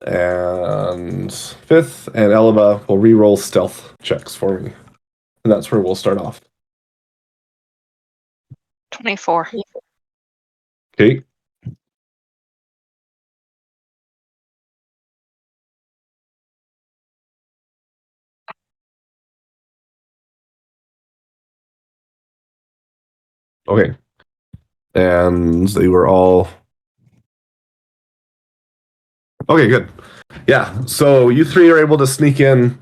And Fifth and Elba will re-roll stealth checks for me. And that's where we'll start off. 24. Okay. Okay. And they were all... Okay, good. Yeah, so you three are able to sneak in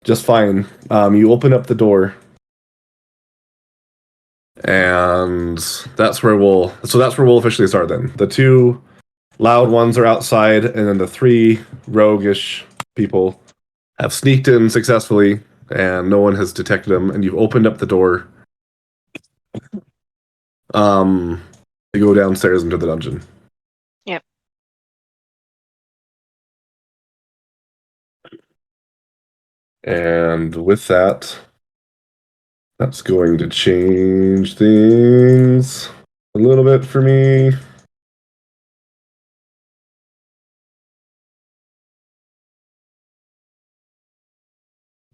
just fine. You open up the door. And that's where we'll officially start then. The two loud ones are outside, and then the three roguish people have sneaked in successfully, and no one has detected them, and you've opened up the door. To go downstairs into the dungeon. Yep. And with that, that's going to change things a little bit for me.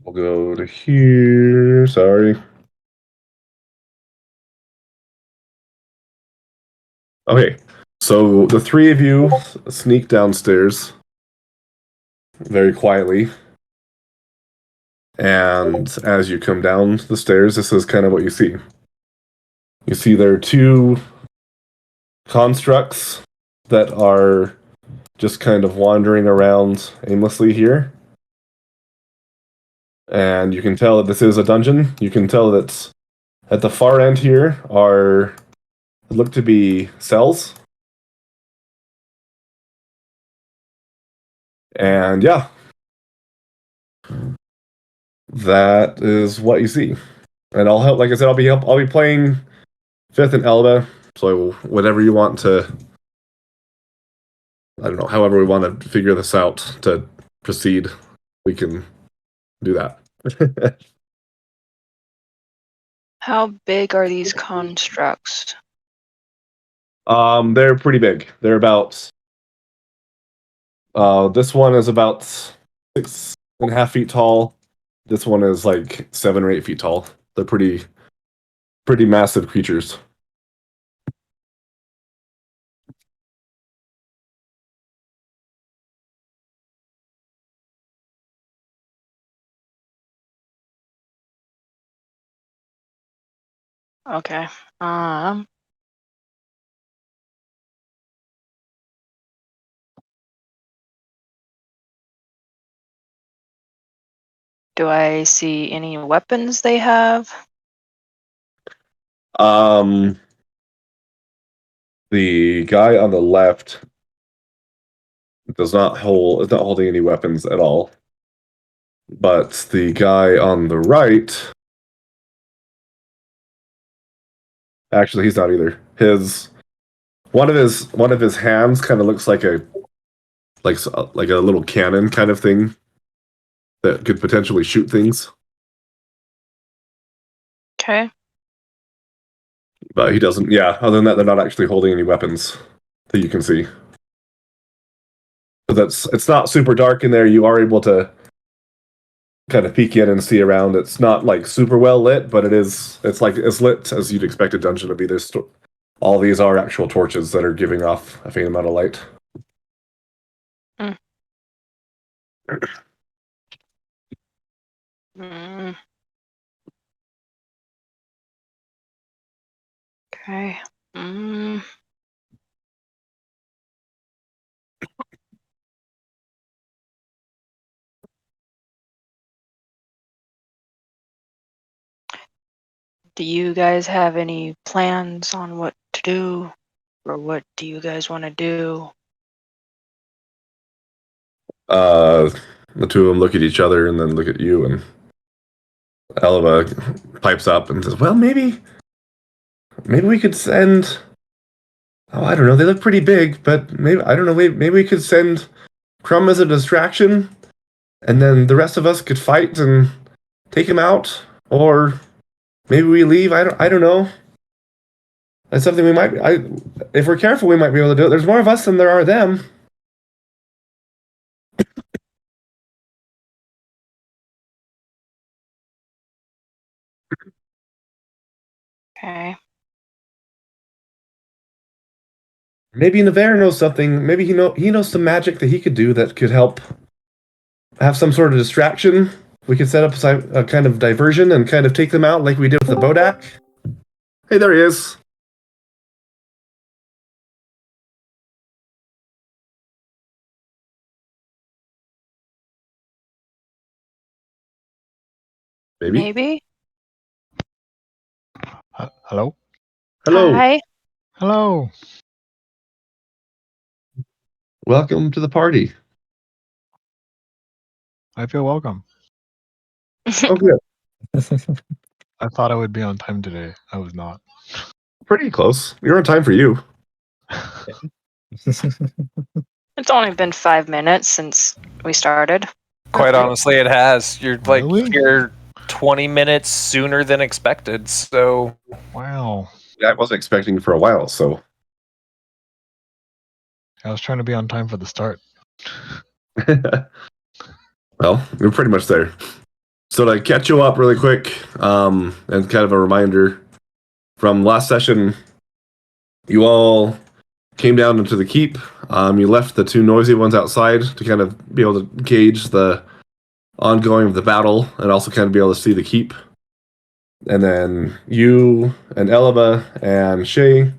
We'll go to here. Sorry. Okay, so the three of you sneak downstairs very quietly. And as you come down the stairs, this is kind of what you see. You see there are two constructs that are just kind of wandering around aimlessly here. And you can tell that this is a dungeon. You can tell that at the far end here look to be cells. And yeah, that is what you see. And I'll help. Like I said, I'll be playing Fifth and Elba. So whatever you want to, I don't know, however we want to figure this out to proceed, we can do that. How big are these constructs? They're pretty big. They're about. This one is about 6.5 feet tall. This one is like 7 or 8 feet tall. They're pretty massive creatures. Okay. Do I see any weapons they have? The guy on the left is not holding any weapons at all. But the guy on the right, actually, he's not either. One of his hands kind of looks like a little cannon kind of thing that could potentially shoot things. Okay. But he doesn't. Yeah. Other than that, they're not actually holding any weapons that you can see. But it's not super dark in there. You are able to kind of peek in and see around. It's not like super well lit, but it's like as lit as you'd expect a dungeon to be. All these are actual torches that are giving off a faint amount of light. Okay. Do you guys have any plans on what to do? Or what do you guys want to do? The two of them look at each other and then look at you, and Elva pipes up and says, "Well, maybe we could send. Oh, I don't know. They look pretty big, but maybe I don't know. Maybe we could send Crumb as a distraction, and then the rest of us could fight and take him out, or maybe we leave. I don't know. That's something we might. If we're careful, we might be able to do it. There's more of us than there are them." Okay. Maybe Navarre knows something. Maybe he knows some magic that he could do that could help have some sort of distraction. We could set up a kind of diversion and kind of take them out like we did with the Bodak. Hey, there he is. Maybe. Hello? Hello. Hi. Hello. Welcome to the party. I feel welcome. Oh, good. I thought I would be on time today. I was not. Pretty close. You're on time for you. It's only been 5 minutes since we started. Quite honestly, it has. You're like Really? you're 20 minutes sooner than expected. So Wow. I wasn't expecting for a while, so. I was trying to be on time for the start. Well, you're pretty much there. So to catch you up really quick, and kind of a reminder from last session, you all came down into the keep. You left the two noisy ones outside to kind of be able to gauge the ongoing of the battle and also kind of be able to see the keep. And then you and Eleva and Shay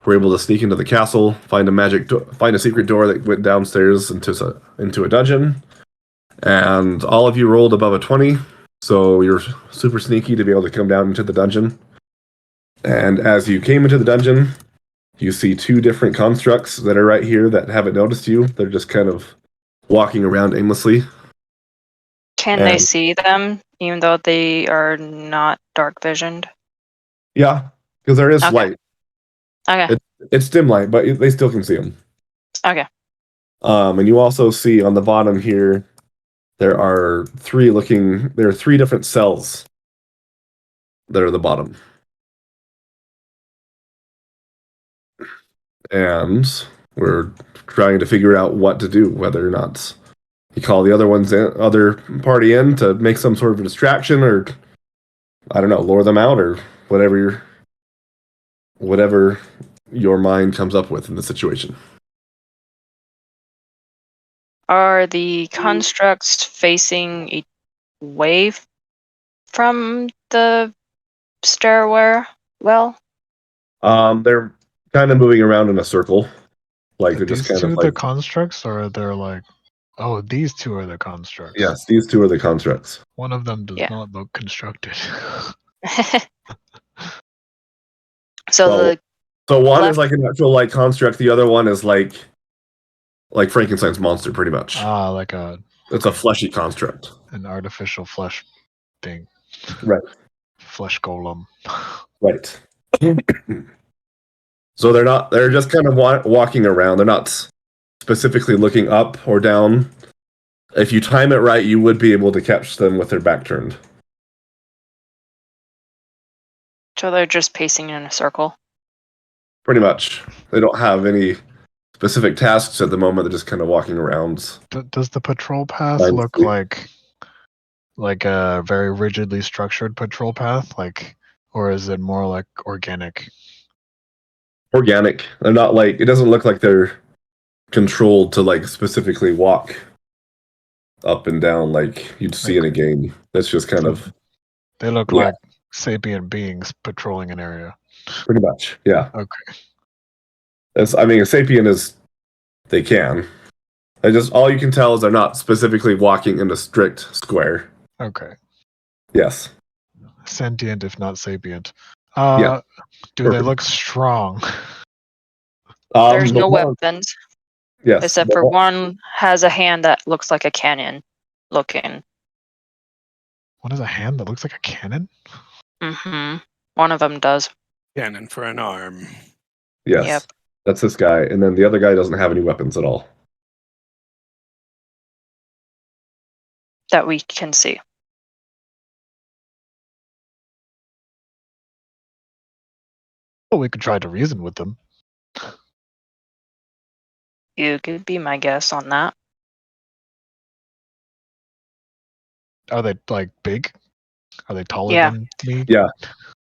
were able to sneak into the castle, find a secret door that went downstairs into a dungeon. And all of you rolled above a 20, so you're super sneaky to be able to come down into the dungeon. And as you came into the dungeon, you see two different constructs that are right here that haven't noticed you. They're just kind of walking around aimlessly. Can they see them, even though they are not dark visioned? Yeah, because there is Okay. light. Okay. It's dim light, but they still can see them. Okay. And you also see on the bottom here, there are three different cells that are at the bottom. And we're trying to figure out what to do, whether or not you call the other party in to make some sort of a distraction, or I don't know, lure them out, or whatever your mind comes up with in the situation. Are the constructs facing away from the stairwell? Well, They're kind of moving around in a circle, like Are they're these just kind two of the like. constructs, or they're like, oh, these two are the constructs? Yes, these two are the constructs. One of them does Yeah. not look constructed. so So one left- is like an actual like construct. The other one is like Frankenstein's monster, pretty much. Like It's a fleshy construct. an artificial flesh thing. Right. Flesh golem. Right. So they're just kind of walking around. They're not specifically looking up or down. If you time it right, you would be able to catch them with their back turned. so they're just pacing in a circle. Pretty much. They don't have any specific tasks at the moment. They're just kind of walking around. Does the patrol path Fine, look sweet. like a very rigidly structured patrol path, or is it more like organic? Organic. They're not like, it doesn't look like they're controlled to like specifically walk up and down like you'd see in a game. That's just kind of They look Yeah. like sapient beings patrolling an area. pretty much, yeah. Okay. A sapien is, they can. All you can tell is they're not specifically walking in a strict square. Okay. Yes. Sentient, if not sapient. Yeah. Do they Perfect. look strong? There's The no one- weapons, Yes. except the for one- one has a hand that looks like a cannon looking. One has a hand that looks like a cannon? One of them does. Cannon for an arm. Yes. Yep. That's this guy. And then the other guy doesn't have any weapons at all. That we can see. Well, we could try to reason with them. You could be my guess on that. Are they like big? Are they taller Yeah. than me? Yeah.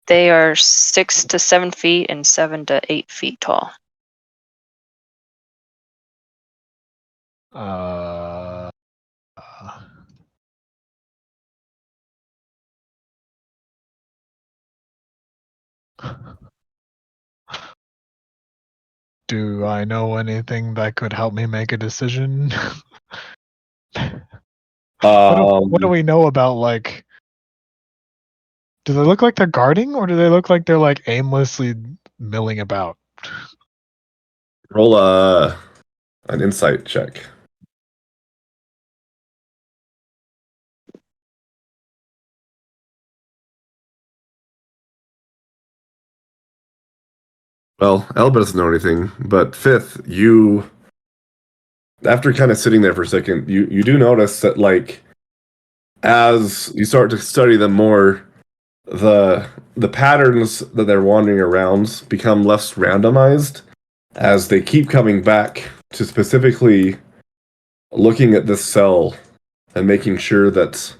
They are 6 to 7 feet and 7 to 8 feet tall. Uh, do I know anything that could help me make a decision? What do we know about, like, do they look like they're guarding, or do they look like they're like aimlessly milling about? Roll an insight check. Well, Elba doesn't know anything, but Fifth, you, after kind of sitting there for a second, you do notice that, like, as you start to study them more, the patterns that they're wandering around become less randomized as they keep coming back to specifically looking at this cell and making sure that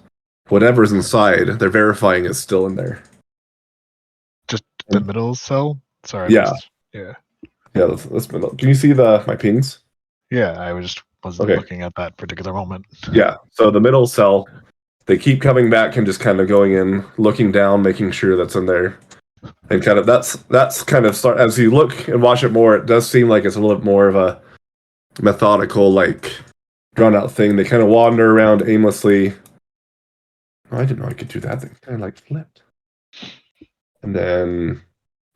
whatever's inside, they're verifying is still in there. Just the middle cell? Sorry. Yeah. Yeah. Yeah, that's been. Can you see my pings? Yeah, I wasn't Okay. looking at that particular moment. Yeah. So the middle cell, they keep coming back and just kind of going in, looking down, making sure that's in there, and kind of that's kind of start as you look and watch it more. It does seem like it's a little bit more of a methodical, like drawn out thing. They kind of wander around aimlessly. Oh, I didn't know I could do that. They kind of like flipped, and then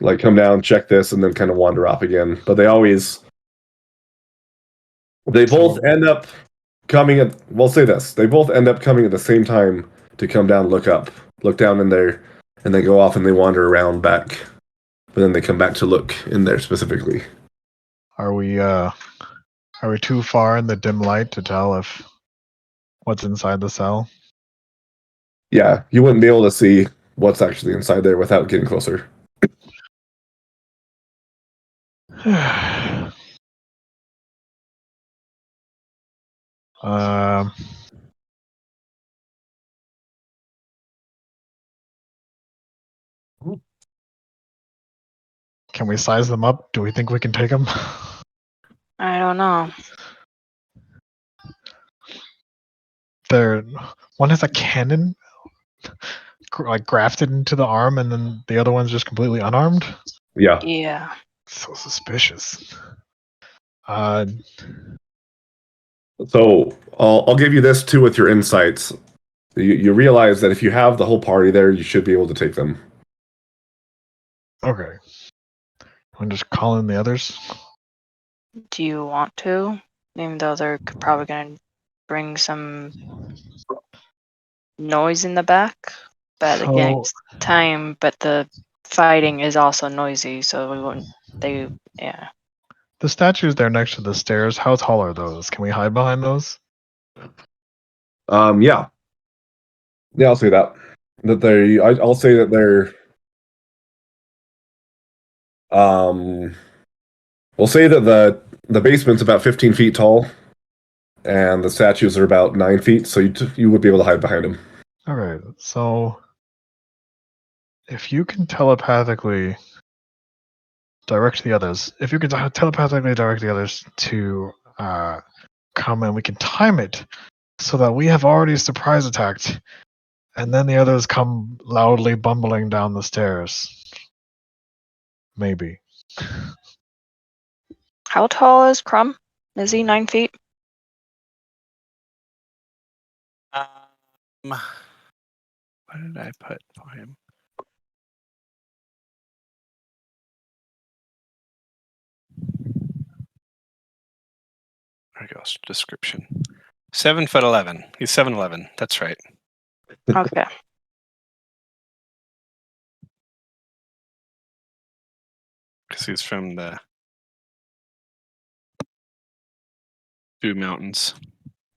like come down, check this, and then kind of wander off again. But they both end up coming at. We'll say this: they both end up coming at the same time to come down, look down in there, and they go off and they wander around back. But then they come back to look in there specifically. Are we too far in the dim light to tell if what's inside the cell? Yeah, you wouldn't be able to see what's actually inside there without getting closer. um, can we size them up? Do we think we can take them? I don't know. One has a cannon like grafted into the arm, and then the other one's just completely unarmed. Yeah. Yeah. So suspicious. So I'll give you this too with your insights. You realize that if you have the whole party there, you should be able to take them. Okay. I'm just calling the others. Do you want to? Even though they're probably going to bring some noise in the back. But again, it's time, but the fighting is also noisy, so we wouldn't. Yeah. The statues there next to the stairs, how tall are those? Can we hide behind those? Yeah. Yeah, I'll say that. I'll say that they're. We'll say that the basement's about 15 feet tall, and the statues are about 9 feet, so you would be able to hide behind them. Okay, so if you can telepathically direct the others, if you can telepathically direct the others to come, and we can time it so that we have already surprise attacked, and then the others come loudly bumbling down the stairs. Maybe. How tall is Crumb? Is he 9 feet? What did I put for him? There goes description. 7'11". He's 7'11". That's right. Okay. Because he's from the two mountains.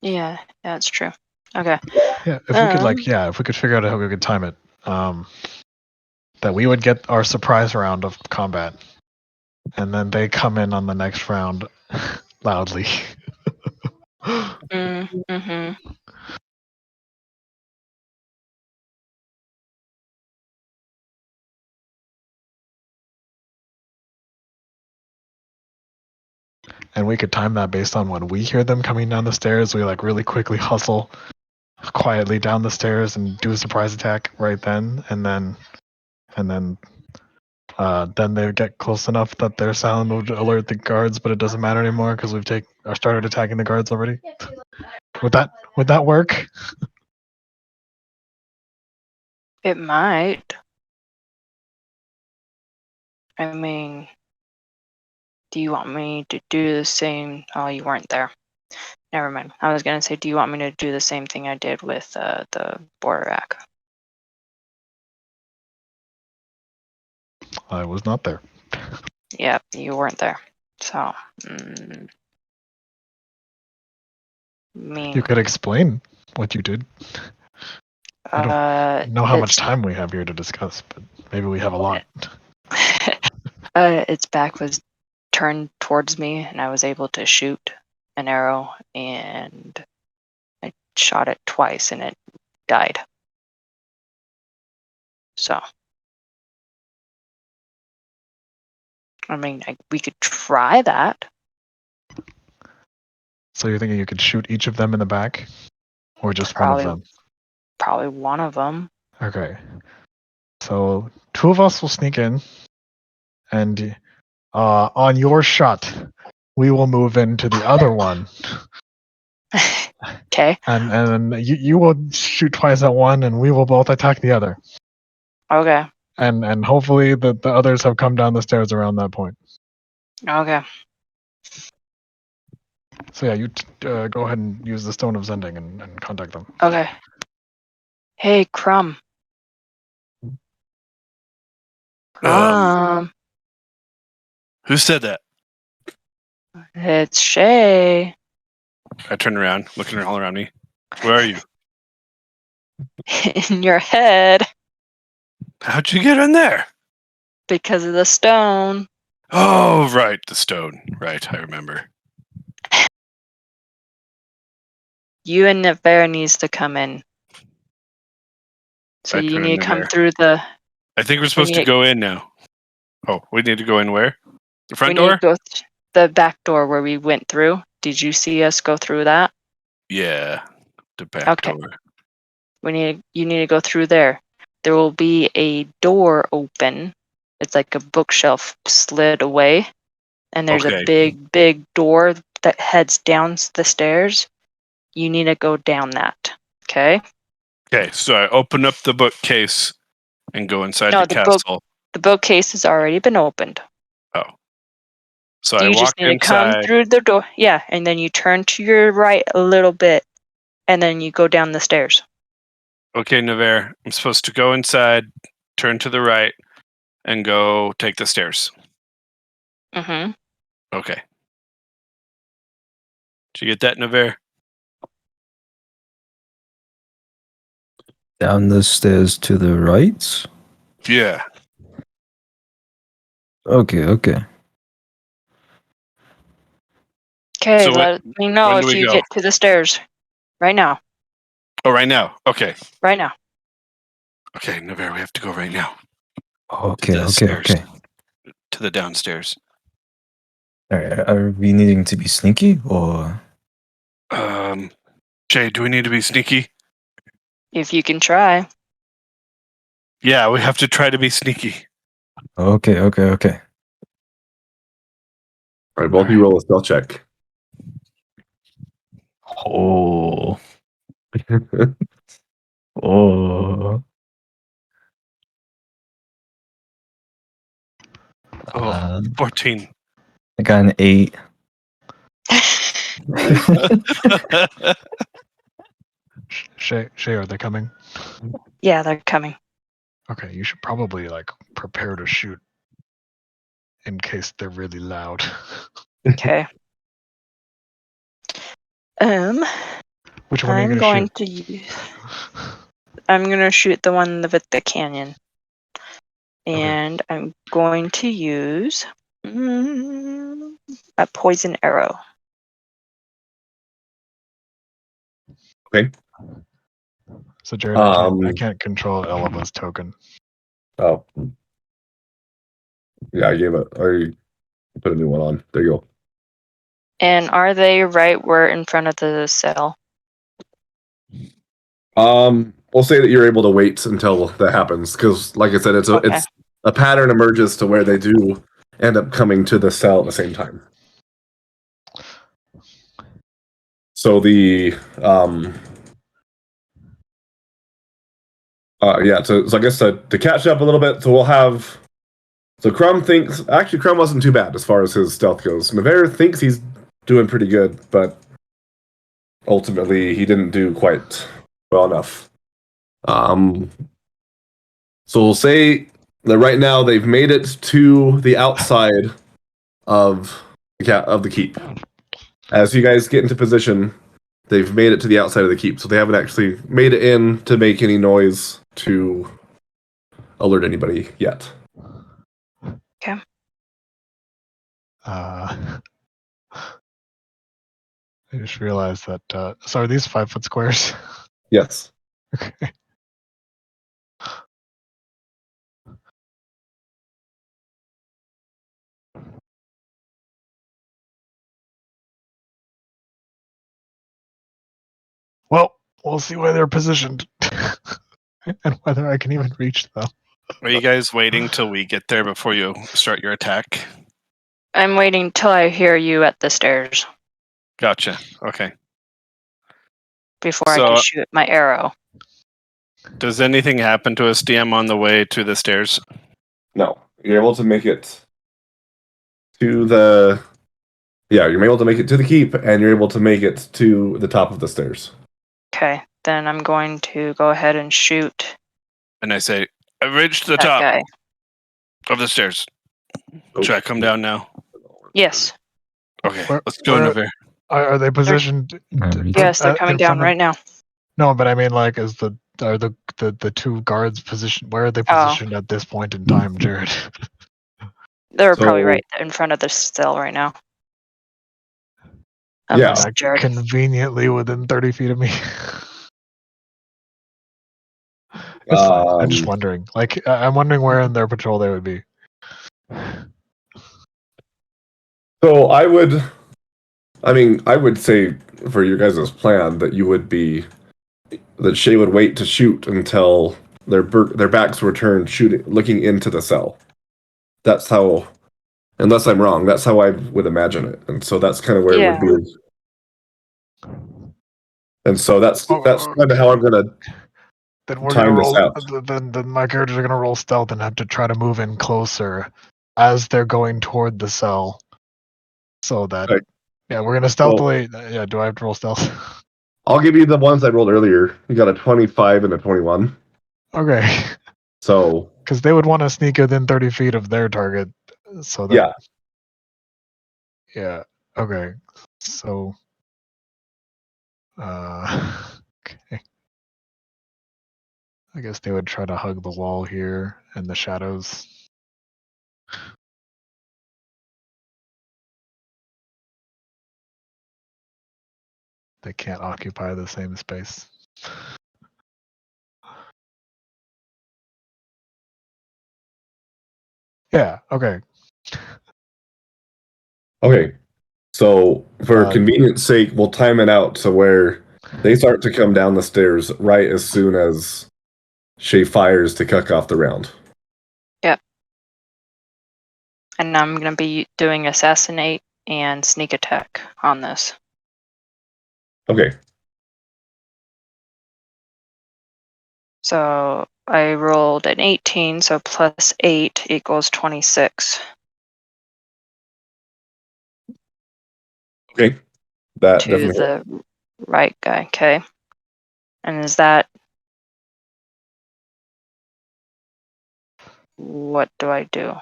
Yeah, that's true. Okay. Yeah, if we could figure out how we could time it, that we would get our surprise round of combat, and then they come in on the next round loudly. Mm-hmm. and we could time that based on when we hear them coming down the stairs. We like really quickly hustle quietly down the stairs and do a surprise attack right then, and then they get close enough that their sound will alert the guards, but it doesn't matter anymore because we've started attacking the guards already. Would that work? It might. I mean, do you want me to do the same? Oh, you weren't there. Never mind. I was gonna say, do you want me to do the same thing I did with the border rack? I was not there. Yep, you weren't there. So, You could explain what you did. I don't know how much time we have here to discuss, but maybe we have a lot. Its back was turned towards me, and I was able to shoot an arrow, and I shot it twice, and it died. So, I mean, we could try that. So you're thinking you could shoot each of them in the back, or just one of them? Probably one of them. Okay. So 2 of us will sneak in, and on your shot, we will move into the other one. Okay. And you will shoot twice at one, and we will both attack the other. Okay. And hopefully the others have come down the stairs around that point. Okay. So yeah, you go ahead and use the Stone of Zending and contact them. Okay. Hey, Crumb. Crumb. Who said that? It's Shay. I turn around, looking all around me. Where are you? In your head How'd you get in there? because of the stone. Oh, right, the stone. Right, I remember. You and Nevera needs to come in. So I you turn need to to come Nevera. through the. I think we're supposed to need- go in now. Oh, we need to go in where? The front we need door? to go the back door where we went through. Did you see us go through that? Yeah, the back Okay. door. You need to go through there. There will be a door open. It's like a bookshelf slid away, and there's Okay. a big door that heads down the stairs. You need to go down that. Okay. Okay, so I open up the bookcase and go inside No, the castle. The bookcase has already been opened. So I You walk just need to come inside. through the door. Yeah, and then you turn to your right a little bit, and then you go down the stairs. Okay, Nevere, I'm supposed to go inside, turn to the right, and go take the stairs. Mm-hmm. Okay. Did you get that, Nevere? Down the stairs to the right? Yeah. Okay. Okay, So let me know when if do we you go? get to the stairs. Right now. Oh, right now. Okay. Right now. Okay, Nevere, we have to go right now. Okay. stairs. To the downstairs. Are we needing to be sneaky or? Jay, do we need to be sneaky? If you can try. Yeah, we have to try to be sneaky. Okay. All right, both of you roll a stealth check. Oh. Oh, 14. I got an 8. Shay, are they coming? Yeah, they're coming. Okay, you should probably like prepare to shoot in case they're really loud. Okay. Which one are you I'm going going to use. I'm gonna shoot the one with the canyon. And I'm going to use a poison arrow. Okay. So Jared, I can't control Eleva's token. Oh. Yeah, I gave it. I put a new one on. There you go. And are they right where in front of the cell? We'll say that you're able to wait until that happens because, like I said, Okay. it's a pattern emerges to where they do end up coming to the cell at the same time. So the yeah, so I guess to catch up a little bit, so we'll have. So Crumb thinks actually Crumb wasn't too bad as far as his stealth goes. Navarre thinks he's doing pretty good, but ultimately he didn't do quite well enough. So we'll say that right now they've made it to the outside of the keep. As you guys get into position, they've made it to the outside of the keep, so they haven't actually made it in to make any noise to alert anybody yet. I just realized that. So are these 5 foot squares? Yes. Okay. Well, we'll see where they're positioned and whether I can even reach them. Are you guys waiting till we get there before you start your attack? I'm waiting till I hear you at the stairs Gotcha. Okay. before I So- can shoot my arrow. Does anything happen to us, DM, on the way to the stairs? No. You're able to make it to the. Yeah, you're able to make it to the keep, and you're able to make it to the top of the stairs. Okay, then I'm going to go ahead and shoot And I say, I've reached the that top guy. of the stairs. Should I come down now? Yes, Okay, Where- let's go, where- Navarre. Are they positioned? Alright. yes, they're in coming front down of- right now. No, but I mean, like, are the 2 guards positioned? Where are they Oh. positioned at this point in time, Jared? They're probably So- right in front of the cell right now. Yeah. Unless Jared. Conveniently within 30 feet of me. It's fine. I'm just wondering. Like, I'm wondering where in their patrol they would be. So I would say for your guys' plan that you would be that Shay would wait to shoot until their backs were turned, shooting, looking into the cell. That's how, unless I'm wrong, that's how I would imagine it, and so that's kind of where Yeah. it would be. And so that's kind of how I'm gonna. Then we're Time gonna this roll. out. Then my characters are gonna roll stealth and have to try to move in closer as they're going toward the cell, so that Right. yeah, we're gonna stealthily. Yeah, do I have to roll stealth? I'll give you the ones I rolled earlier. You got a 25 and a 21. Okay, So because they would want to sneak within 30 feet of their target, so that yeah, yeah. Okay, so okay. I guess they would try to hug the wall here in the shadows. They can't occupy the same space. Yeah, okay. okay. So for Uh, convenience sake, we'll time it out to where they start to come down the stairs right as soon as Shay fires to kick off the round. And I'm going to be doing assassinate and sneak attack on this. Okay. So I rolled an 18, so plus 8 equals 26 Okay. That to definitely. the right guy. Okay. And is that. What do I do?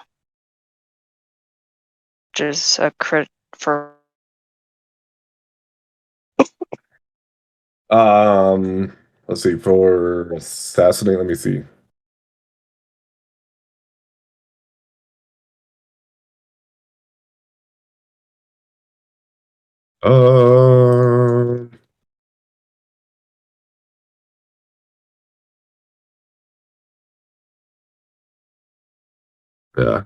Just a crit for. Let's see, for assassinate, let me see. Um yeah.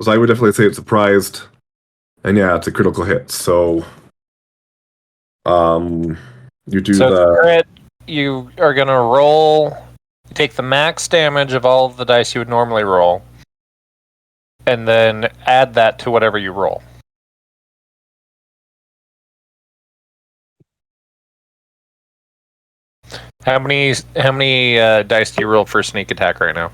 So I would definitely say it's surprised. And yeah, it's a critical hit. So, you do So the crit, you are gonna roll. You take the max damage of all of the dice you would normally roll, and then add that to whatever you roll. How many dice do you roll for sneak attack right now?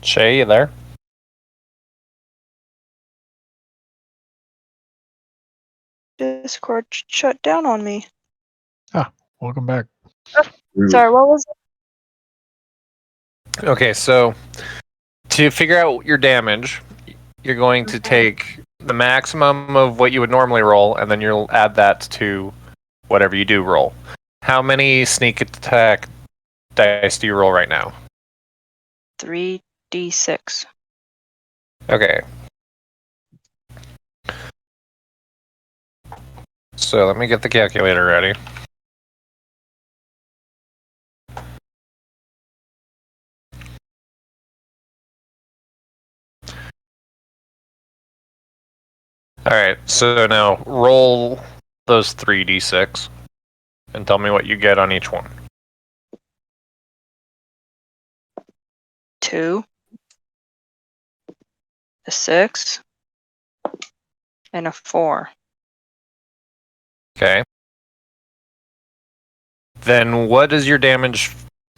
Shay, you there? Discord shut down on me. Welcome back. Sorry, what was it? Okay, so to figure out your damage, you're going to take the maximum of what you would normally roll, and then you'll add that to whatever you do roll. How many sneak attack dice do you roll right now? 3d6. Okay. So let me get the calculator ready. Alright, so now roll those 3d6 and tell me what you get on each one. 2, a 6, and a 4. Okay. Then what is your damage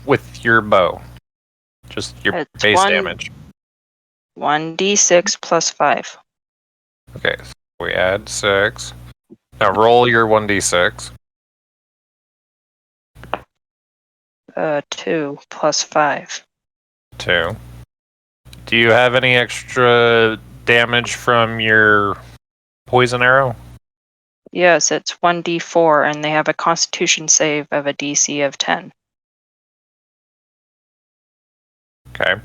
with your bow? Just your It's base 1 damage. 1d6 plus 5. Okay, so we add 6. Now roll your 1d6. 2 plus 5. 2. Do you have any extra damage from your poison arrow? Yes, it's 1d4, and they have a constitution save of a DC of 10. Okay.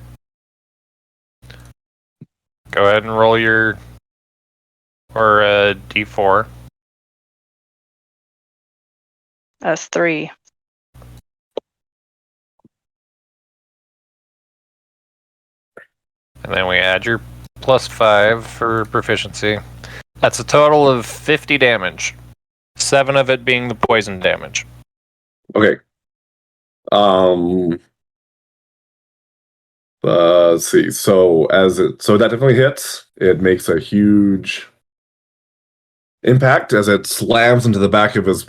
Go ahead and roll your d4. A 3. And then we add your plus 5 for proficiency. That's a total of 50 damage. 7 of it being the poison damage. okay. Let's see. So that definitely hits. It makes a huge impact as it slams into the back of his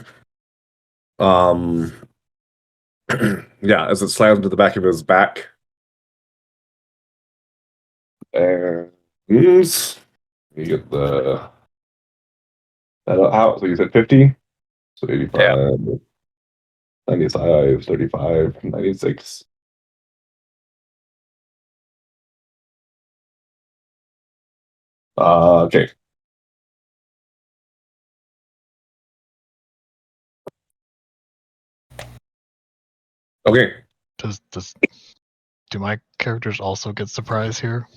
yeah, as it slams into the back of his back. And you get the how so you said 50? So 85, 95, 35, 96. Okay. Okay. Do my characters also get surprise here?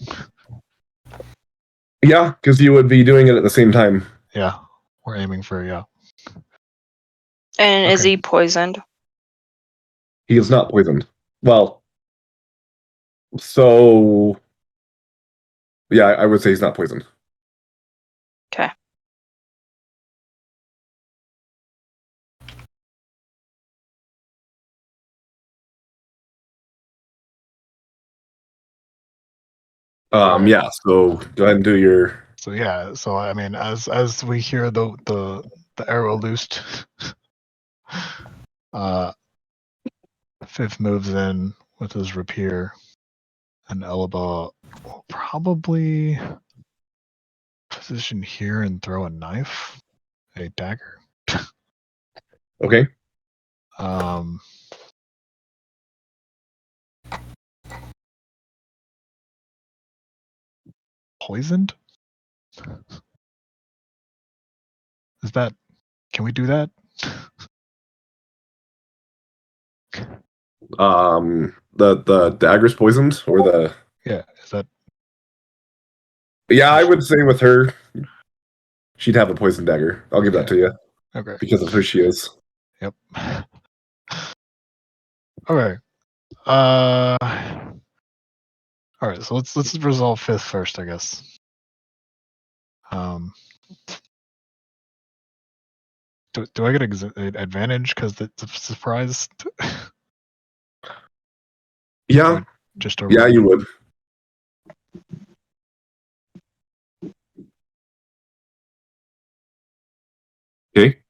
Yeah, because you would be doing it at the same time. Yeah, we're aiming for And is Okay. he poisoned? He is not poisoned. Well, so yeah, I would say he's not poisoned. Okay. Yeah, so go ahead and do your So yeah, so I mean, as we hear the arrow loosed, Fifth moves in with his rapier, and Elba will probably position here and throw a knife, a dagger. okay. Poisoned? Is that? Can we do that? The dagger's poisoned or the Yeah. Is that? Yeah, I would say with her, she'd have a poison dagger. I'll give that to you Okay. because of who she is. Yep. Okay. All right. So let's resolve fifth first, I guess. Do I get advantage because it's a surprise? Yeah, Or just a yeah, roll? you would. Okay.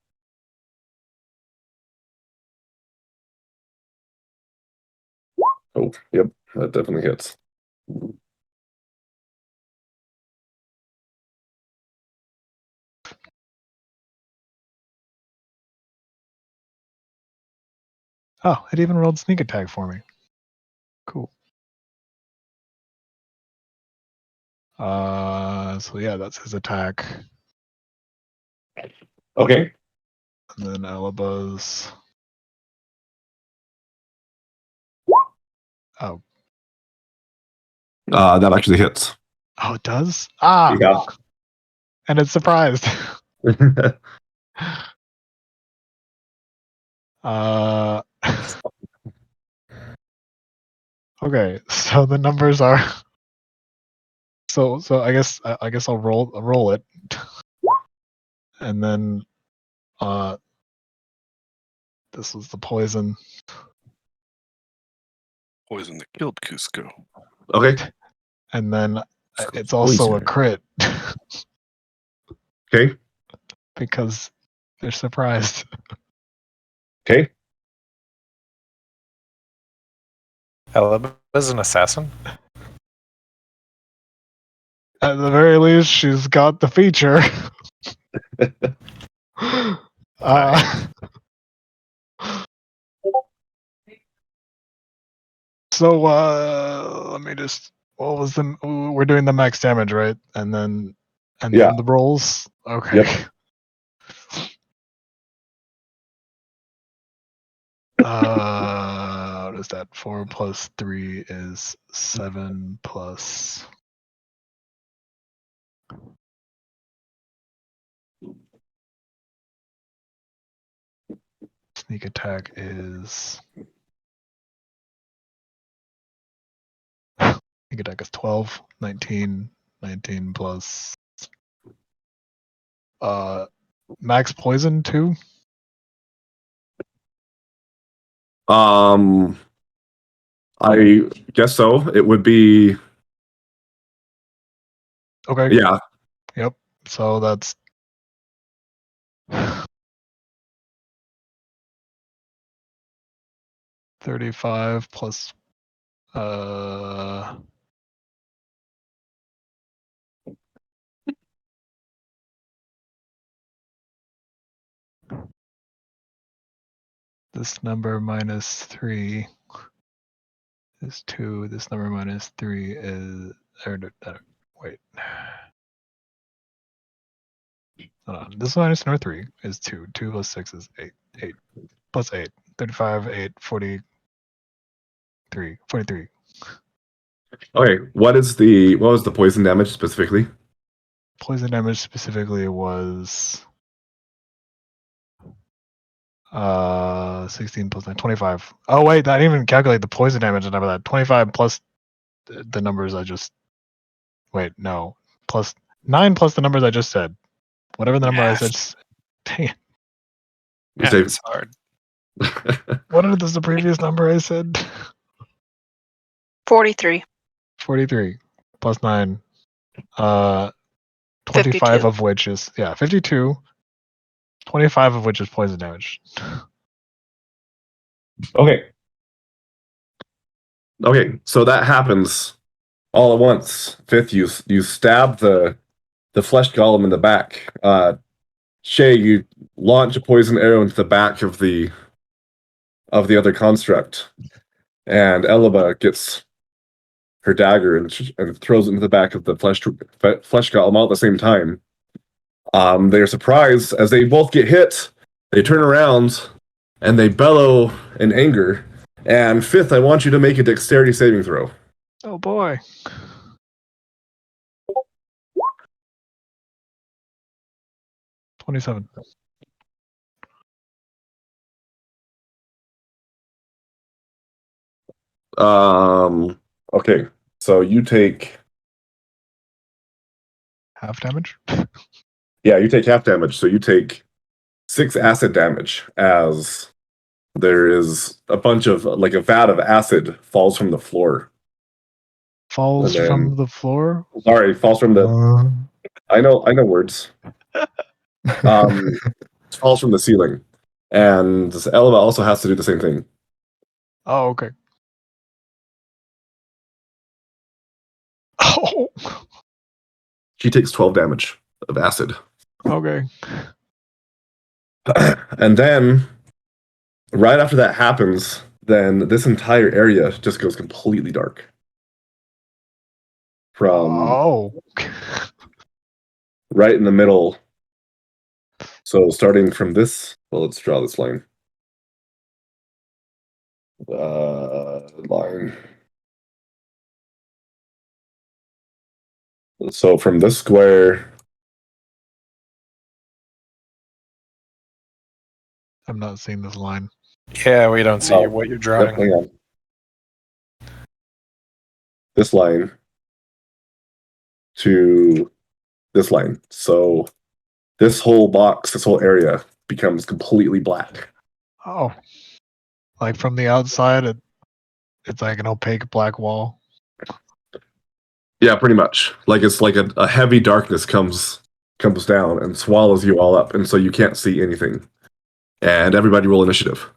Oh, yep, that definitely hits. Oh, it even rolled sneak attack for me. Cool. So yeah, that's his attack. Okay. And then Alaba's. Oh, That actually hits. oh, it does. Ah, Yeah. and it's surprised. uh, okay, so the numbers are. So I guess I'll roll it, and then this was the poison, Poison that killed Cusco. Okay. and then it's also a Poison. crit Okay. because they're surprised. Okay. Eleba's an assassin. At the very least, she's got the feature. So let me just. What was the? We're doing the max damage, right? And then Yeah. the rolls. Okay. Yep. What is that? 4 plus 3 is 7 plus. Sneak attack is. Sneak attack is 12, 19, 19 plus. Max poison 2. I guess so. It would be. Okay. Yeah. Yep. So that's. 35 plus this number minus 3 is 2. This number minus 3 is wait. Hold on. This minus number 3 is 2. 2 plus 6 is 8. 8 plus 8. 35, 8, 43. 43. Okay. What was the poison damage specifically? Poison damage specifically was 16 plus 9, 25. Oh wait, I didn't even calculate the poison damage on top of that. 25 plus the numbers I just wait, no. Plus 9 plus the numbers I just said. Whatever the number I said. Dang it. Yeah, Save- it's hard. What is the previous number I said? 43. 43 plus 9. 25 52. of which is 52. 25 of which is poison damage. Okay. Okay, so that happens all at once. Fifth, you stab the flesh golem in the back. Shay, you launch a poison arrow into the back of the other construct, and Elaba gets her dagger and throws it into the back of the flesh golem all at the same time. They're surprised as they both get hit. They turn around and they bellow in anger. And fifth, I want you to make a dexterity saving throw. Oh boy. 27. Okay, so you take Half damage? you take half damage. So you take 6 acid damage as there is a bunch of like a vat of acid falls from the floor. Falls And then- from the floor? Sorry, falls from the. I know words. Falls from the ceiling, and Elva also has to do the same thing. Oh, okay. Oh, She takes 12 damage of acid. okay. And then, right after that happens, then this entire area just goes completely dark. From Oh. right in the middle. So starting from this, well, let's draw this line. Line. So from this square, I'm not seeing this line. Yeah, we don't see Oh, what you're yep, drawing. hang on. This line to this line. So this whole box, this whole area becomes completely black. Oh. Like from the outside, it's like an opaque black wall. Yeah, pretty much. Like it's like a heavy darkness comes down and swallows you all up, and so you can't see anything. And everybody roll initiative.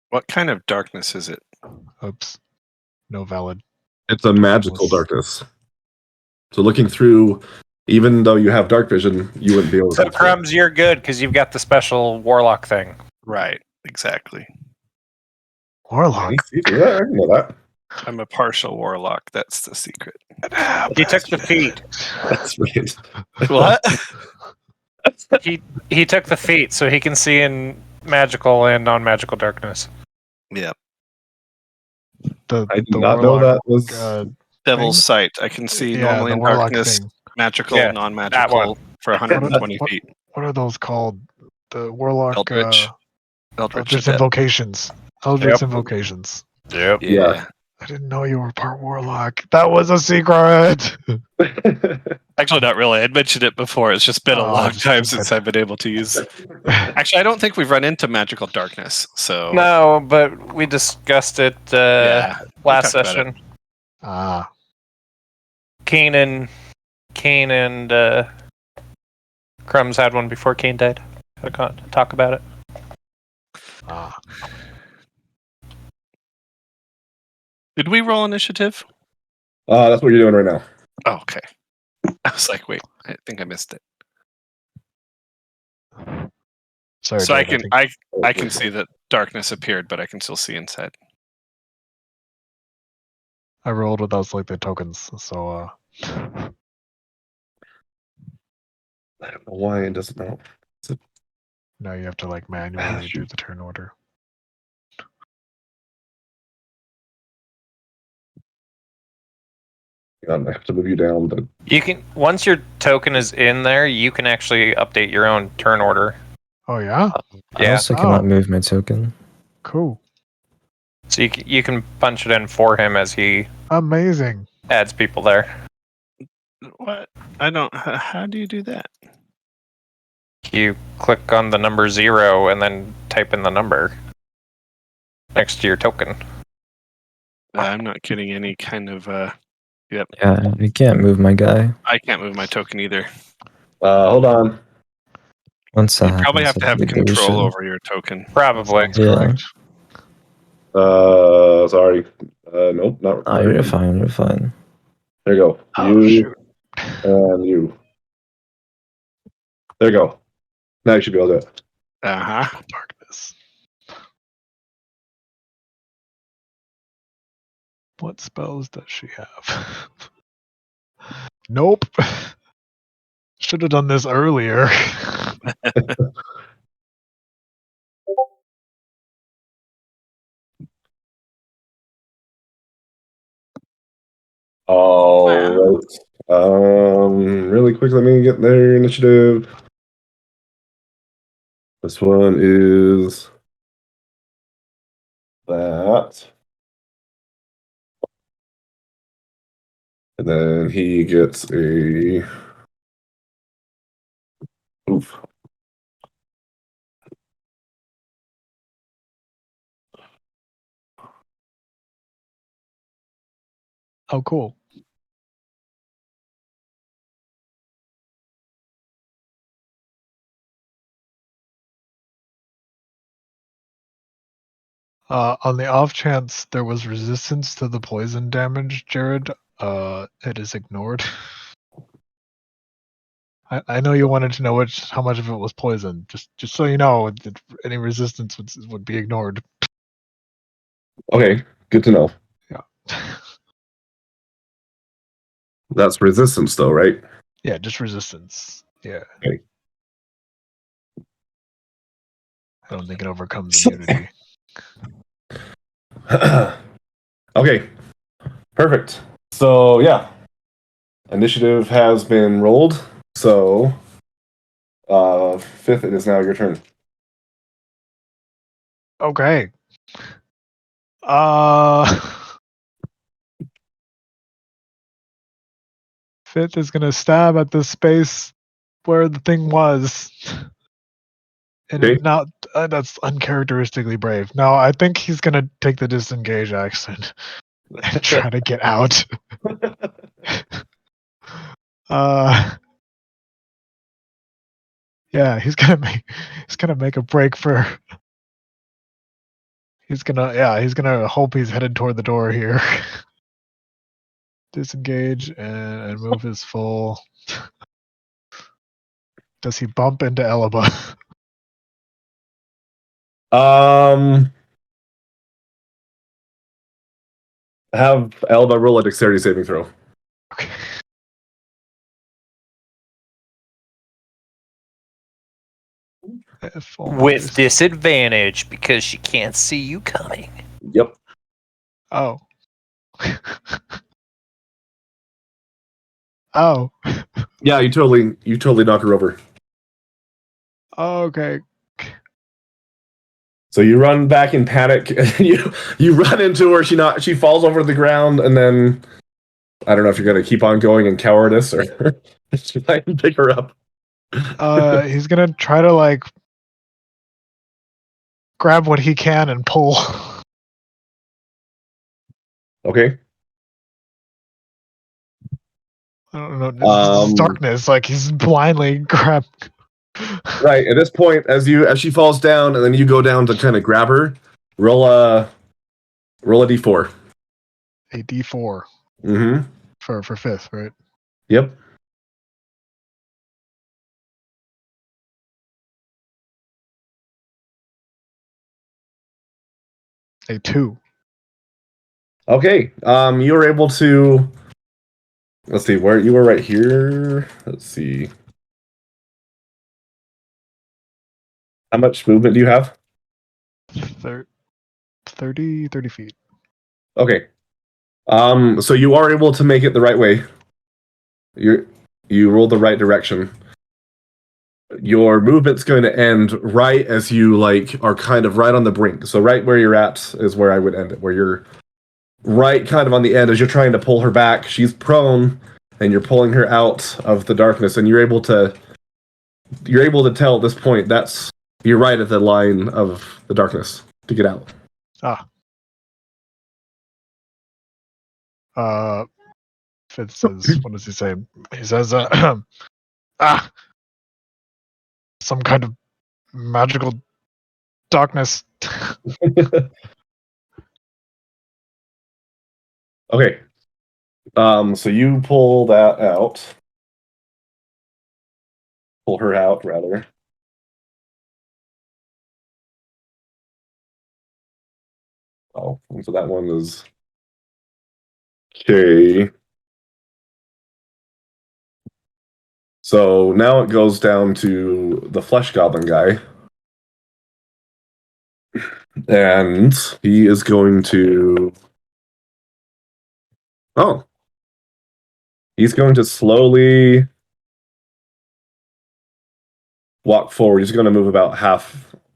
What kind of darkness is it? Oops. No valid. It's a magical Was- darkness. So looking through, even though you have dark vision, you wouldn't be able to. So see through it. Crumbs, you're good because you've got the special warlock thing. Right, exactly. Warlock. See through it? I didn't know that. I'm a partial warlock. That's the secret. He took the feat. That's right. What? He took the feat, so he can see in magical and non-magical darkness. Yeah. I did the not know warlock, that was. Devil's Thing? sight. I can see yeah, normally the in warlock darkness, thing. magical, Yeah, that non-magical one. for 120 What- feet. What are those called? The warlock Eldritch. Eldritch Eldritch Adept. invocations. Eldritch Yep. invocations. Yep. Yeah. I didn't know you were part warlock. That was a secret. Actually, not really. I'd mentioned it before. It's just been a Oh, long just time a since bit. I've been able to use. Actually, I don't think we've run into magical darkness. So No, but we discussed it yeah, we last talked about it. session. Ah, Kane and Crumbs had one before Kane died. Had a talk about it. ah. Did we roll initiative? That's what you're doing right now. Oh, okay. I was like, wait, I think I missed it. Sorry. So I Dave, can think- I can see that darkness appeared, but I can still see inside. I rolled without selected tokens, so I don't know why it doesn't know. now you have to like manually do the turn order. I have to move you down, but You can once your token is in there, you can actually update your own turn order. Oh yeah, I Yeah. also Oh. cannot move my token. cool, So you can punch it in for him as he amazing. adds people there. What? I don't. How do you do that? You click on the number 0 and then type in the number next to your token. I'm not getting any kind of. Yeah, I can't move my guy. I can't move my token either. hold on. Once You that probably have happens, to I'll have do the control deletion. over your token. Probably. Sounds Yeah. correct. Sorry. Nope, not Oh, recording. you're fine. You're fine. There you go. Oh, You shoot. and you. There you go. Now you should be able to. Uh huh. Darkness. What spells does she have? Nope. Should have done this earlier. All Wow. right. Really quick, let me get their initiative. This one is that. And then he gets a. Oof. Oh, cool. On the off chance there was resistance to the poison damage, Jared, it is ignored. I know you wanted to know how much of it was poison. Just so you know, any resistance would be ignored. Okay, good to know. Yeah. That's resistance, though, right? Yeah, just resistance. Yeah. Okay. I don't think it overcomes immunity. Okay, perfect. So, yeah. Initiative has been rolled. So, Fifth, it is now your turn. Okay. Fifth is gonna stab at the space where the thing was. And Okay. not that's uncharacteristically brave. No, I think he's gonna take the disengage action and try to get out. Yeah, he's gonna make a break for. He's gonna hope he's headed toward the door here. Disengage and move his full. Does he bump into Elba? Have Elba roll a dexterity saving throw. Okay. With disadvantage because she can't see you coming. Yep. Oh. Oh. Yeah, you totally knock her over. Okay. So you run back in panic. you run into her. She falls over the ground, and then I don't know if you're gonna keep on going in cowardice or try and pick her up. He's gonna try to grab what he can and pull. Okay. I don't know. This is darkness. He's blindly grabbed. Right at this point, as she falls down, and then you go down to kind of grab her. Roll a d4. A D4 Mm-hmm. for fifth, right? Yep. A 2. Okay. You were able to. Let's see where you were right here. Let's see. How much movement do you have? 30 feet. Okay. So you are able to make it the right way. You roll the right direction. Your movement's going to end right as you are kind of right on the brink. So right where you're at is where I would end it. Where you're right kind of on the end as you're trying to pull her back. She's prone and you're pulling her out of the darkness, and you're able to tell at this point you're right at the line of the darkness to get out. Fifth says, what does he say? He says, some kind of magical darkness. Okay. So you pull that out. Pull her out, rather. Oh, so that one is okay. So now it goes down to the flesh goblin guy. And he is going to. Oh. He's going to slowly walk forward. He's going to move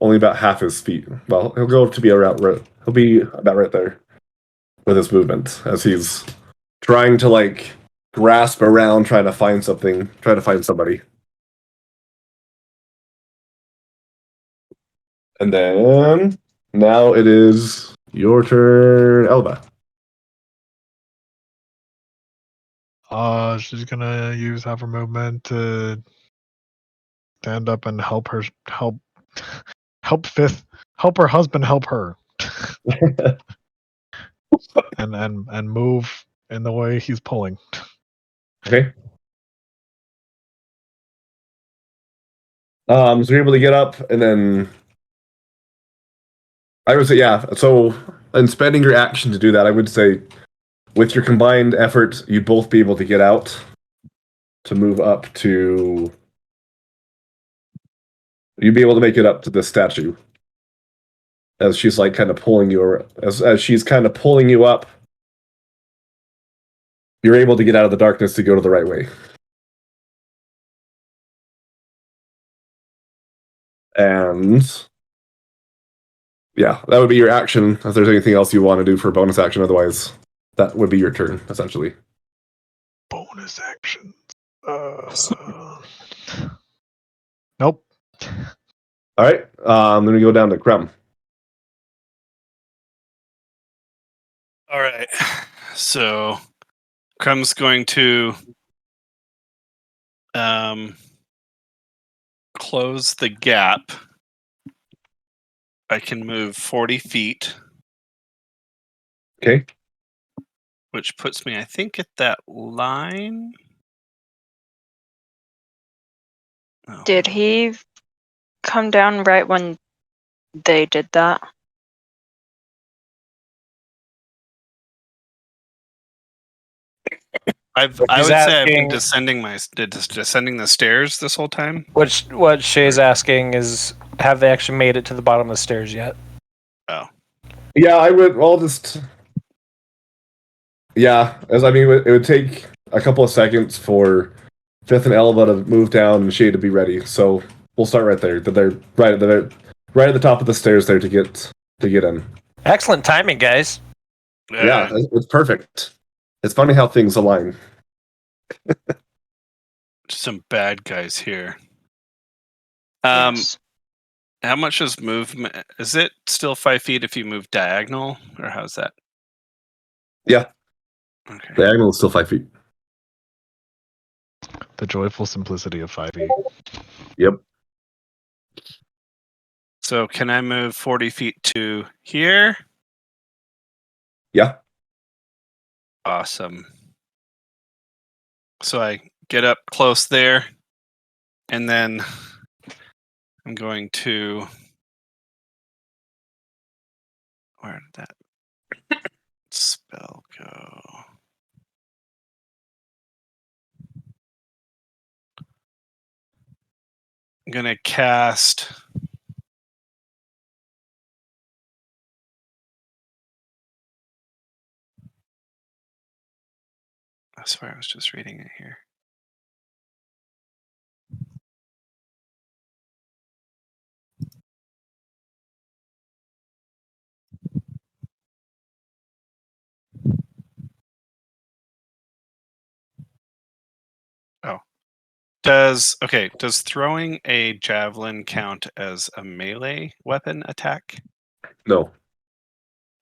only about half his feet. Well, he'll go to be around. He'll be about right there with his movement as he's trying to like grasp around, trying to find something, trying to find somebody. And then now it is your turn, Elba. She's gonna use half her movement to stand up and help her help her husband help her. and move in the way he's pulling. Okay. So you're able to get up, and then I would say, yeah. So, in spending your action to do that, I would say, with your combined effort, you'd both be able to get out to move up to. You'd be able to make it up to the statue as she's like kind of pulling you, as she's kind of pulling you up. You're able to get out of the darkness to go to the right way. And yeah, that would be your action. If there's anything else you want to do for bonus action, otherwise, that would be your turn, essentially. Bonus actions. Nope. All right. Then we go down to Krem. All right. So Crum's going to close the gap. I can move 40 feet, Okay. which puts me, I think, at that line. Oh, Did he come down right when they did that? I He's would say I've been asking- descending the stairs this whole time. What Shay's asking is, have they actually made it to the bottom of the stairs yet? Oh, Yeah, I would. I'll just. Yeah, as I mean, it would take a couple of seconds for Fifth and Elba to move down and Shay to be ready. So we'll start right there. They're right at the top of the stairs there to get in. Excellent timing, guys. Yeah, it's perfect. It's funny how things align. some bad guys here. Yes. How much is movement? Is it still 5 feet if you move diagonal, or how's that? Yeah, Okay. diagonal is still 5 feet. The joyful simplicity of 5e. Yep. So can I move 40 feet to here? Yeah. Awesome. So I get up close there, and then I'm going to. Where did that spell go? I'm going to cast. I swear I was just reading it here. Oh. Does throwing a javelin count as a melee weapon attack? No.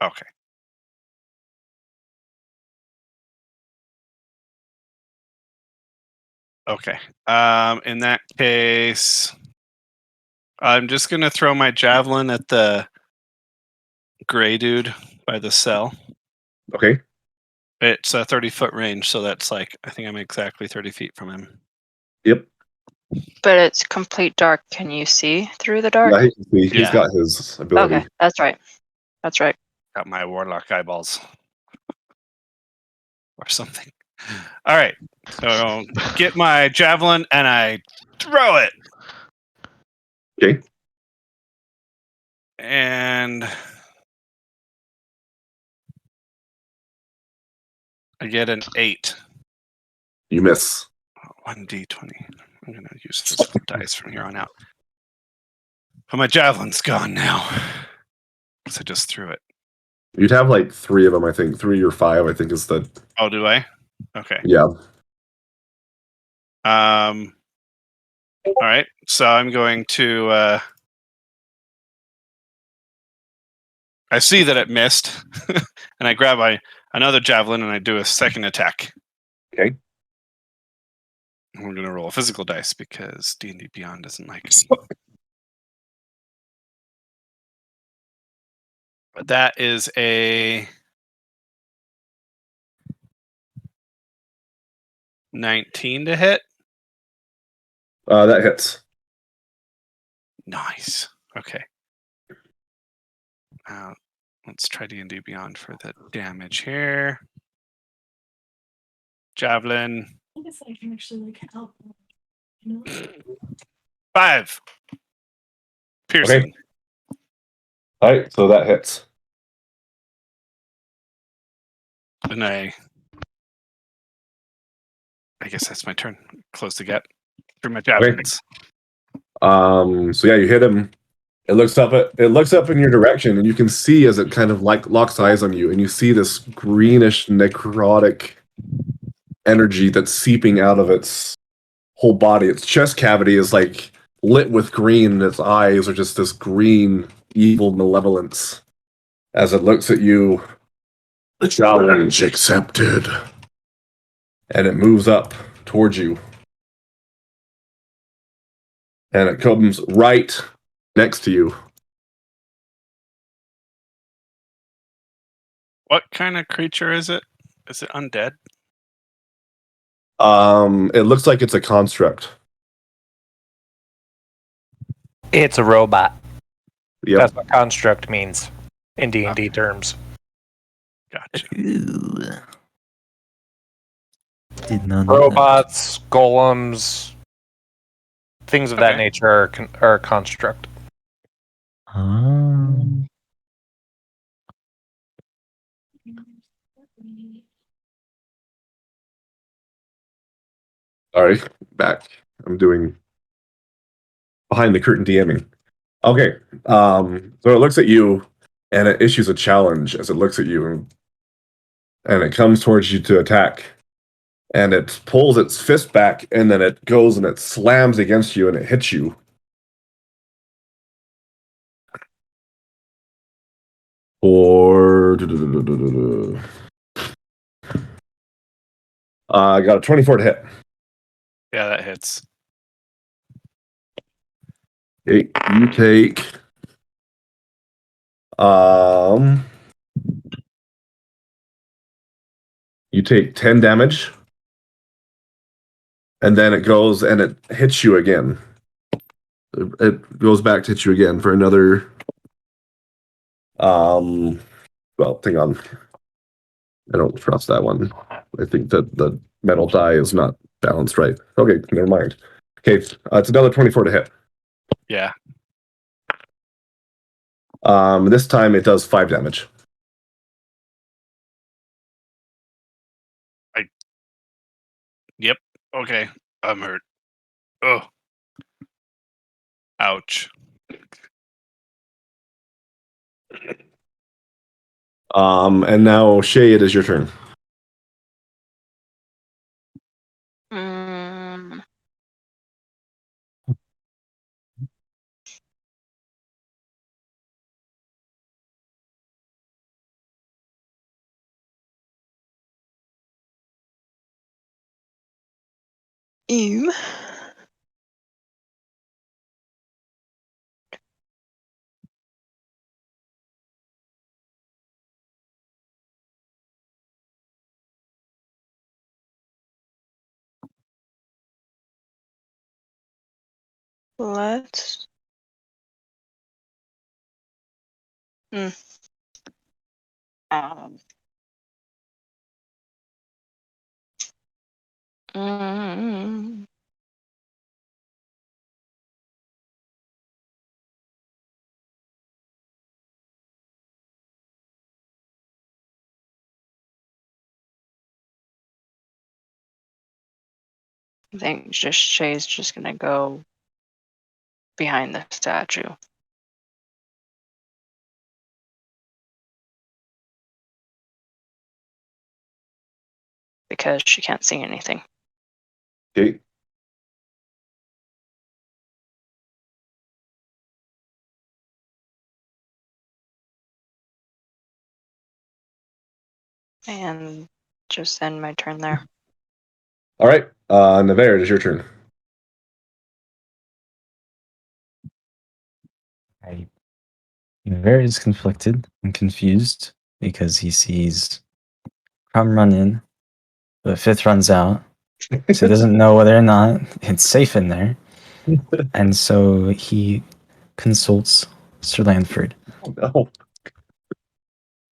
Okay. Okay. In that case, I'm just gonna throw my javelin at the gray dude by the cell. Okay. It's a 30-foot range, so that's like, I think I'm exactly 30 feet from him. Yep. But it's complete dark. Can you see through the dark? Yeah, he can see. He's Yeah. got his ability. Okay, that's right. That's right. Got my warlock eyeballs. Or something. All right. So I'll get my javelin and I throw it. Okay. And I get an 8. You miss. 1d20. I'm going to use physical dice from here on out. But my javelin's gone now. Because I just threw it. You'd have like 3 of them, I think. 3 or 5, I think is the. Oh, do I? Okay. Yeah. All right. So I'm going to. I see that it missed, and I grab another javelin and I do a second attack. Okay. We're going to roll a physical dice because D&D Beyond doesn't like me. But that is a 19 to hit. That hits. Nice. Okay. Let's try D&D Beyond for the damage here. Javelin. I guess I can actually help. 5. Piercing. All right, so that hits. And I guess that's my turn. Close to get through my javelins. So yeah, you hit him. It looks up in your direction, and you can see as it kind of like locks eyes on you, and you see this greenish necrotic energy that's seeping out of its whole body. Its chest cavity is like lit with green, and its eyes are just this green, evil malevolence. As it looks at you, the challenge accepted. And it moves up towards you. And it comes right next to you. What kind of creature is it? Is it undead? It looks like it's a construct. It's a robot. Yep. That's what construct means in D&D terms. Gotcha. Ooh. Did not know Robots, golems, things of that Okay. nature are a construct. that. Ah. Sorry, back. I'm doing behind the curtain DMing. Okay. So it looks at you and it issues a challenge as it looks at you. And it comes towards you to attack. And it pulls its fist back and then it goes and it slams against you and it hits you. For I got a 24 to hit. Yeah, that hits. Okay, you take you take 10 damage. And then it goes and it hits you again. It goes back to hit you again for another well, hang on. I don't trust that one. I think that the metal die is not balanced right. Okay, never mind. Okay, it's another 24 to hit. Yeah. This time it does 5 damage. Yep. Okay. I'm hurt. Oh. Ouch. And now Shay, it is your turn. Mm, ew. Let's. Mm. Um. Mm, I think just Shay's just gonna go behind the statue. Because she can't see anything. Okay. And just end my turn there. All right. Navarre, it is your turn. I very is conflicted and confused because he sees Crumb run in, but Fifth runs out, so he doesn't know whether or not it's safe in there. And so he consults Sir Lanford. Oh, no.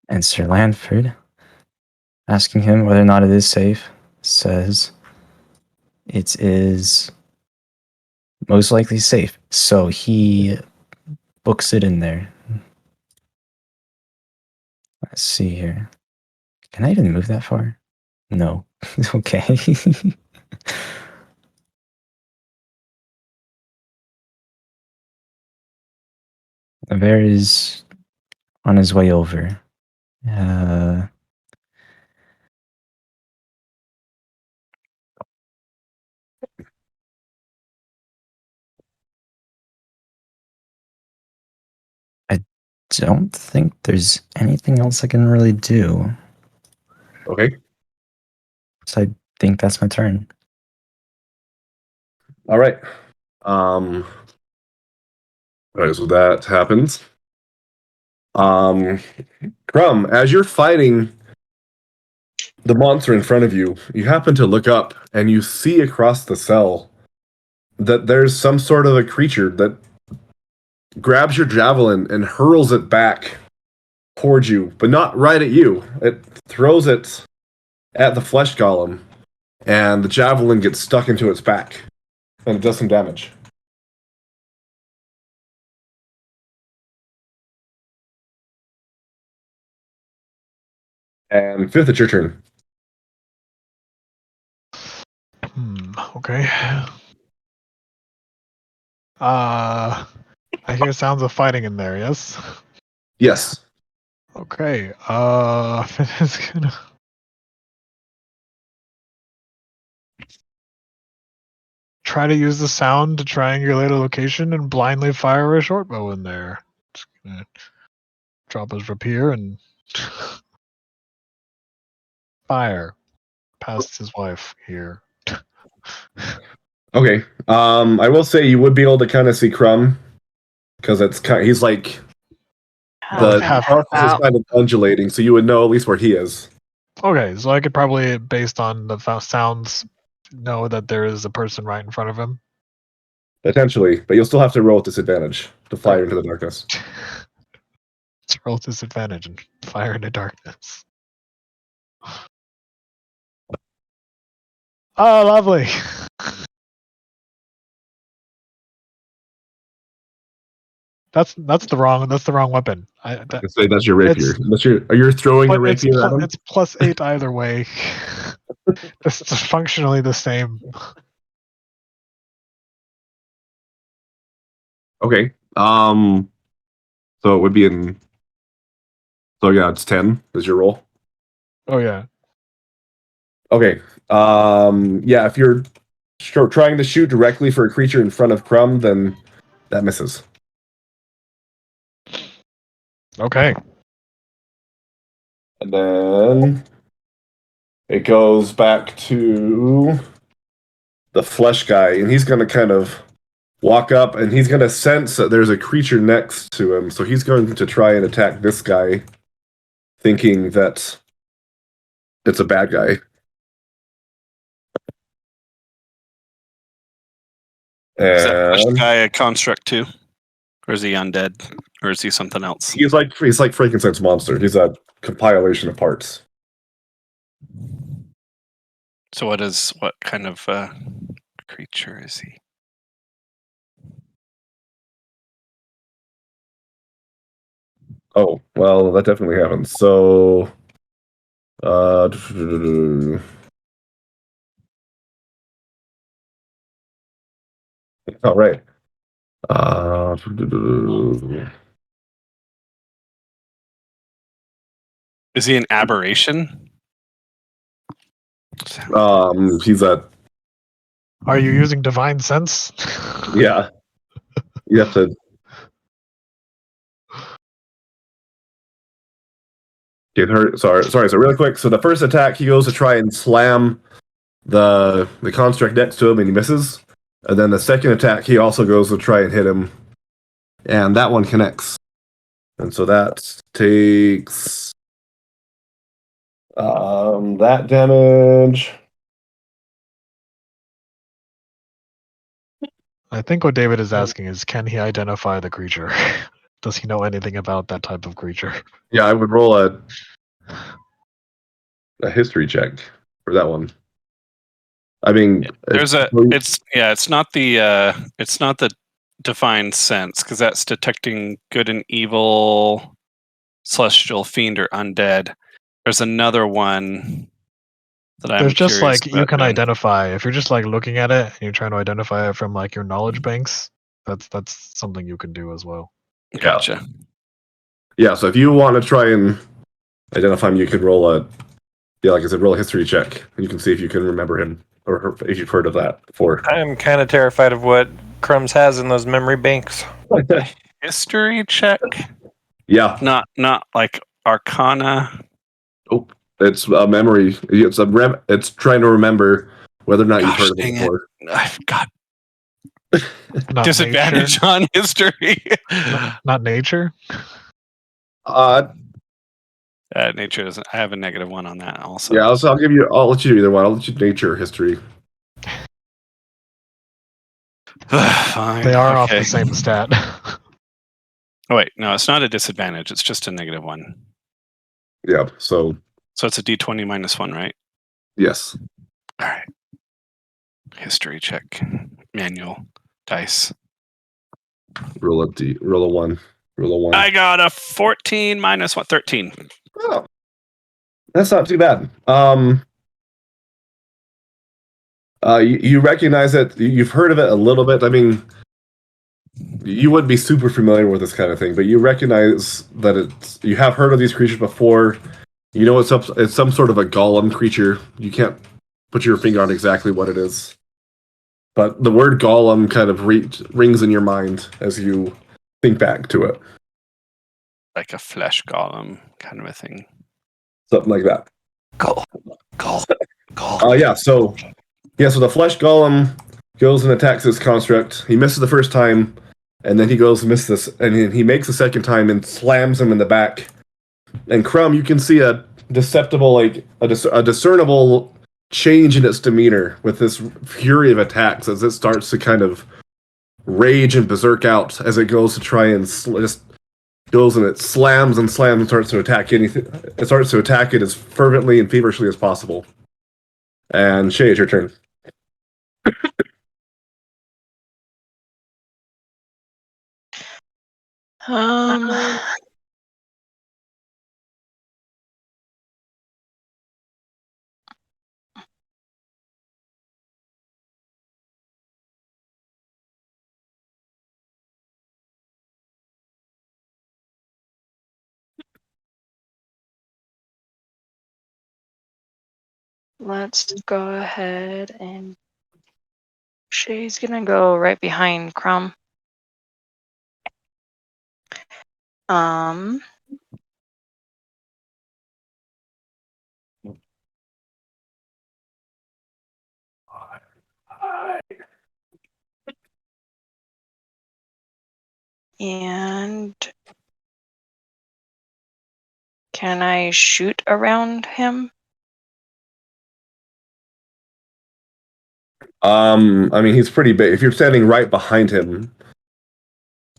And Sir Lanford, asking him whether or not it is safe, says it is most likely safe. So he books it in there. Let's see here. Can I even move that far? No. Okay. Navarre is on his way over. I don't think there's anything else I can really do. Okay. So I think that's my turn. All right. All right, so that happens. Crumb, as you're fighting the monster in front of you, you happen to look up and you see across the cell that there's some sort of a creature that grabs your javelin and hurls it back towards you, but not right at you. It throws it at the flesh golem, and the javelin gets stuck into its back, and it does some damage. And Fifth, it's your turn. Okay. I hear sounds of fighting in there, yes? Yes. Okay, is gonna try to use the sound to triangulate a location and blindly fire a short bow in there. Just gonna drop his rapier and fire past his wife here. Okay. I will say you would be able to kind of see Crumb because he's like the half darkness is kind of undulating, so you would know at least where he is. Okay, so I could probably, based on the sounds, know that there is a person right in front of him. Potentially, but you'll still have to roll with disadvantage to fire into the darkness. Let's roll disadvantage and fire into darkness. Oh, lovely. That's the wrong weapon. I say that's your rapier. Are you throwing your rapier at him? It's +8 either way. It's functionally the same. Okay. So it would be in. So yeah, it's 10 is your roll. Oh yeah. Okay. Yeah, if you're trying to shoot directly for a creature in front of Crumb, then that misses. Okay. And then it goes back to the flesh guy, and he's going to kind of walk up, and he's going to sense that there's a creature next to him, so he's going to try and attack this guy, thinking that it's a bad guy. Is that And guy a construct too? Or is he undead? Or is he something else? he's like Frankenstein's monster. He's a compilation of parts. So what kind of creature is he? Oh, well, that definitely happens. So, All right. Is he an aberration? He's a Are you using divine sense? yeah. You have to get hurt. Sorry. So really quick. So the first attack, he goes to try and slam the construct next to him, and he misses. And then the second attack, he also goes to try and hit him, and that one connects. And so that takes that damage. I think what David is asking is, can he identify the creature? Does he know anything about that type of creature? Yeah, I would roll a history check for that one. I mean, There's it's not the divine sense, because that's detecting good and evil, celestial, fiend, or undead. There's another one that I'm There's just curious like you about can doing. identify if you're just like looking at it and you're trying to identify it from like your knowledge banks. That's something you can do as well. Gotcha. Yeah, so if you want to try and identify him, you could roll a like I said, roll a history check, and you can see if you can remember him or if you've heard of that before. I'm kind of terrified of what Crumbs has in those memory banks. History check, Yeah, not like Arcana. it's a memory. It's trying to remember whether or not you've Gosh, heard of it dang it. before. I've got Not disadvantage nature. on history. Not nature. Nature is. I have a -1 on that also. Yeah, I'll let you do either one. I'll let you nature or history. Fine. They are off okay. the same stat. Oh wait, no, it's not a disadvantage. It's just a -1. Yeah, so So it's a D20 -1, right? yes. All right. History check. Manual dice. Roll a 1. Roll a 1. I got a 14 minus what? 13. Oh, that's not too bad. You recognize it. You've heard of it a little bit. I mean, you wouldn't be super familiar with this kind of thing, but you recognize that you have heard of these creatures before. You know it's some sort of a golem creature. You can't put your finger on exactly what it is, but the word golem kind of rings in your mind as you think back to it. Like a flesh golem kind of a thing. Something like that. Go. So the flesh golem goes and attacks this construct. He misses the first time, and then he goes and misses this, and he makes the second time and slams him in the back. And Crumb, you can see a deceptible, like a discernible change in its demeanor with this fury of attacks as it starts to kind of rage and berserk out as it goes to try and just goes and it slams and slams and starts to attack anything. It starts to attack it as fervently and feverishly as possible. And Shay, it's your turn. Let's go ahead and Shay's gonna go right behind Crumb. And can I shoot around him? I mean, he's pretty big. If you're standing right behind him,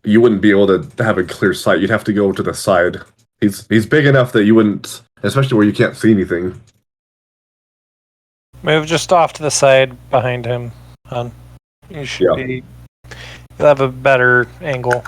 you wouldn't be able to have a clear sight. You'd have to go to the side. He's big enough that you wouldn't, especially where you can't see anything. Move just off to the side behind him, hon. You should be. You'll have a better angle.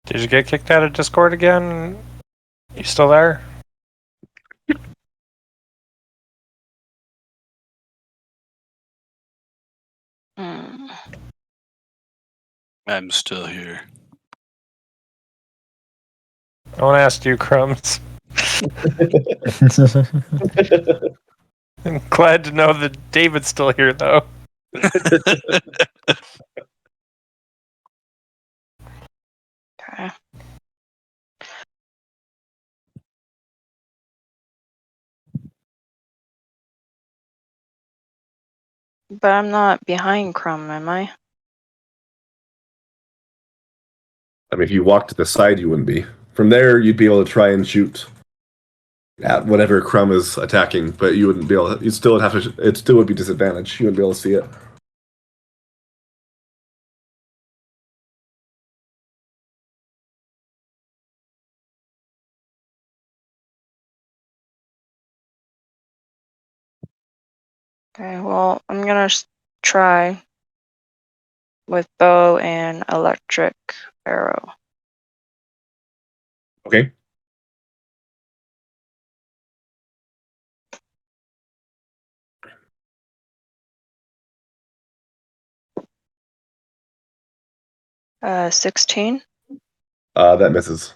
Did you get kicked out of Discord again? You still there? Hmm. I'm still here. I want to ask you, Crumbs. I'm glad to know that David's still here, though. Okay. But I'm not behind Crumb, am I? I mean, if you walked to the side, you wouldn't be. From there, you'd be able to try and shoot at whatever Crumb is attacking, but you wouldn't be able to, you still would have to, it still would be disadvantaged. You wouldn't be able to see it. Okay, well, I'm gonna try with bow and electric arrow. Okay. Uh, 16. That misses.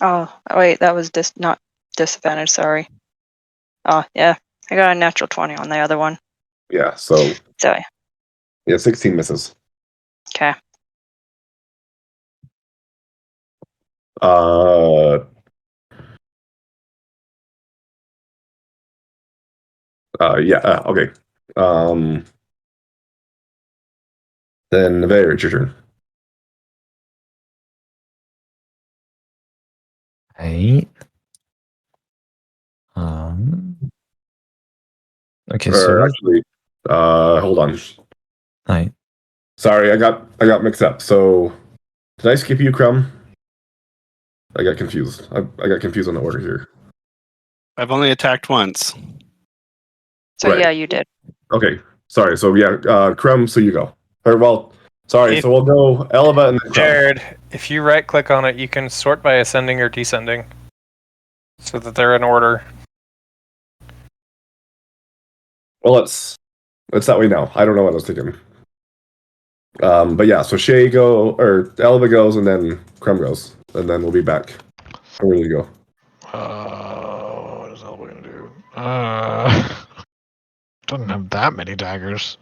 Oh, wait, that was not disadvantage, sorry. Oh, yeah, I got a natural 20 on the other one. Yeah, so So, yeah, 16 misses. okay. Yeah, okay. Then Nevaeh, it's your turn. Right. Okay, Or so actually, hold on. right. Sorry, I got mixed up. So, did I skip you, Crumb? I got confused. I got confused on the order here. I've only attacked once. So, Right. yeah, you did. Okay, sorry. So yeah, Crumb. So you go. Or well, sorry. If- So we'll go Eleva and then Crumb. Jared, if you right click on it, you can sort by ascending or descending so that they're in order. Well, let's that way now. I don't know what I was thinking. But yeah, so Shay or Eleva goes, and then Crumb goes, and then we'll be back. Where do you go? What is Elba gonna do? Doesn't have that many daggers.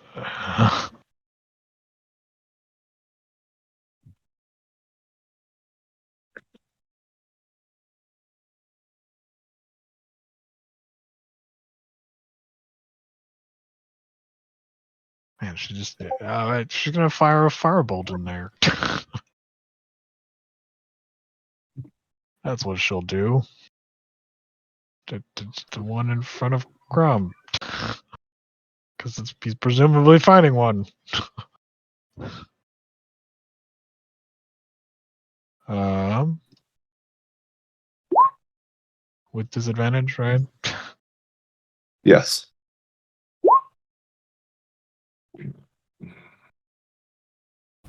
Man, she just she's gonna fire a firebolt in there. That's what she'll do. The one in front of Crumb. Because he's presumably fighting one. With disadvantage, right? Yes.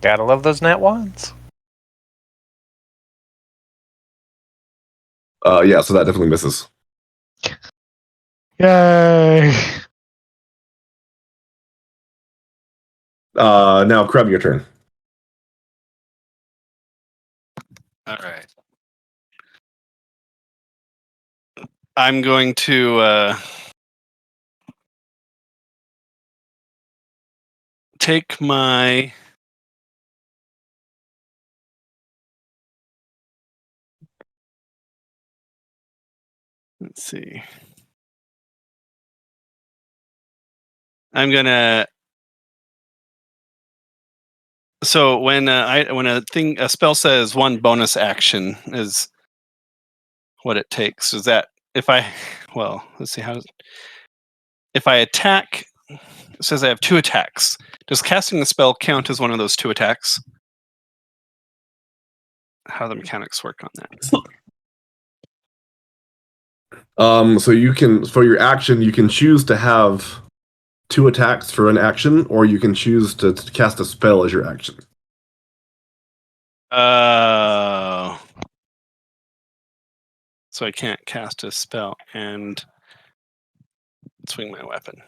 Gotta love those nat ones. Yeah. So that definitely misses. Yay! Now Crumb, your turn. All right. I'm going to take my let's see. I'm gonna. So when a spell says one bonus action is what it takes. Is that if I well let's see how if I attack, it says I have 2 attacks. Does casting the spell count as one of those 2 attacks? How the mechanics work on that? So you can, for your action, you can choose to have 2 attacks for an action, or you can choose to cast a spell as your action. Oh. So I can't cast a spell and swing my weapon.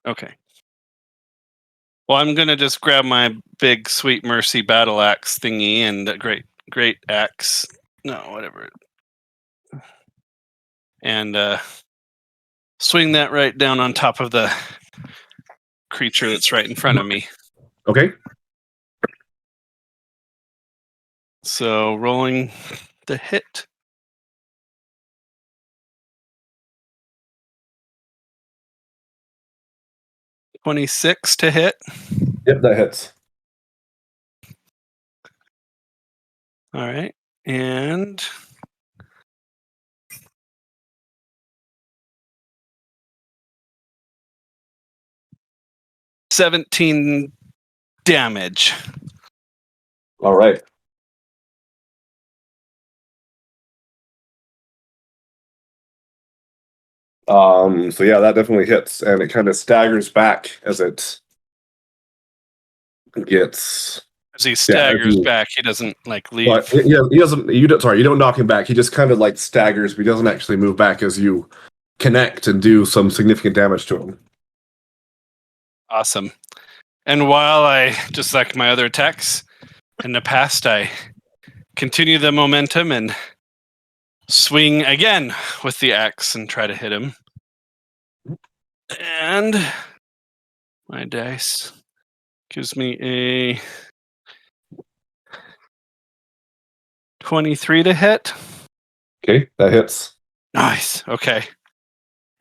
Okay. Well, I'm gonna just grab my big sweet mercy battle axe thingy and a great axe. No, whatever. And swing that right down on top of the creature that's right in front of me. Okay. So rolling the hit. $26 to hit. Yep, that hits. All right. And $17 damage. All right. So yeah, that definitely hits, and it kind of staggers back as it gets. As he staggers you- back, he doesn't like leave. But he doesn't. You don't. Sorry, you don't knock him back. He just kind of like staggers, but he doesn't actually move back as you connect and do some significant damage to him. Awesome. And while I, just like my other attacks in the past, I continue the momentum and swing again with the axe and try to hit him. And my dice gives me a 23 to hit. Okay, that hits. Nice. Okay.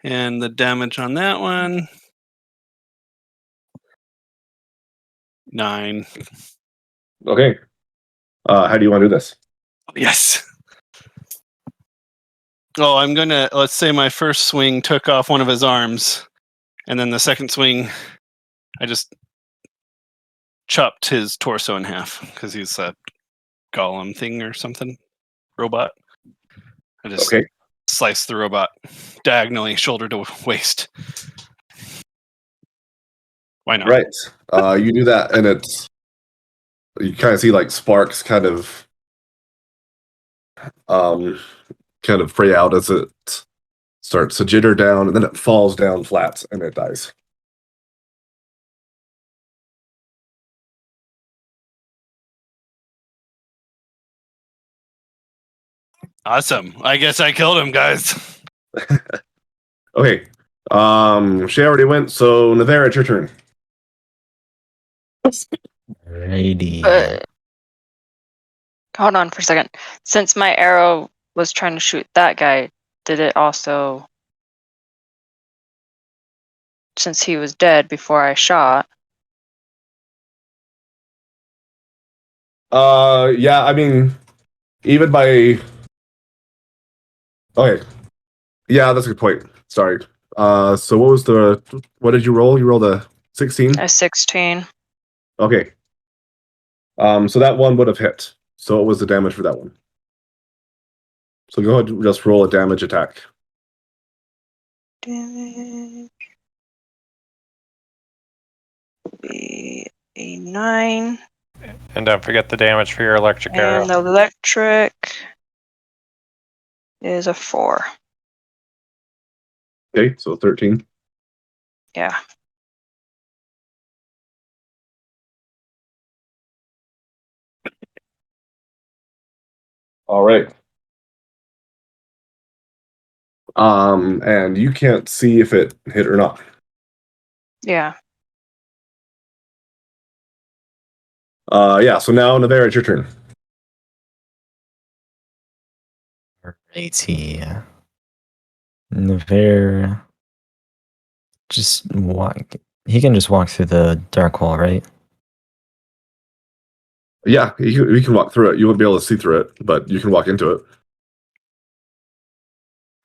And the damage on that one, 9. Okay. How do you want to do this? Yes. Oh, I'm gonna, let's say my first swing took off one of his arms, and then the second swing, I just chopped his torso in half because he's a golem thing or something, robot. I just Okay. sliced the robot diagonally, shoulder to waist. Why not? Right. You do that, and you kind of see like sparks kind of fray out as it starts to jitter down, and then it falls down flat and it dies. Awesome. I guess I killed him, guys. Okay. She already went, so Navera, it's your turn. Alrighty. Hold on for a second. Since my arrow was trying to shoot that guy, did it also, since he was dead before I shot? Yeah, I mean, even by. Okay. Yeah, that's a good point. Sorry. So what did you roll? You rolled a 16? A 16. Okay. So that one would have hit. So what was the damage for that one? So go ahead and just roll a damage attack. Damage. Be a 9. And don't forget the damage for your electric arrow. And the electric is a 4. Okay, so 13. Yeah. All right. And you can't see if it hit or not. Yeah. Yeah, so now Navera, it's your turn. Alrighty. Navarre just walk. He can just walk through the dark wall, right? Yeah, you can walk through it. You won't be able to see through it, but you can walk into it.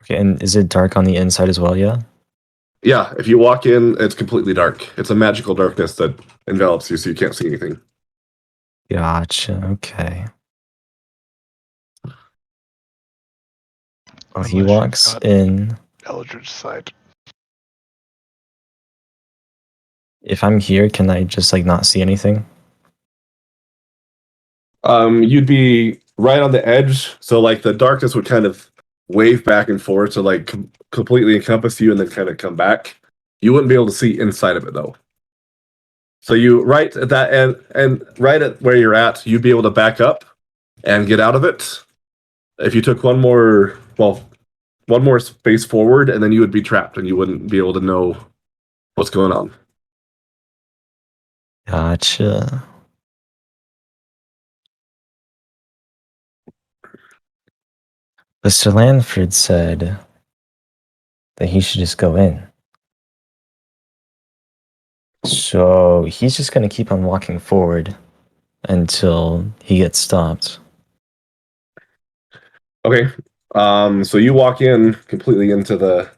Okay, and is it dark on the inside as well? Yeah. Yeah, if you walk in, it's completely dark. It's a magical darkness that envelops you, so you can't see anything. Gotcha. Okay. Well, he Unless you've walks got in. Eldritch Sight. If I'm here, can I just like not see anything? You'd be right on the edge, so like the darkness would kind of wave back and forth to like completely encompass you and then kind of come back. You wouldn't be able to see inside of it though. So you right at that end and right at where you're at, you'd be able to back up and get out of it. If you took one more space forward, and then you would be trapped and you wouldn't be able to know what's going on. Gotcha. Mr. Lanford said that he should just go in. So he's just going to keep on walking forward until he gets stopped. Okay. So you walk in completely into the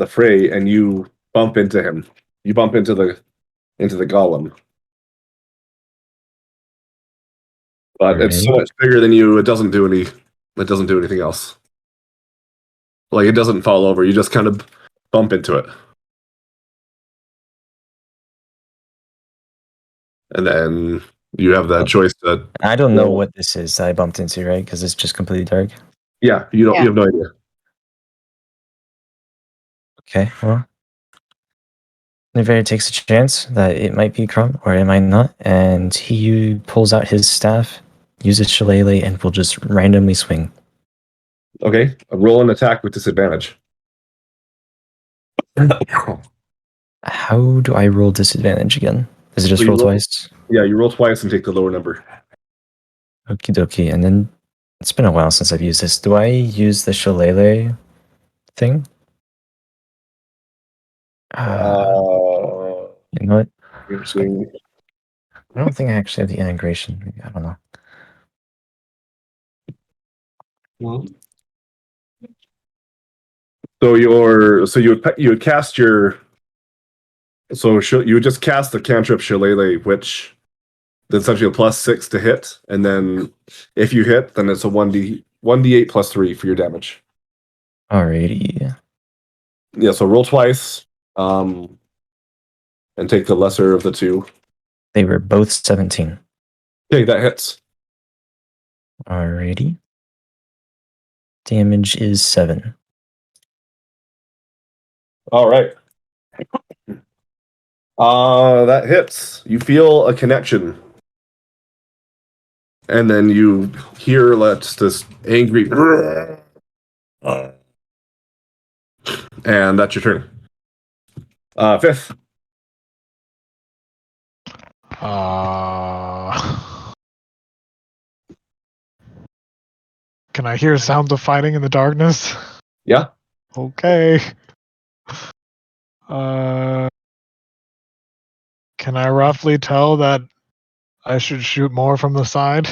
fray, and you bump into him. You bump into the golem. But it's so Alright. much bigger than you. It doesn't do anything else. Like it doesn't fall over. You just kind of bump into it. And then you have that choice to I don't know what this is that I bumped into, right? Because it's just completely dark. yeah, you don't Yeah. you have no idea. Okay, well. Nivea takes a chance that it might be Crumb or it might not, and he pulls out his staff, uses Shillelagh, and will just randomly swing. Okay. Roll an attack with disadvantage. How do I roll disadvantage again? Is it just So you roll roll- twice? Yeah, you roll twice and take the lower number. Okie dokie. And then it's been a while since I've used this. Do I use the Shillelagh thing? You know what? Interesting. I don't think I actually have the integration. Maybe, I don't know. So you would cast your you would just cast the cantrip Shillelagh, which then essentially a +6 to hit, and then if you hit, then it's a 1d8 plus 3 for your damage. Alrighty. Yeah, so roll twice, and take the lesser of the two. They were both 17. Okay, that hits. Alrighty. Damage is 7. All right. That hits. You feel a connection. And then you hear this angry and that's your turn. Fifth. Can I hear sounds of fighting in the darkness? Yeah. Okay. Can I roughly tell that I should shoot more from the side?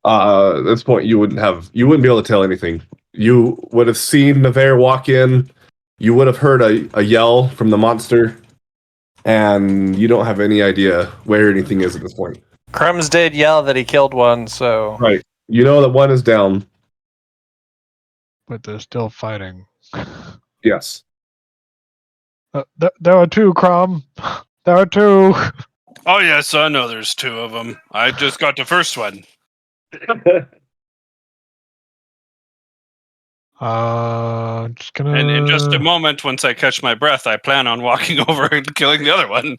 At this point you wouldn't be able to tell anything. You would have seen Navarre walk in, you would have heard a yell from the monster, and you don't have any idea where anything is at this point. Crumbs did yell that he killed one, so Right. You know that one is down. But they're still fighting. Yes. There are two, Crom. There are two. Oh yes, I know there's two of them. I just got the first one. Just gonna. And in just a moment, once I catch my breath, I plan on walking over and killing the other one.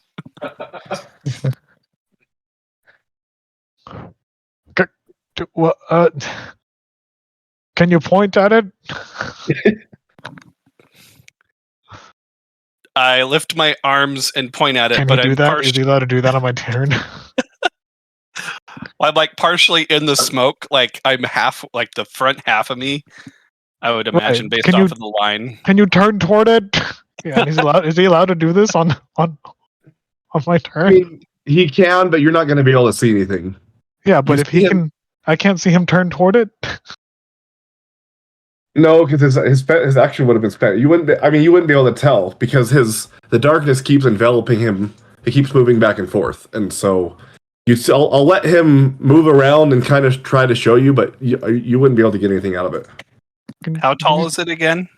Can you point at it? I lift my arms and point at it, Can but he do I'm that? Is he allowed to do that on my turn? I'm like partially in the smoke. Like I'm half, like the front half of me. I would imagine Right. based Can off you- of the line. Can you turn toward it? Yeah, is he allowed to do this on my I turn? mean, he can, but you're not going to be able to see anything. Yeah, but you if he see can, I can't see him turn toward it. No, because his action would have been spent. You wouldn't be able to tell because the darkness keeps enveloping him. He keeps moving back and forth, and so I'll let him move around and kind of try to show you, but you wouldn't be able to get anything out of it. How tall is it again?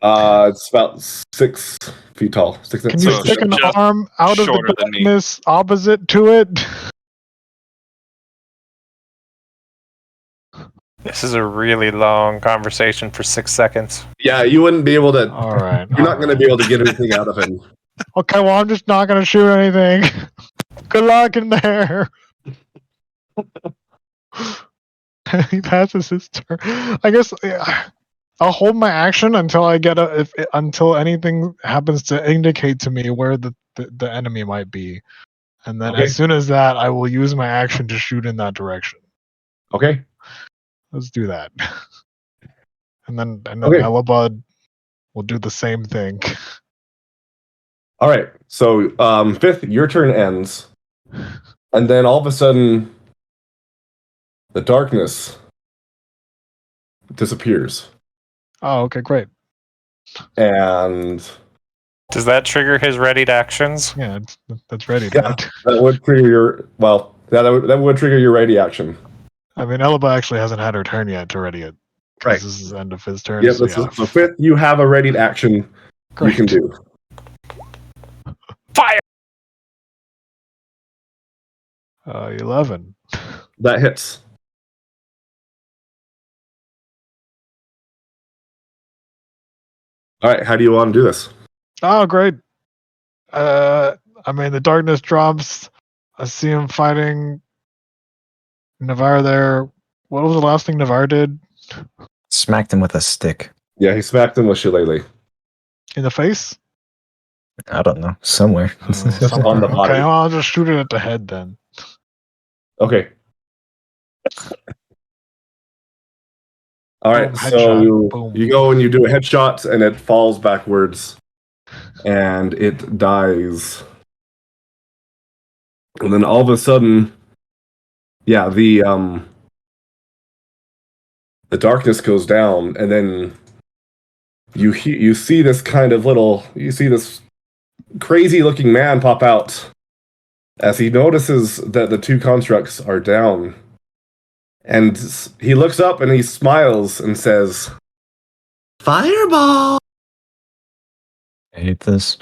It's about 6 feet tall. Can you So stick an just arm out of the shorter than me. darkness opposite to it? This is a really long conversation for 6 seconds. Yeah, you wouldn't be able to. All right. You're not going to be able to get anything out of him. Okay, well, I'm just not gonna shoot anything. Good luck in there. He passes his turn. I guess I'll hold my action until I get until anything happens to indicate to me where the enemy might be, and then Okay. as soon as that, I will use my action to shoot in that direction. Okay. Let's do that. And then Okay. Elabud will do the same thing. All right. So, Fifth, your turn ends, and then all of a sudden, the darkness disappears, Oh, okay, great. and Does that trigger his readied actions? Yeah, that's ready. Yeah. Right? that would trigger your that would trigger your ready action. I mean, Elaba actually hasn't had her turn yet to ready it. 'Cause Right. This is the end of his turn. Yep. so So, yeah. so Fifth, you have a readied action Great. you can do. Fire! 11. That hits. All right. How do you want to do this? Oh, great. I mean, the darkness drops. I see him fighting Navarre there. What was the last thing Navarre did? Smacked him with a stick. Yeah, he smacked him with Shillelagh. In the face? I don't know. Somewhere. Somewhere. On the body. Okay, well, I'll just shoot it at the head then. Okay. All right, Boom, so headshot. Boom. you go and you do a headshot, and it falls backwards, and it dies. And then all of a sudden, yeah, the darkness goes down, and then you see this crazy looking man pop out as he notices that the two constructs are down. And he looks up and he smiles and says, "Fireball!" I hate this.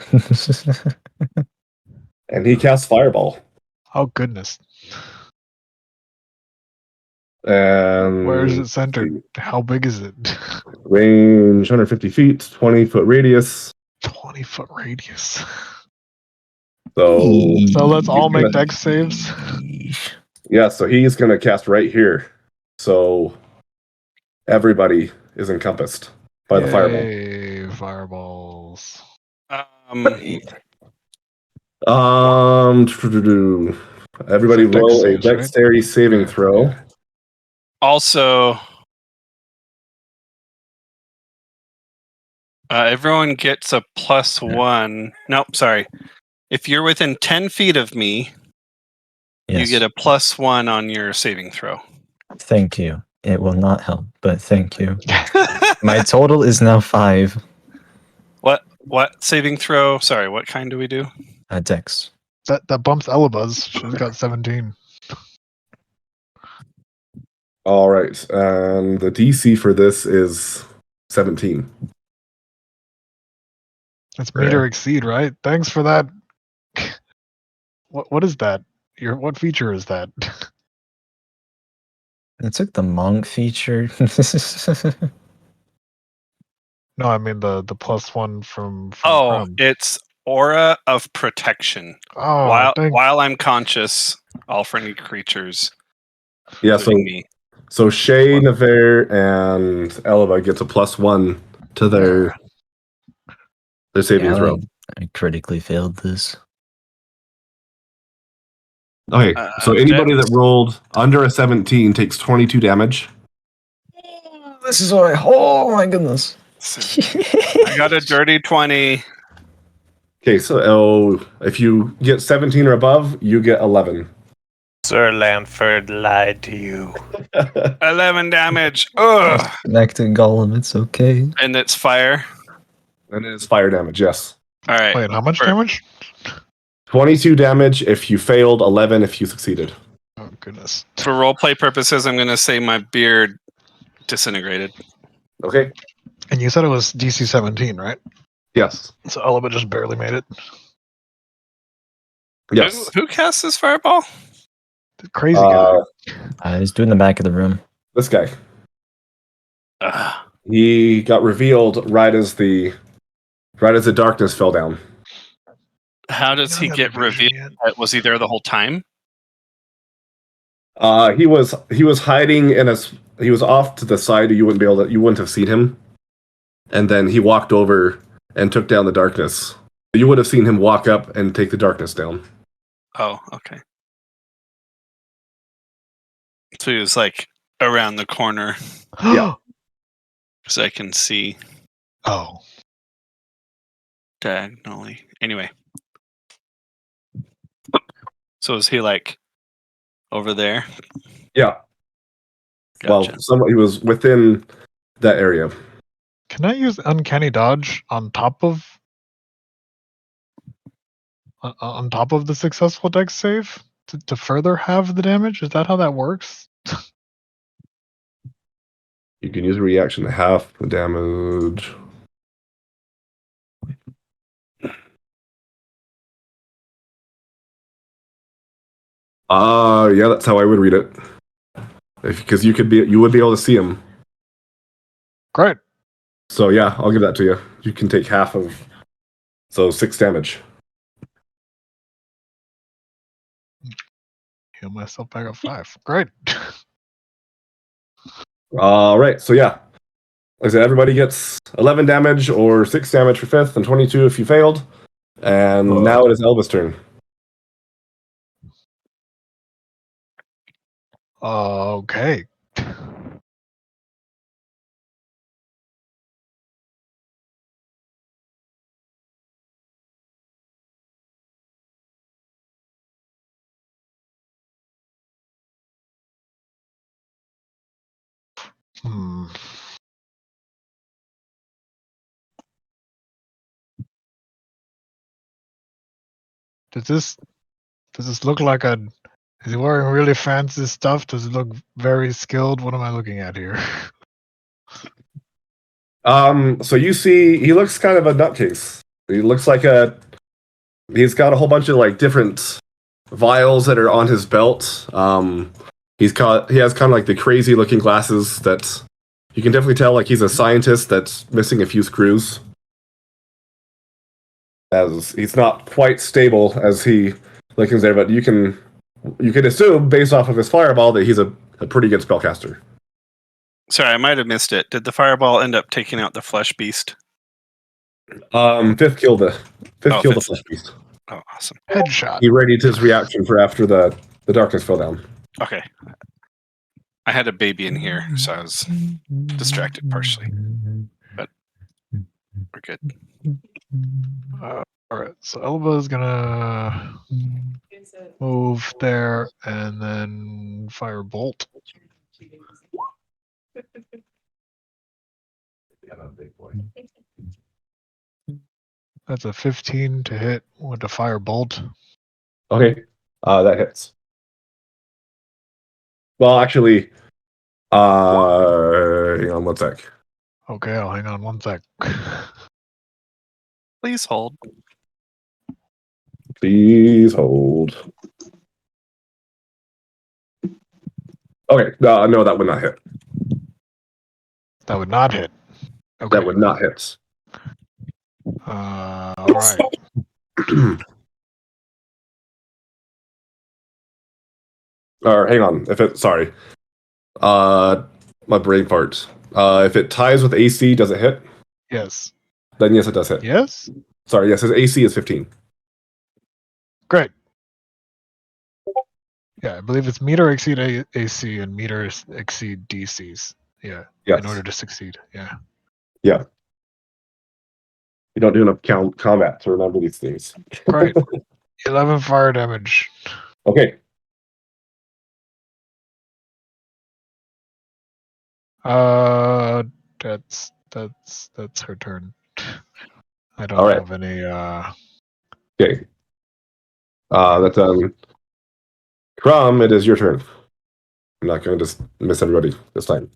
And he casts Fireball. Oh, goodness. And Where is it centered? How big is it? range 150 feet, 20-foot radius. 20-foot radius. So So let's all make gonna- dex saves. yeah, so he's gonna cast right here. So everybody is encompassed by the fireball. Yay, fireballs. Everybody Dex roll a saves, right? dexterity saving throw. Also, everyone gets a +1. Nope, sorry. If you're within 10 feet of me, you Yes. get a +1 on your saving throw. Thank you. It will not help, but thank you. My total is now 5. What saving throw? Sorry, what kind do we do? Dex. That bumps Elabuzz. She's got 17. All right, and the DC for this is 17. It's meet or exceed, right? Thanks for that. What is that? What feature is that? It took the monk feature. No, I mean the +1 from Oh, Crumb. it's Aura of Protection. Oh, dang. While I'm conscious, all friendly creatures, Yeah, so including me. so Shay, Navarre, and Eleva gets a +1 to their saving Yeah, throw. I critically failed this. Okay, so anybody Dex. that rolled under a 17 takes 22 damage. This is why. Oh my goodness. I got a dirty 20. Okay, so if you get 17 or above, you get 11. Sir Lanford lied to you. 11 damage. Ugh. Back to Gollum. It's okay. And it's fire. And it is fire damage, yes. All right. Wait, how much For- damage? 22 damage if you failed, 11 if you succeeded. Oh goodness. For roleplay purposes, I'm going to say my beard disintegrated. Okay. And you said it was DC 17, right? Yes. So Elba just barely made it. Yes. Who casts this fireball? The crazy guy. He's doing the back of the room. This guy. Ugh. He got revealed right as the darkness fell down. How does You he don't get have the vision revealed? yet. Was he there the whole time? He was hiding he was off to the side. You wouldn't have seen him. And then he walked over and took down the darkness. You would have seen him walk up and take the darkness down. Oh, okay. So he was like around the corner, Yeah. so I can see Oh. diagonally. Anyway. So is he like over there? Yeah. Gotcha. Well, he was within that area. Can I use uncanny dodge on top of the successful dex save to further have the damage? Is that how that works? You can use a reaction to half the damage. Yeah, that's how I would read it. Because you would be able to see him. Great. So yeah, I'll give that to you. You can take half of, so 6 damage. Heal myself back up 5. Great. All right, so yeah, like I said, everybody gets 11 damage or 6 damage for 5th, and 22 if you failed. And now it is Elba's turn. Okay. Hmm. Does this look like a? Is he wearing really fancy stuff? Does it look very skilled? What am I looking at here? So you see, he looks kind of a nutcase. He looks like he's got a whole bunch of like different vials that are on his belt. He has kind of like the crazy looking glasses that you can definitely tell like he's a scientist that's missing a few screws. As he's not quite stable as he looks there, but you can assume based off of his fireball that he's a pretty good spellcaster. Sorry, I might have missed it. Did the fireball end up taking out the flesh beast? 5th killed the fifth. flesh beast. Oh, awesome. Headshot. He readied his reaction for after the darkness fell down. Okay. I had a baby in here, so I was distracted partially. But we're good. All right. So Elba's gonna move there and then fire bolt. That's a 15 to hit with the fire bolt. Okay, that hits. Well, actually, hang on one sec. Okay, I'll hang on one sec. Please hold. Please hold. Okay, no, that would not hit. That would not hit. Okay. That would not hit. All right. Or hang on, sorry. My brain part. If it ties with AC, does it hit? Yes. Then yes, it does hit. Yes. Sorry, yes, his AC is 15. Great. Yeah, I believe it's meter exceed AC and meter exceed DCs. Yeah. Yes. In order to succeed. Yeah. Yeah. You don't do enough combat to remember these things. Great. 11 fire damage. Okay. That's her turn. I don't All right. have any Okay. That's Crumb. It is your turn. I'm not going to just miss everybody this time.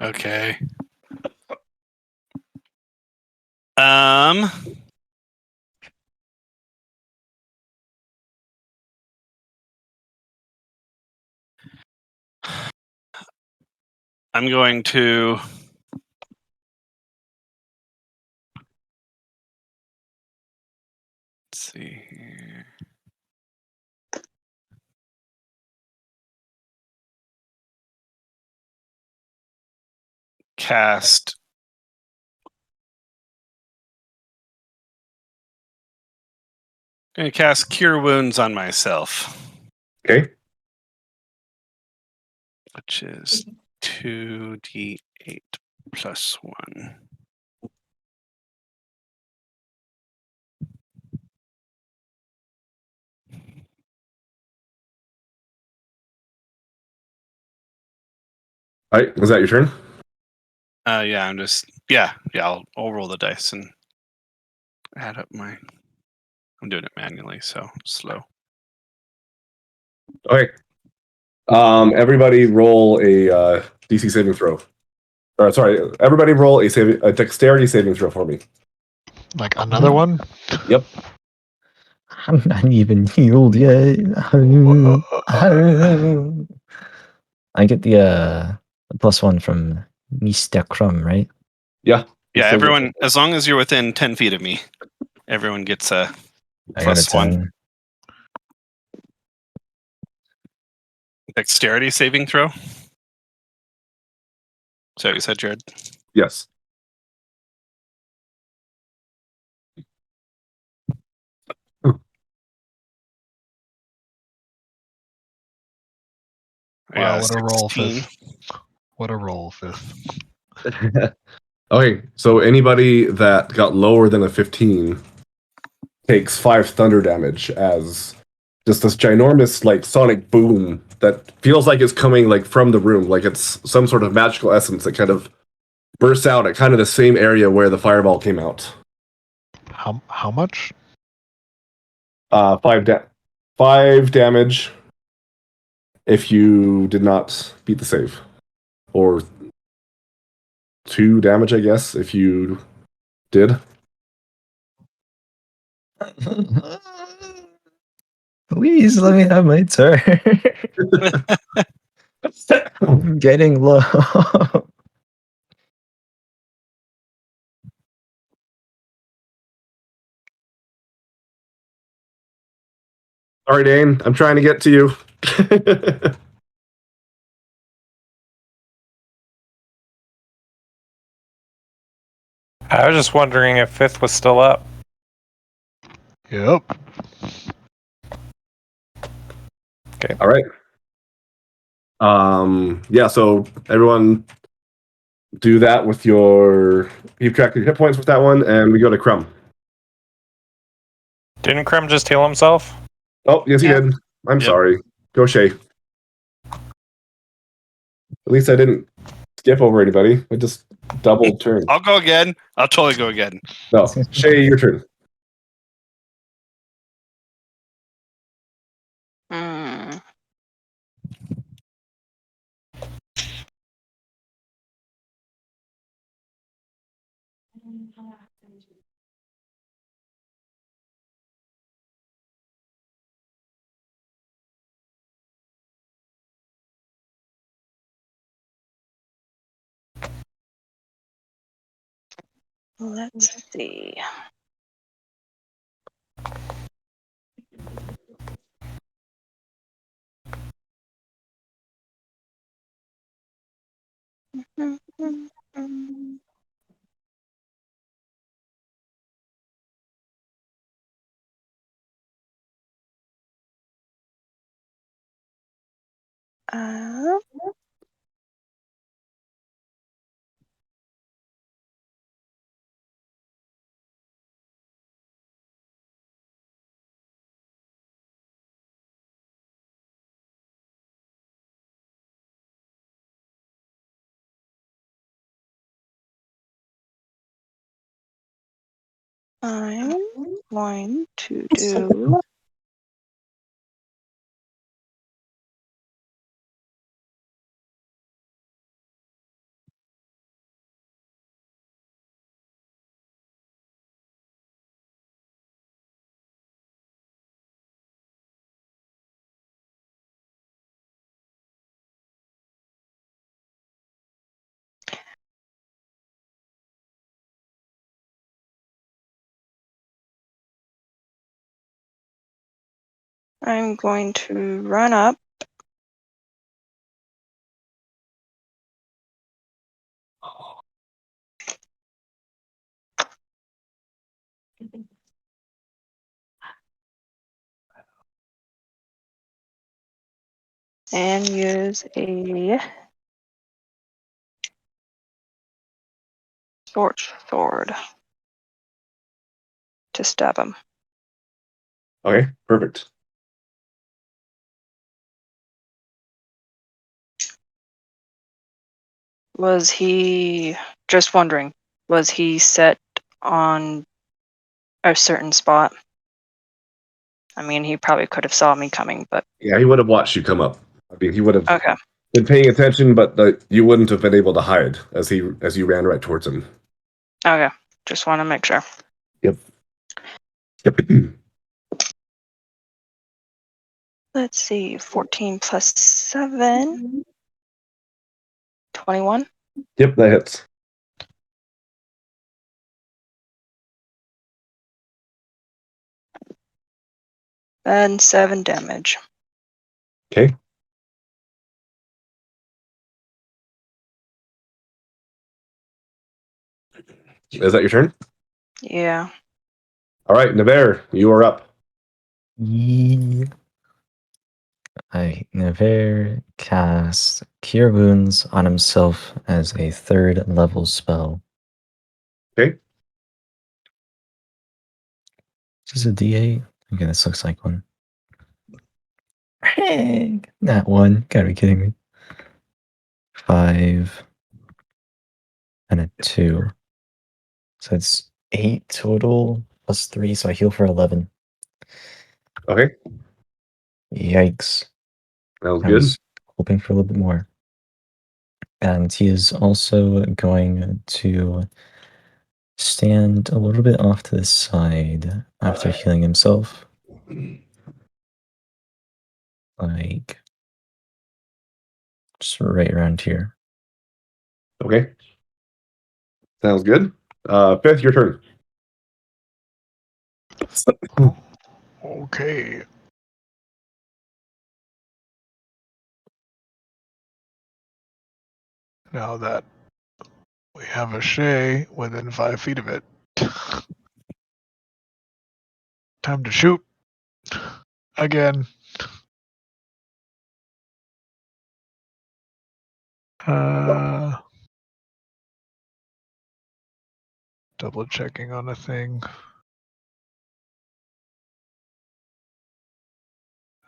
Okay. Um. I'm going to. Let's see here. Cast. Gonna cast Cure Wounds on myself, Okay. which is 2d8 plus 1. All right. Was that your turn? Yeah, I'll roll the dice and add up my. I'm doing it manually, so slow. Okay. Everybody roll a DC saving throw. Sorry. Everybody roll a dexterity saving throw for me. Like another one? Yep. I'm not even healed yet. I get the +1 from Mr. Crumb, right? Yeah. Yeah, everyone, as long as you're within 10 feet of me, everyone gets a I got a +1 10. dexterity saving throw. Is that what you said, Jared? Yes. Wow, what a roll, 16. Fifth. What a roll, Fifth. Okay, so anybody that got lower than a 15 takes 5 thunder damage as just this ginormous like sonic boom that feels like it's coming like from the room, like it's some sort of magical essence that kind of bursts out at kind of the same area where the fireball came out. How much? 5 damage if you did not beat the save, or 2 damage, I guess, if you did. Please let me have my turn. I'm getting low. Sorry, Dane, I'm trying to get to you. I was just wondering if Fifth was still up. Yep. All right. Yeah, so everyone do that with your keep track of your hit points with that one, and we go to Crumb. Didn't Crumb just heal himself? Oh, yes, he Yeah. did. I'm Yep. sorry. Go Shay. At least I didn't skip over anybody. I just doubled turn. I'll go again. I'll totally go again. No, Shay, your turn. Hmm. Let's see. Uh, I'm going to do. I'm going to run up. And use a scorch sword to stab him. Okay, perfect. Was he, just wondering, was he set on a certain spot? I mean, he probably could have saw me coming, but Yeah, he would have watched you come up. I mean, he would have okay. been paying attention, but you wouldn't have been able to hide as you ran right towards him. Okay. Just want to make sure. Yep. Let's see. 14 plus 7. 21. Yep, that hits. And 7 damage. Okay. Is that your turn? Yeah. All right, Navarre, you are up. Never cast Cure Wounds on himself as a 3rd level spell. Okay. This is a D8. Okay, this looks like one. That one. Gotta be kidding me. 5 and a 2. So it's 8 total plus 3, so I heal for 11. Okay. Yikes. That was I good. was hoping for a little bit more. And he is also going to stand a little bit off to the side after healing himself. Like, just right around here. Okay. Sounds good. Fifth, your turn. Okay. Now that we have a Shay within 5 feet of it, time to shoot. Again. Double checking on a thing.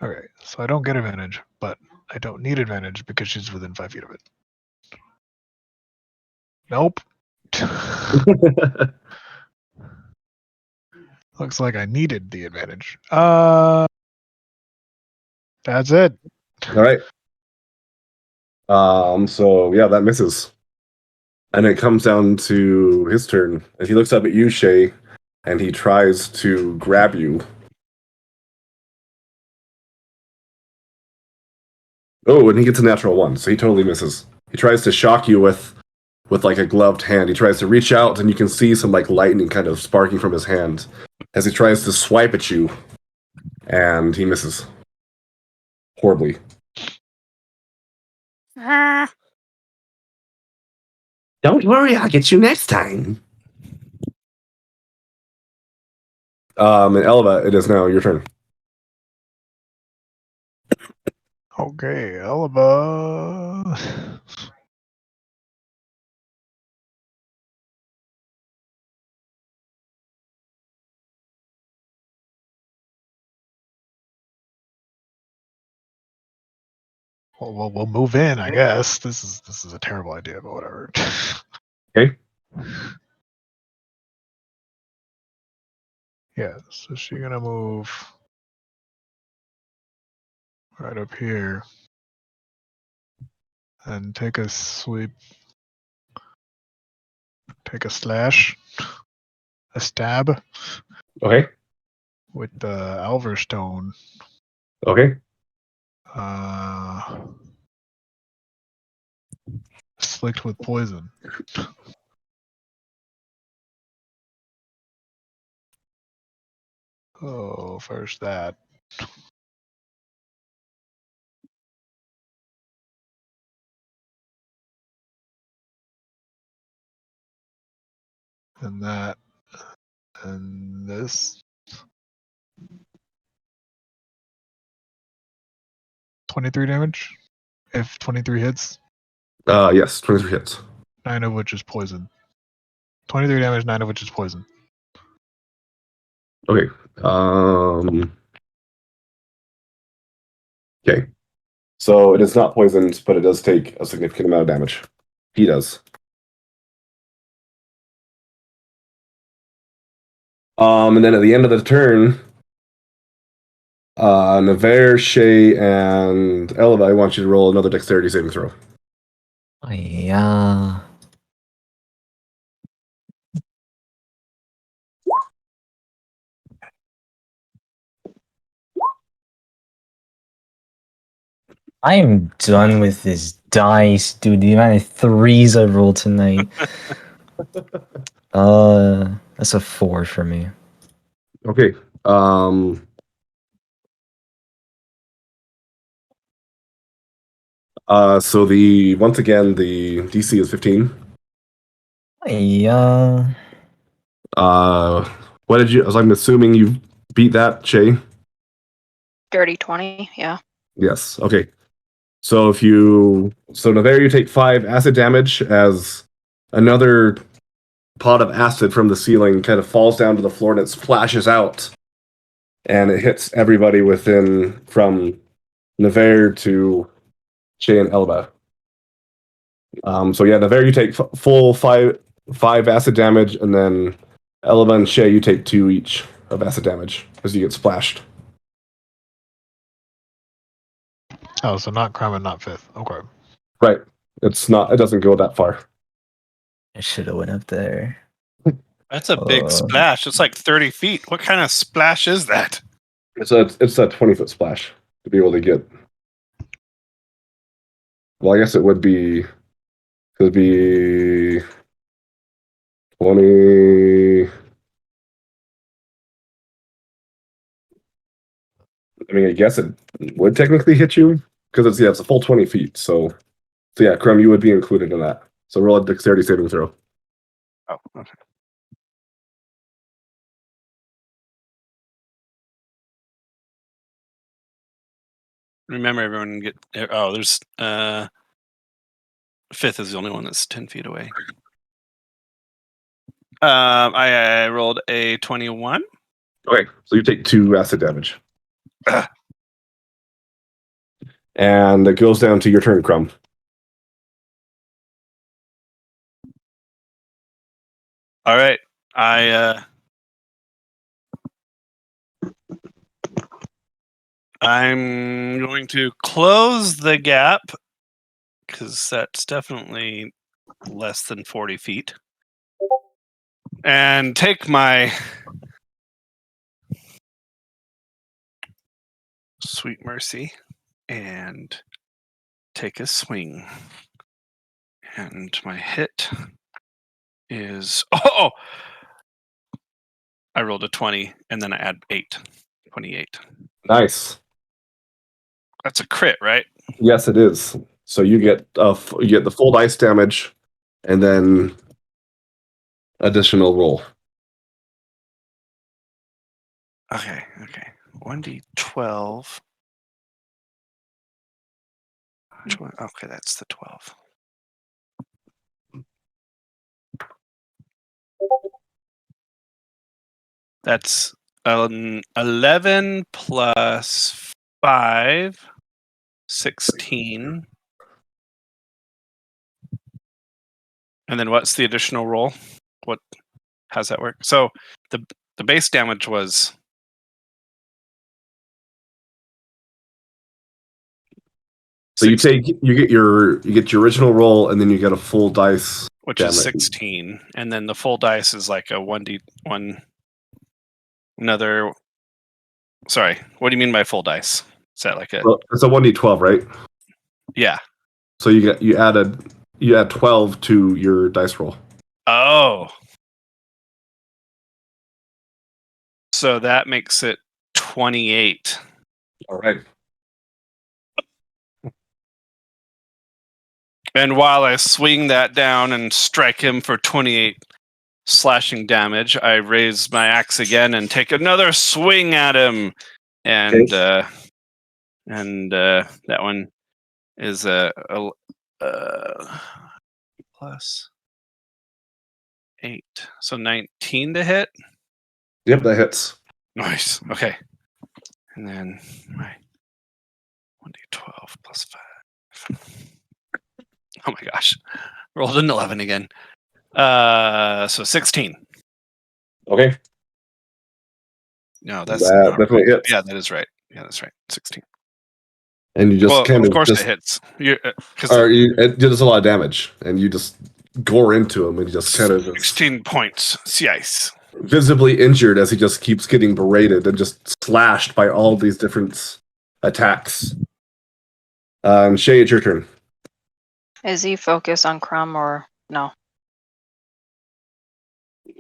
Okay, so I don't get advantage, but I don't need advantage because she's within 5 feet of it. Nope. Looks like I needed the advantage. That's it. All right. So yeah, that misses. And it comes down to his turn. And he looks up at you, Shay, and he tries to grab you. Oh, and he gets a natural 1, so he totally misses. He tries to shock you with like a gloved hand. He tries to reach out, and you can see some like lightning kind of sparking from his hand as he tries to swipe at you, and he misses horribly. Don't worry, I'll get you next time. And Elva, it is now your turn. Okay, Elba. Well, we'll move in, I guess. This is a terrible idea, but whatever. Okay. Yeah, so she's gonna move right up here and take a sweep, take a slash, a stab Okay. with the Alverstone. Okay. Slicked with poison. Oh, first that. And that. And this. 23 damage. If 23 hits, Yes, 23 hits. 9 of which is poison. 23 damage, 9 of which is poison. Okay. Okay. So it is not poisoned, but it does take a significant amount of damage. He does. And then at the end of the turn, Navarre, Shay, and Elva, I want you to roll another dexterity saving throw. Yeah. I am done with this dice, dude. The amount of threes I rolled tonight. That's a 4 for me. Okay. So once again the DC is 15. Yeah. What did you? I'm assuming you beat that, Shay. Dirty 20. Yeah. Yes. Okay. So Navarre, you take 5 acid damage as another pot of acid from the ceiling kind of falls down to the floor and it splashes out, and it hits everybody from Navarre to Shay and Elba. So yeah, Navarre, you take full 5 acid damage, and then Elba and Shay, you take 2 each of acid damage as you get splashed. Oh, so not crime and not fifth. Okay. Right. It doesn't go that far. I should have went up there. That's a big splash. It's like 30 feet. What kind of splash is that? It's a 20-foot splash to be able to get. Well, I guess it would be 20. I mean, I guess it would technically hit you because it's a full 20 feet. So yeah, Crumb, you would be included in that. So roll a dexterity saving throw. Oh, okay. Remember, everyone get. Oh, there's fifth is the only one that's 10 feet away. I rolled a 21. Okay, so you take 2 acid damage. And it goes down to your turn, Crumb. All right, I'm going to close the gap because that's definitely less than 40 feet, and take my sweet mercy and take a swing. And my hit is I rolled a 20 and then I add 8. 28. Nice. That's a crit, right? Yes, it is. So you get the full dice damage, and then additional roll. Okay. 1d12. Okay, that's the 12. That's 11 plus 5, 16. And then what's the additional roll? How's that work? So The base damage was So you 16, get your original roll, and then you get a full dice. which is damage. 16, and then the full dice is like a 1d1. Another. Sorry, what do you mean by full dice? Is that like a? Well, it's a 1d12, right? Yeah. So you add 12 to your dice roll. Oh. So that makes it 28. All right. And while I swing that down and strike him for 28 slashing damage, I raise my axe again and take another swing at him. And that one is plus 8, so 19 to hit. Yep, that hits. Nice. Okay. And then my 1d12 plus 5. Oh my gosh. Rolled an 11 again. So 16. Okay. No, that's That not definitely right. hits. Yeah, that is right. Yeah, that's right. 16. And you just Well, kind of of course just, it hits. Because it does a lot of damage, and you just gore into him, and he just kind of 16 points. Yes. visibly injured as he just keeps getting berated and just slashed by all these different attacks. Shay, it's your turn. Is he focused on Crumb or no?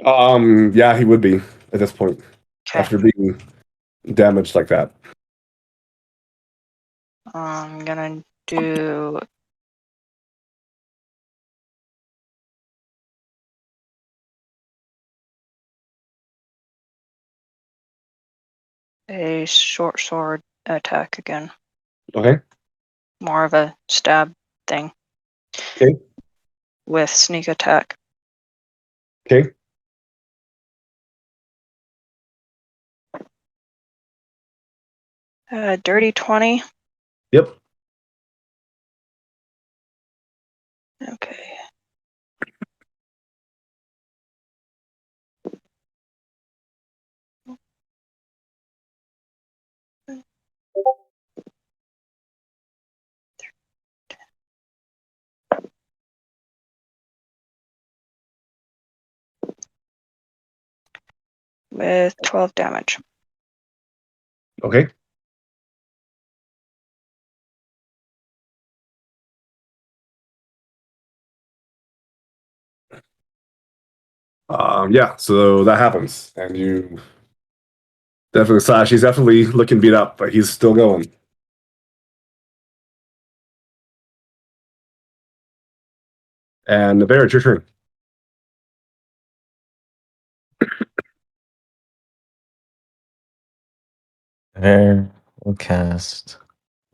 Yeah, he would be at this point Okay. after being damaged like that. I'm gonna do a short sword attack again. Okay. More of a stab thing. Okay. With sneak attack. Okay. Dirty 20. Yep. Okay. With 12 damage. Okay. Yeah, so that happens, and you definitely slash. He's definitely looking beat up, but he's still going. And the bear, it's your turn. Bear will cast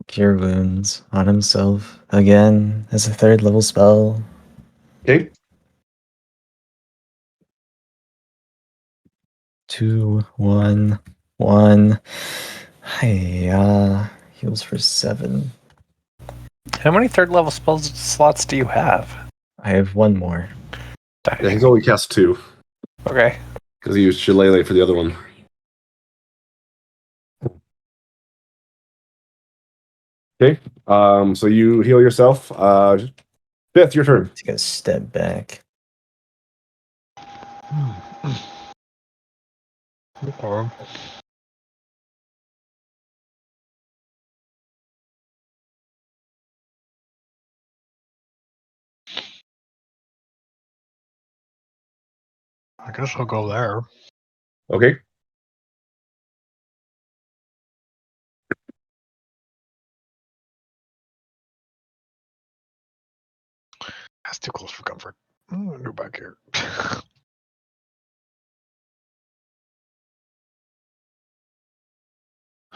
Cure Wounds on himself again as a 3rd level spell. Okay. 2, 1, 1. Hiya. Heals for 7. How many 3rd level spell slots do you have? I have 1 more. Yeah, he's only cast 2 Okay. because he used Shillelagh for the other one. Okay. So you heal yourself. Fifth, your turn. Take a step back. Okay. I guess I'll go there. Okay. That's too close for comfort. Go back here.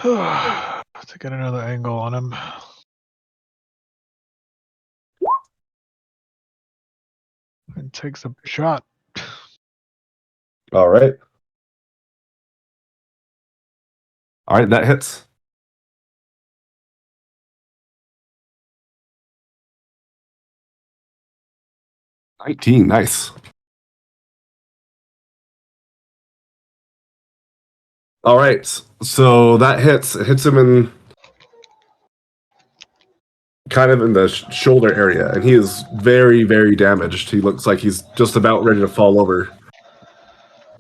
To get another angle on him. And takes a shot. All right. All right, that hits. $19, nice. All right, so that hits. It hits him in kind of in the shoulder area, and he is very, very damaged. He looks like he's just about ready to fall over.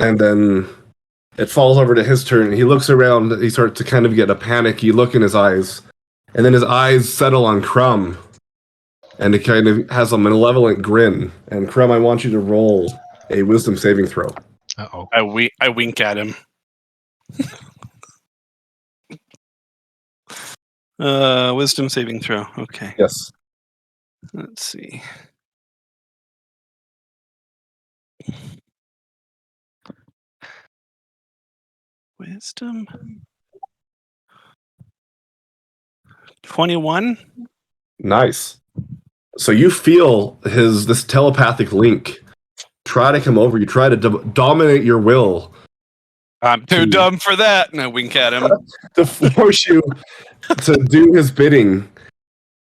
And then it falls over to his turn. He looks around. He starts to kind of get a panicky look in his eyes, and then his eyes settle on Crumb, and it kind of has a malevolent grin. And Crumb, I want you to roll a Wisdom saving throw. Uh-oh. I wink at him. Wisdom saving throw. Okay. Yes. Let's see. Wisdom. 21. Nice. So you feel this telepathic link try to come over. You try to dominate your will I'm too dumb for that. And I wink at him. to force you to do his bidding.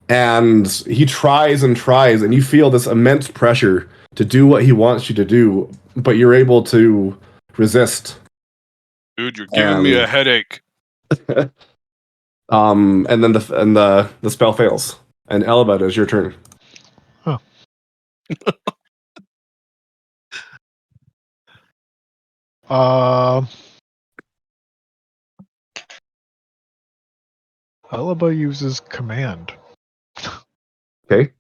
And he tries and tries, and you feel this immense pressure to do what he wants you to do, but you're able to resist. Dude, you're giving me a headache. And then the spell fails. And Elabeth, is your turn. Huh. Elaba uses command. Okay.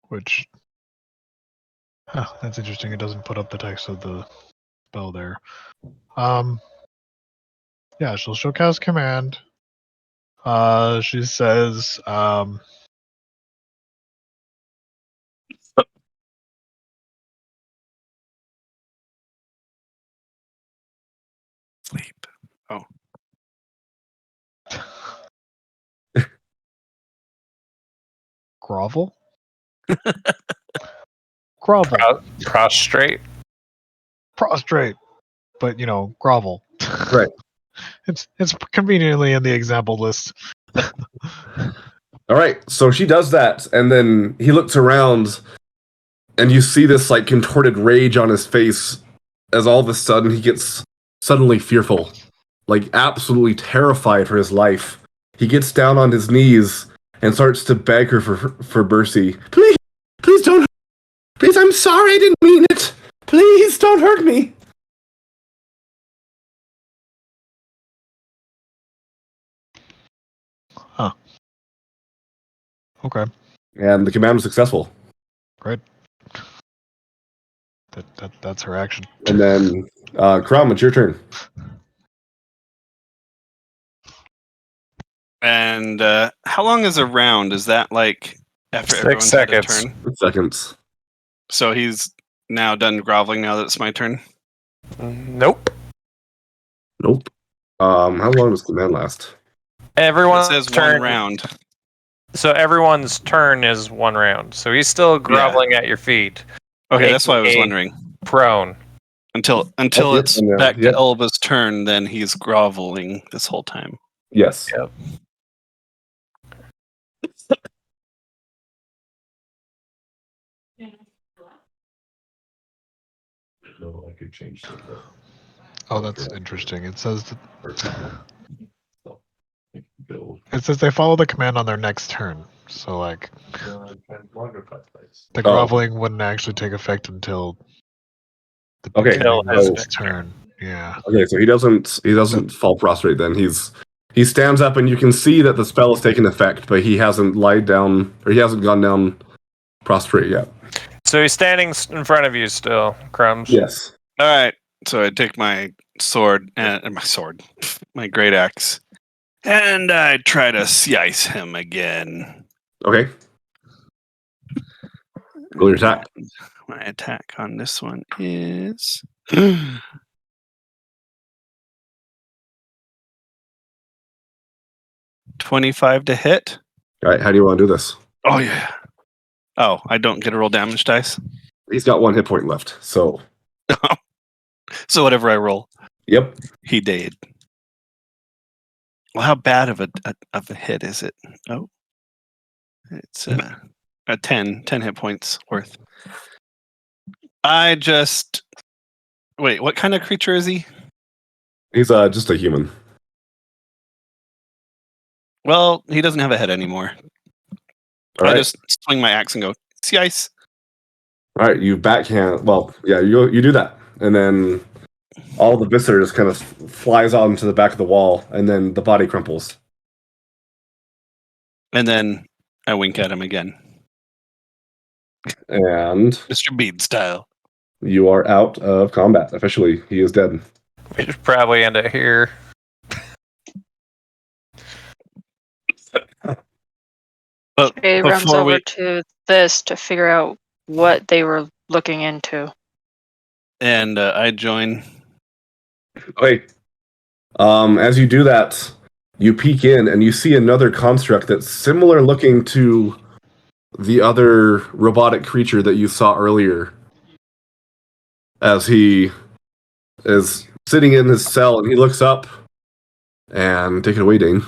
Which, that's interesting. It doesn't put up the text of the spell there. Yeah, she'll cast command. She says, Sleep. Oh. grovel? Grovel. Prostrate. Prostrate. But, grovel. Right. It's conveniently in the example list. All right. So she does that, and then he looks around, and you see this like contorted rage on his face as all of a sudden he gets suddenly fearful, like absolutely terrified for his life. He gets down on his knees and starts to beg her for mercy. Please don't. Please, I'm sorry. I didn't mean it. Please don't hurt me. Huh. Okay. And the command was successful. Great. That's her action. And then, Crumb, it's your turn. And how long is a round? Is that like after 6 everyone's had a seconds. turn? Seconds. So he's now done groveling now that it's my turn? Nope. Nope. How long does command last? It Everyone's says turn. 1 round. So everyone's turn is 1 round. So he's still groveling at your feet, Okay, that's why I was AKA wondering. prone. Until Oh, it's yeah, back yeah. to Elba's turn, then he's groveling this whole time. Yes. Yep. No, I could change the. Oh, that's interesting. It says Build. it says they follow the command on their next turn. So like the Oh. groveling wouldn't actually take effect until the Okay, beginning of so- his turn. Yeah. Okay, so he doesn't fall prostrate then. He stands up and you can see that the spell has taken effect, but he hasn't lied down or he hasn't gone down prostrate yet. So he's standing in front of you still, Crumbs. Yes. All right. So I take my sword and my great axe, and I try to slice him again. Okay. Roll your attack. My attack on this one is 25 to hit. All right, how do you want to do this? Oh yeah. Oh, I don't get to roll damage dice. He's got 1 hit point left. So, So whatever I roll, yep. he did. Well, how bad of a hit is it? Oh, it's a 10 hit points worth. I just Wait, what kind of creature is he? He's just a human. Well, he doesn't have a head anymore. All I right. just swing my axe and go, see ice. All right, you backhand. Well, yeah, you do that, and then all the viscera just kind of flies onto the back of the wall, and then the body crumples. And then I wink at him again. And Mr. Bean style. you are out of combat officially. He is dead. We should probably end it here. But Jay runs before over we to this to figure out what they were looking into. and I join. Okay. As you do that, you peek in and you see another construct that's similar looking to the other robotic creature that you saw earlier. As he is sitting in his cell and he looks up and take it away, Dane.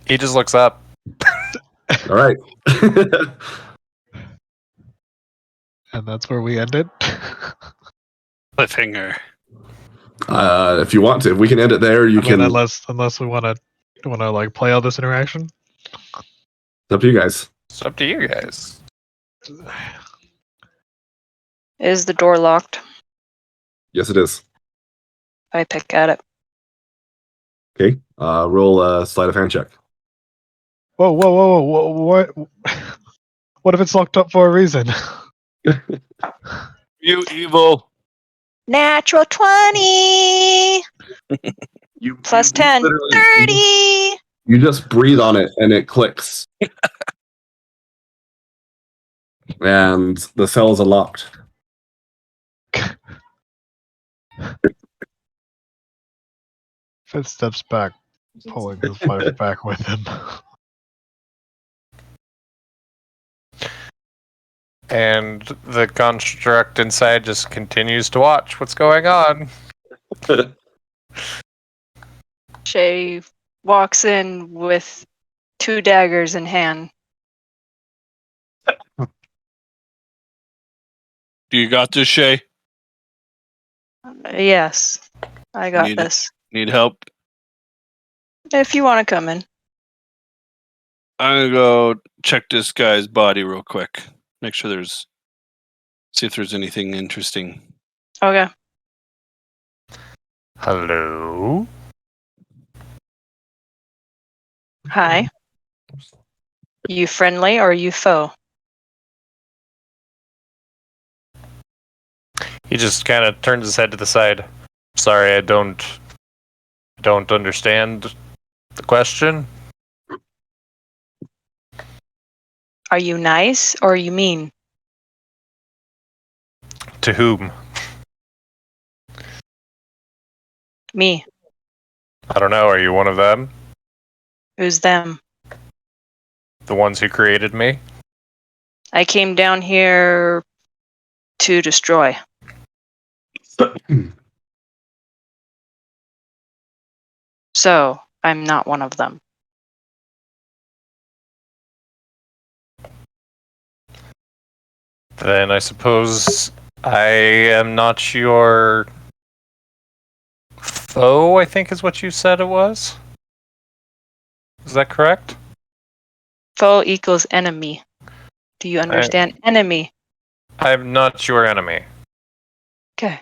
He just looks up. All right. And that's where we end it. Cliffhanger. If you want to, we can end it there. You I mean, can. unless we want to like play out this interaction. It's up to you guys. It's up to you guys. Is the door locked? Yes, it is. I pick at it. Okay. Roll a sleight of hand check. Whoa, whoa, whoa, whoa! What? What if it's locked up for a reason? You evil. Natural 20 You plus 10, literally- 30. You just breathe on it and it clicks. And the cell is unlocked. Fitz steps back, pulling his wife back with him. And the construct inside just continues to watch what's going on. Shay walks in with 2 daggers in hand. Do you got this, Shay? Yes, I got Need it. this. Need help? If you want to come in. I'm gonna go check this guy's body real quick. Make sure see if there's anything interesting. Okay. Hello? Hi. You friendly or you foe? He just kind of turns his head to the side. Sorry, I don't understand the question. Are you nice or are you mean? To whom? Me. I don't know. Are you one of them? Who's them? The ones who created me? I came down here to destroy. So, I'm not one of them. Then I suppose I am not your foe, I think is what you said it was. Is that correct? Foe equals enemy. Do you understand enemy? I'm not your enemy. Okay.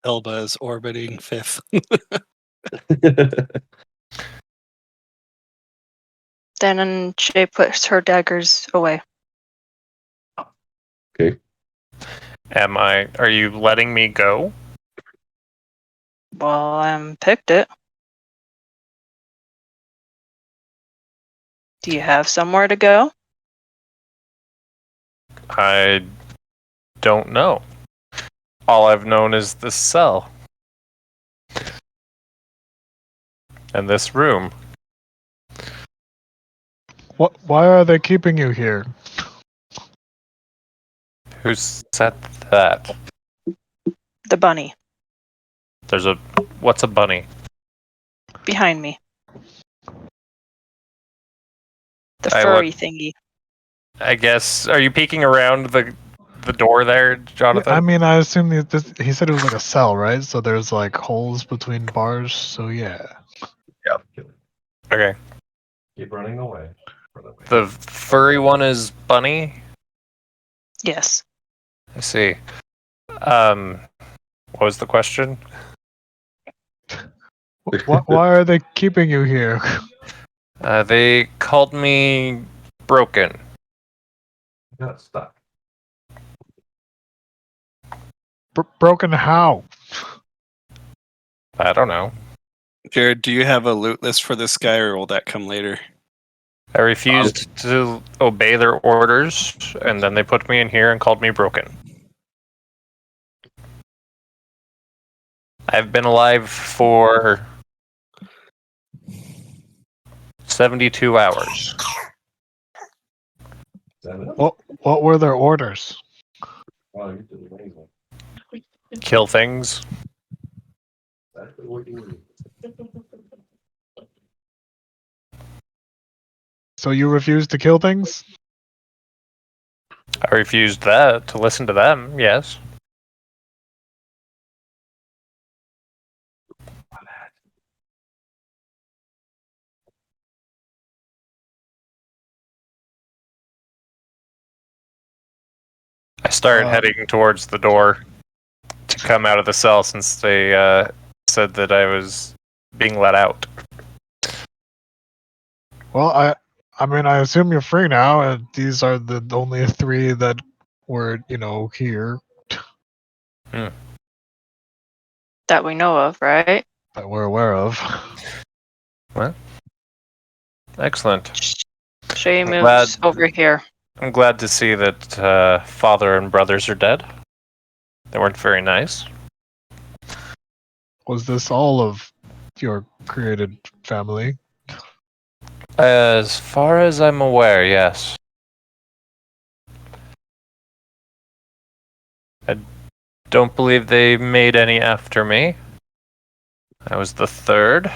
Elba is orbiting 5th. Then Shay puts her daggers away. Are you letting me go? Well, I picked it. Do you have somewhere to go? I don't know. All I've known is this cell. And this room. What? Why are they keeping you here? Who said that? The bunny. What's a bunny? Behind me. The I furry thingy. I guess. Are you peeking around the door there, Jonathan? I mean, I assume he said it was like a cell, right? So there's like holes between bars. So yeah. Yep. Okay. Keep running away. The furry one is Bunny. Yes. I see. What was the question? Why are they keeping you here? They called me broken. Got stuck. Broken how? I don't know. Jared, do you have a loot list for this guy, or will that come later? I refused to obey their orders, and then they put me in here and called me broken. I've been alive for 72 hours. What were their orders? Kill things. So you refused to kill things? I refused that to listen to them, yes. I started heading towards the door to come out of the cell since they said that I was being let out. Well, I mean, I assume you're free now, and these are the only three that were, here That we know of, right? that we're aware of. What? Excellent. Shay I'm moves glad- over here. I'm glad to see that father and brothers are dead. They weren't very nice. Was this all of your created family? As far as I'm aware, yes. I don't believe they made any after me. I was the third.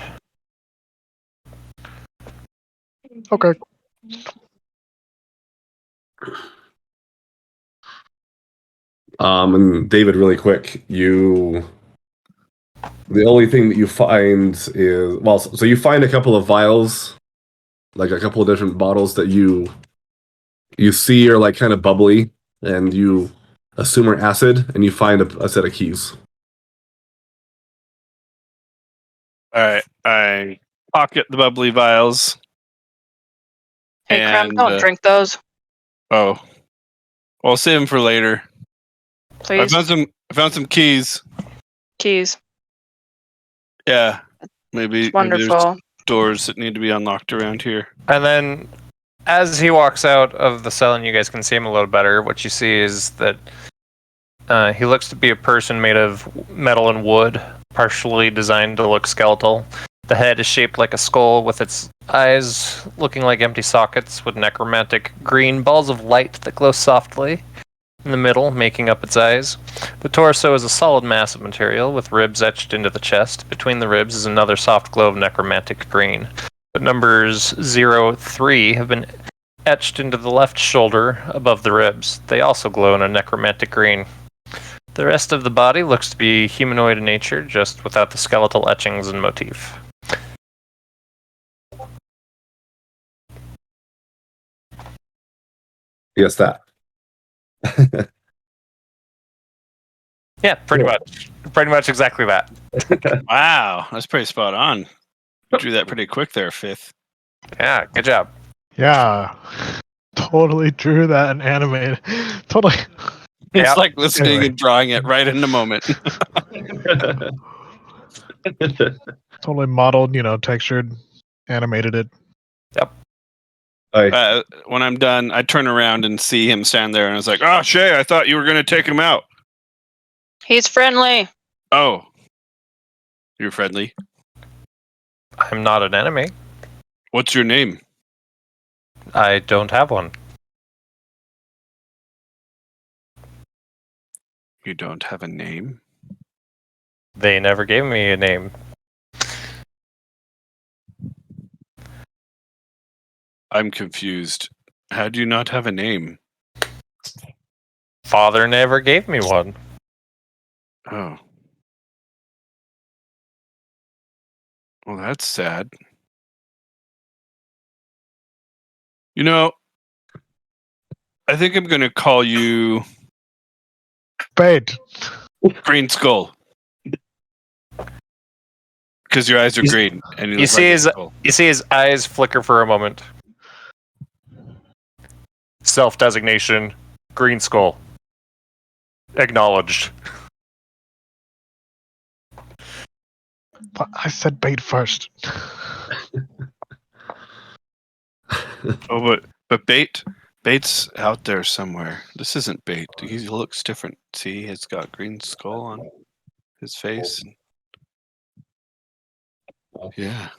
Okay. And David, really quick, the only thing that you find is, well, so you find a couple of vials, like a couple of different bottles that you see are like kind of bubbly, and you assume are acid, and you find a set of keys. All right, I pocket the bubbly vials. Hey, Crumb, And, don't drink those, Oh, well, I'll save them for later. I please. found some keys. Keys. Yeah, maybe there's Wonderful. doors that need to be unlocked around here. And then, as he walks out of the cell and you guys can see him a little better, what you see is that he looks to be a person made of metal and wood, partially designed to look skeletal. The head is shaped like a skull, with its eyes looking like empty sockets with necromantic green balls of light that glow softly in the middle, making up its eyes. The torso is a solid mass of material, with ribs etched into the chest. Between the ribs is another soft glow of necromantic green. The numbers 0-3 have been etched into the left shoulder above the ribs. They also glow in a necromantic green. The rest of the body looks to be humanoid in nature, just without the skeletal etchings and motif. Yes, that. Yeah, pretty much. Pretty much exactly that. Wow, that's pretty spot on. You drew that pretty quick there, Fifth. Yeah, good job. Yeah. Totally drew that and animated. Totally. It's Yep. like listening Anyway. and drawing it right in the moment. Totally modeled, textured, animated it. When I'm done, I turn around and see him stand there, and I was like, "Oh, Shay, I thought you were going to take him out." He's friendly. Oh, you're friendly. I'm not an enemy. What's your name? I don't have one. You don't have a name? They never gave me a name. I'm confused. How do you not have a name? Father never gave me one. Oh. Well, that's sad. You know, I think I'm going to call you Bait. Green Skull. Because your eyes are You s- green. And you you look see like a his- skull. You see his eyes flicker for a moment. Self-designation, Green Skull. Acknowledged. But I said bait first. Oh, but Bait's out there somewhere. This isn't Bait. He looks different. See, he's got green skull on his face. Yeah.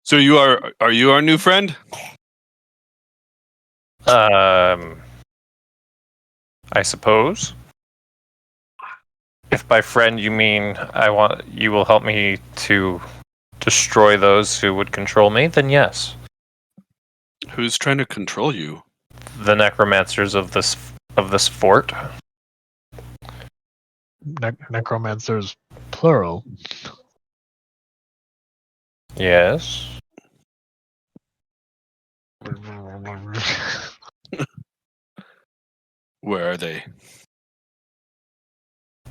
So are you our new friend? I suppose. If by friend you mean you will help me to destroy those who would control me, then yes. Who's trying to control you? The necromancers of this fort. Necromancers, plural. Yes. Where are they?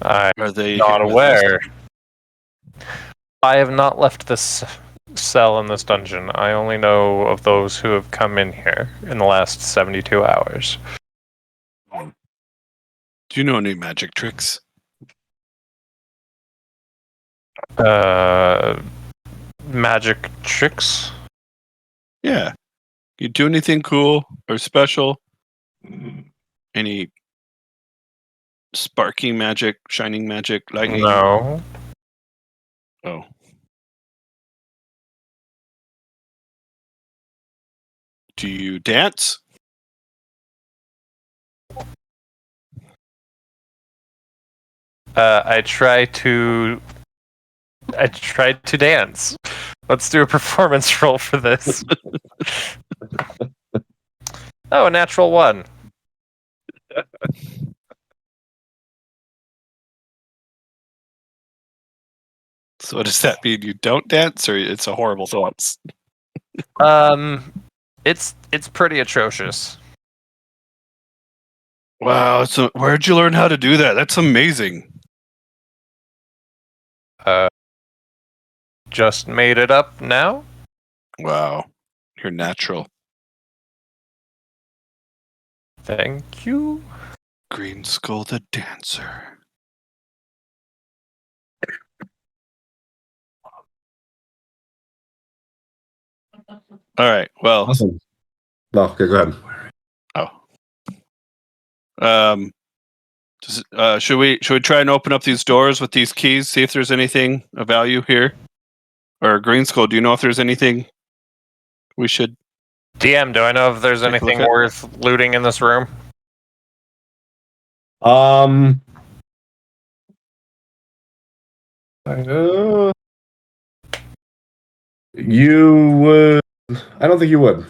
I'm Are they not here with us? aware. I have not left this cell in this dungeon. I only know of those who have come in here in the last 72 hours. Do you know any magic tricks? Magic tricks? Yeah. You do anything cool or special? Any sparking magic, shining magic, lightning? No. Oh. Do you dance? I tried to dance. Let's do a performance roll for this. Oh, a natural 1. So what does that mean? You don't dance, or it's a horrible thoughts? It's pretty atrocious. Wow. So where'd you learn how to do that? That's amazing. Just made it up now? Wow. You're natural. Thank you. Green Skull the dancer. All right. Well, Awesome. No, okay, go ahead. Should we try and open up these doors with these keys? See if there's anything of value here. Or Green Skull, do you know if there's anything we should? DM, do I know if there's Take a look anything at- worth looting in this room? You would. I don't think you would,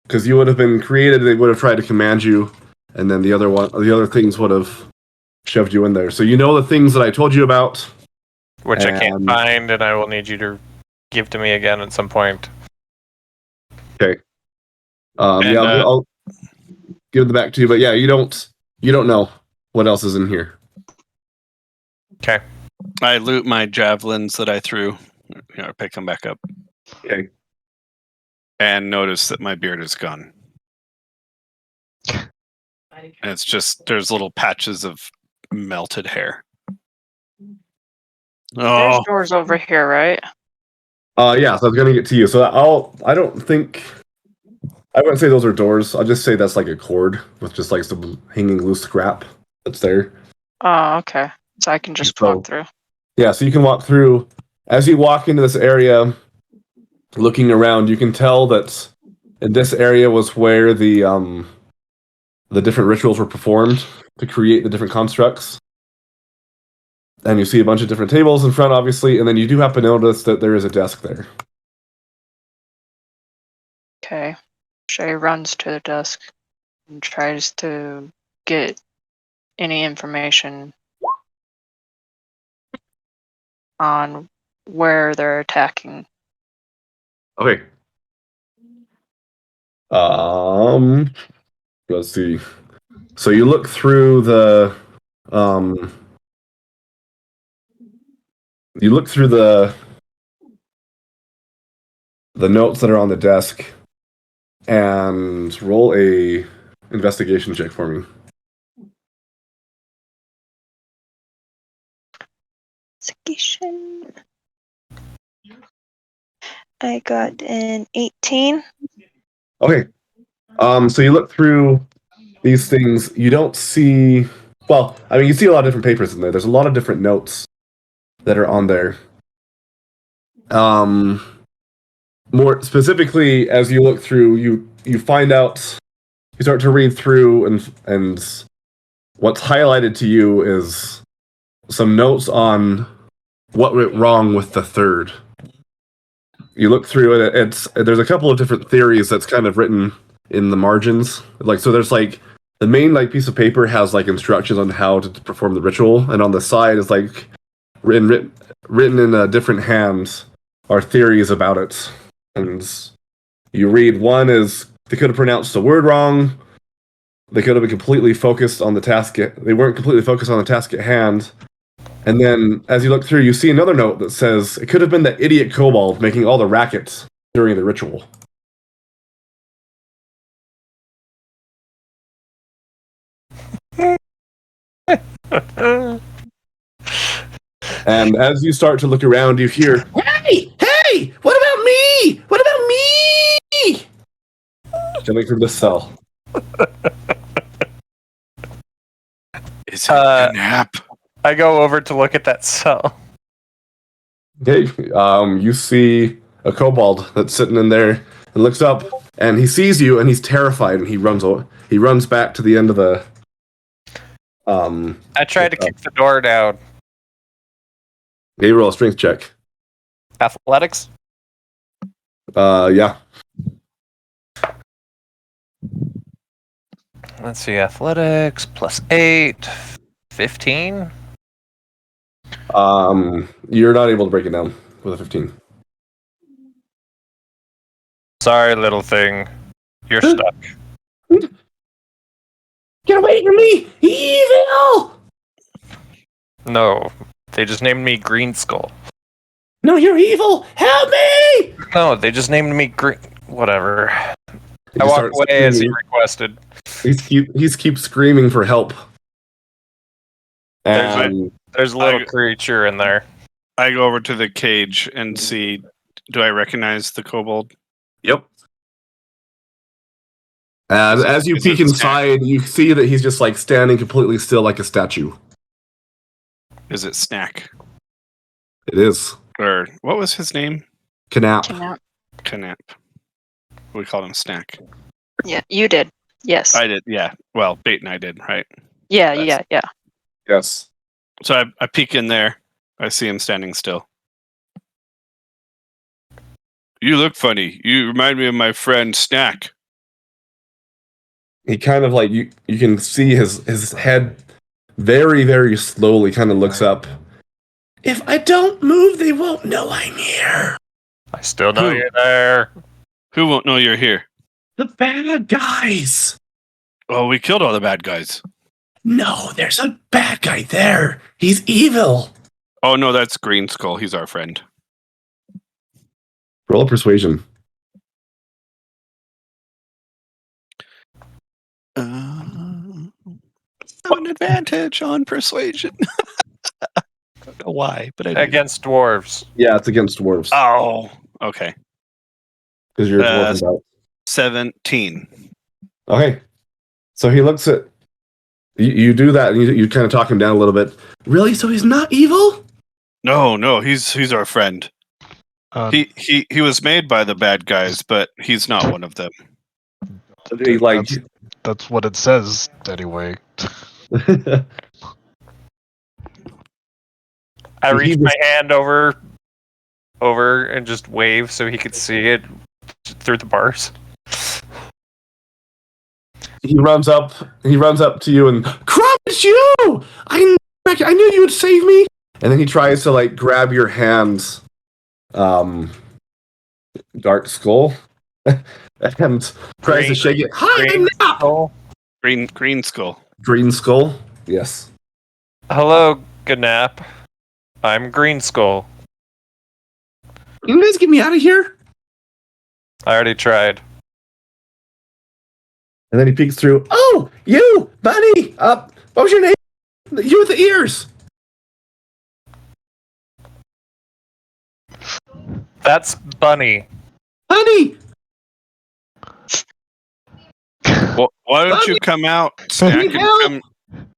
because you would have been created. They would have tried to command you, and then the other things would have shoved you in there. So you know the things that I told you about. Which I can't And- find, and I will need you to give to me again at some point. Okay. And, Yeah, I'll give them back to you. But yeah, you don't know what else is in here. Okay. I loot my javelins that I threw. Pick them back up. Okay. And notice that my beard is gone. And it's just there's little patches of melted hair. There's Oh, doors over here, right? Yeah. So I was gonna get to you. So I don't think. I wouldn't say those are doors. I'll just say that's like a cord with just like some hanging loose scrap that's there. Oh, okay. So I can just So- walk through. Yeah, so you can walk through. As you walk into this area, looking around, you can tell that in this area was where the different rituals were performed to create the different constructs. And you see a bunch of different tables in front, obviously, and then you do happen to notice that there is a desk there. Okay. Shay runs to the desk and tries to get any information on where they're attacking. Okay. Let's see. So you look through the the notes that are on the desk and roll a investigation check for me. Investigation. I got an 18. Okay. So you look through these things. You don't see. Well, I mean, you see a lot of different papers in there. There's a lot of different notes that are on there. More specifically, as you look through, you find out. You start to read through, and what's highlighted to you is some notes on what went wrong with the third. You look through it. There's a couple of different theories that's kind of written in the margins. Like, so there's like the main like piece of paper has like instructions on how to perform the ritual, and on the side is like written in different hands are theories about it. And you read one is they could have pronounced the word wrong. They could have been completely focused on the task. They weren't completely focused on the task at hand. And then, as you look through, you see another note that says it could have been that idiot kobold making all the rackets during the ritual. And as you start to look around, you hear, "Hey, hey! What about me? What about me?" Coming from the cell. Is it a nap? I go over to look at that cell. Okay, you see a kobold that's sitting in there and looks up, and he sees you, and he's terrified, and he runs back to the end of the. I tried to kick the door down. Okay, roll a strength check. Athletics? Yeah. Let's see, athletics plus 8, 15. You're not able to break it down with a 15. Sorry, little thing. You're stuck. Get away from me! Evil! No, they just named me Green Skull. No, you're evil! Help me! No, they just named me Green. Whatever. He I just walked starts away as he screaming. requested. He's keeps screaming for help. And There's a little creature in there. I go over to the cage and see. Do I recognize the kobold? yep. And as you Is peek it inside, you see that he's just like standing completely still like a statue. Is it Snack? It is. Or what was his name? Knap. Knap. We called him Snack. Yeah, you did. Yes. I did, yeah. Well, Bait and I did, right? Yeah, That's- yeah. Yes. So I peek in there. I see him standing still. You look funny. You remind me of my friend Snack. He kind of like you can see his head very, very slowly kind of looks up. If I don't move, they won't know I'm here. I still know Who? you're there. Who won't know you're here? The bad guys. Oh, we killed all the bad guys. No, there's a bad guy there. He's evil. Oh no, that's Green Skull. He's our friend. Roll a persuasion. Have an advantage on persuasion. I don't know why, but I do. Against dwarves. Yeah, it's against dwarves. Oh, okay. Because you're a dwarf about. 17. Okay. So he looks at you do that and you kind of talk him down a little bit. Really? So he's not evil? No, he's our friend. He was made by the bad guys, but he's not one of them. He, like That's what it says anyway. I He reached was- my hand over and just wave so he could see it through the bars. he runs up to you and, Crumb, it's you! I knew you would save me! And then he tries to like grab your hands, Dark Skull, and tries to shake it. Hi, Green Nap! Skull. Green skull. Green Skull? Yes. Hello, Ganap. I'm Green Skull. You guys get me out of here? I already tried. And then he peeks through. Oh, you, Bunny! What was your name? You with the ears! That's Bunny. Bunny! Well, why don't you come out, Snack, help! and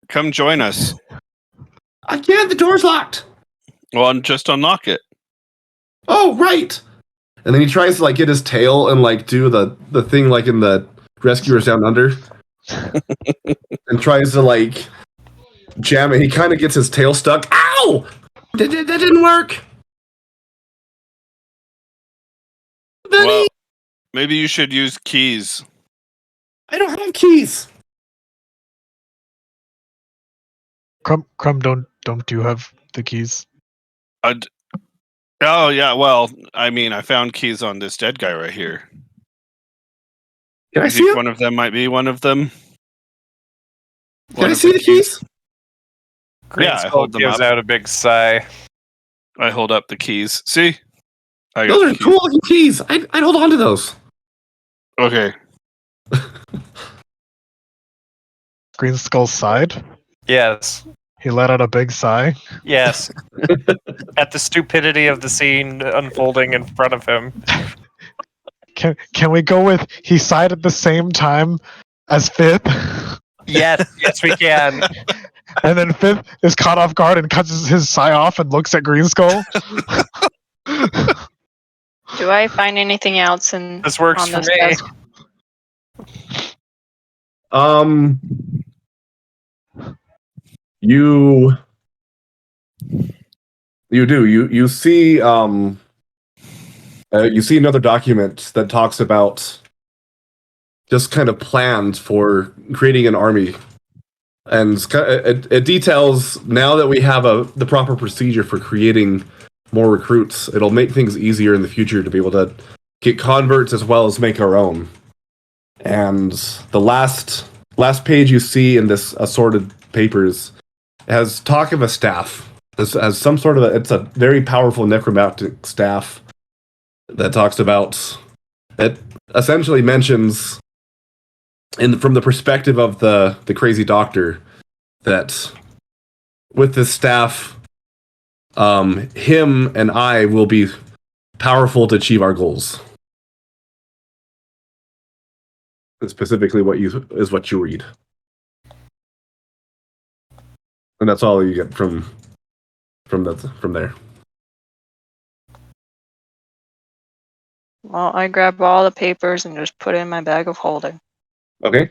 come join us? I can't, the door's locked! Well, just unlock it. Oh, right! And then he tries to like get his tail and like do the thing like in the Rescuers Down Under. And tries to like jam it. He kind of gets his tail stuck. Ow! That didn't work! Bunny! Well, maybe you should use keys. I don't have keys! Crumb, don't you have the keys? Oh yeah, well, I mean, I found keys on this dead guy right here. Can I You see think him? one of them might be one of them? Can One I of see the keys? Green Yeah, I Skull hold them gives up. out a big sigh. I hold up the keys. See? I got Those the are keys. cool looking keys. I'd hold on to those. Okay. Green Skull sighed. Yes. He let out a big sigh. Yes. At the stupidity of the scene unfolding in front of him. Can we go with he sighed at the same time as Fifth? Yes, yes, we can. And then Fifth is caught off guard and cuts his sigh off and looks at Green Skull. Do I find anything else in This works on for this me. desk? You do. You see you see another document that talks about just kind of plans for creating an army. And it details now that we have the proper procedure for creating more recruits, it'll make things easier in the future to be able to get converts as well as make our own. And the last page you see in this assorted papers has talk of a staff. This has some sort of it's a very powerful necromantic staff that talks about. It essentially mentions, from the perspective of the crazy doctor, that with this staff, him and I will be powerful to achieve our goals. Specifically, what you read. And that's all you get from there. Well, I grab all the papers and just put it in my bag of holding Okay.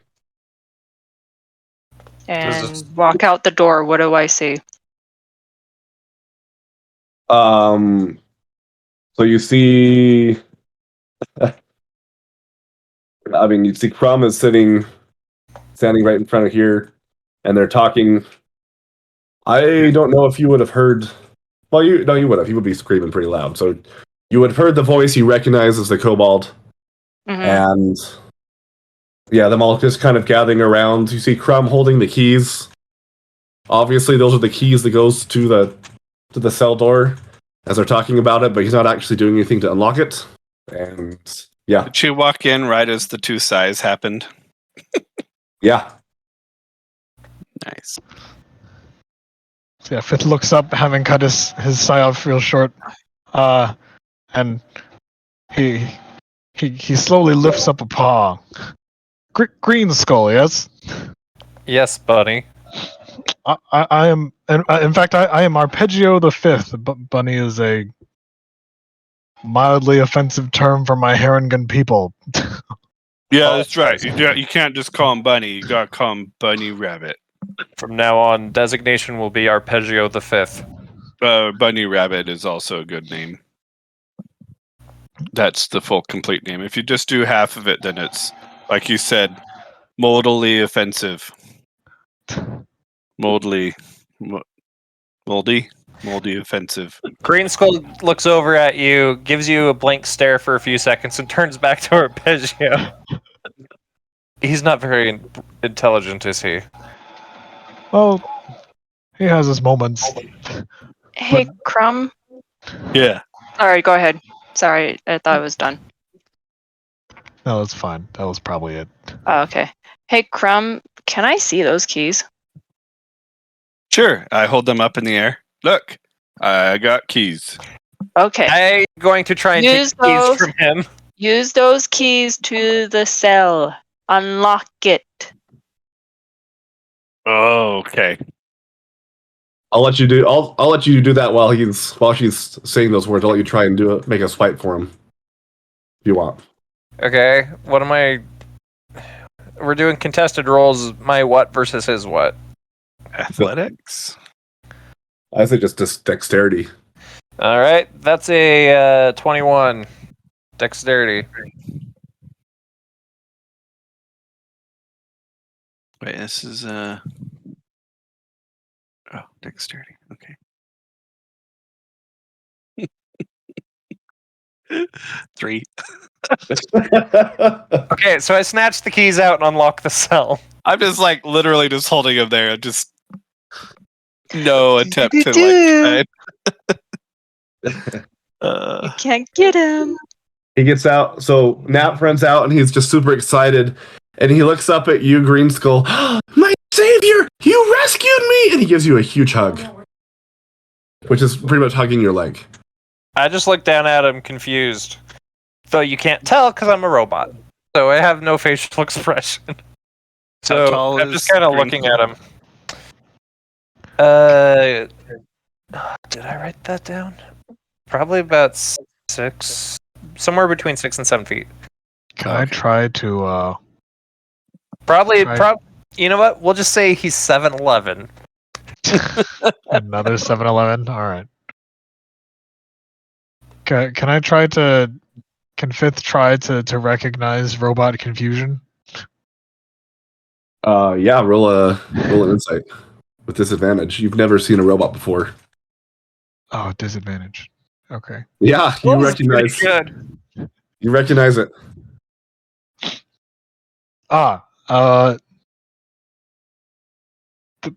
and walk out the door. What do I see? So you see, I mean, you see Crumb is standing right in front of here, and they're talking. I don't know if you would have heard. Well, you would have. He would be screaming pretty loud. So you would have heard the voice you recognize as the Kobold. Mhm. And yeah, them all just kind of gathering around. You see Crumb holding the keys. Obviously, those are the keys that goes to the cell door as they're talking about it, but he's not actually doing anything to unlock it. And yeah, Did she walk in right as the two sighs happened? yeah. Nice. So yeah, Fifth looks up, having cut his sigh off real short, and he slowly lifts up a paw. Green Skull, yes. Yes, Bunny. I am, in fact, I am Arpeggio the Fifth. Bunny is a mildly offensive term for my Harengan people. Yeah, that's right. You can't just call him Bunny. You gotta call him Bunny Rabbit. From now on, designation will be Arpeggio the Fifth. Bunny Rabbit is also a good name. That's the full complete name. If you just do half of it, then it's, like you said, Moldily offensive. Moldy offensive. Green Skull looks over at you, gives you a blank stare for a few seconds, and turns back to Arpeggio. He's not very intelligent, is he? Well, he has his moments. Hey, Crumb. Yeah. All right, go ahead. Sorry, I thought it was done. No, that's fine. That was probably it. Oh, okay. Hey, Crumb, can I see those keys? Sure. I hold them up in the air. Look, I got keys. Okay. I'm going to try and Use take keys those. from him. Use those keys to the cell. Unlock it. Oh, okay. I'll let you do. I'll let you do that while she's saying those words. I'll let you try and do it. Make a swipe for him. If you want. Okay, what am I... We're doing contested rolls. My what versus his what? Athletics. I say just dexterity. All right, that's a 21. Dexterity. Wait, this is oh, dexterity. Okay. 3. Okay, so I snatch the keys out and unlock the cell. I'm just like literally just holding him there. Just no attempt to You can't get him. He gets out. So Nap runs out, and he's just super excited. And he looks up at you, Green Skull. My savior! You rescued me! And he gives you a huge hug, which is pretty much hugging your leg. I just look down at him confused. Though you can't tell because I'm a robot. So I have no facial expression. How So tall I'm is just kind of Green looking Skull? at him. Did I write that down? Probably about 6, somewhere between 6 and 7 feet. Can I try to Probably, Right. you know what? We'll just say he's 7'11". another 7-Eleven? All right. Can I try to? Can Fifth try to recognize robot confusion? Yeah, roll an insight with disadvantage. You've never seen a robot before. Oh, disadvantage. Okay. Yeah, you Well, it's pretty recognize. good. You recognize it.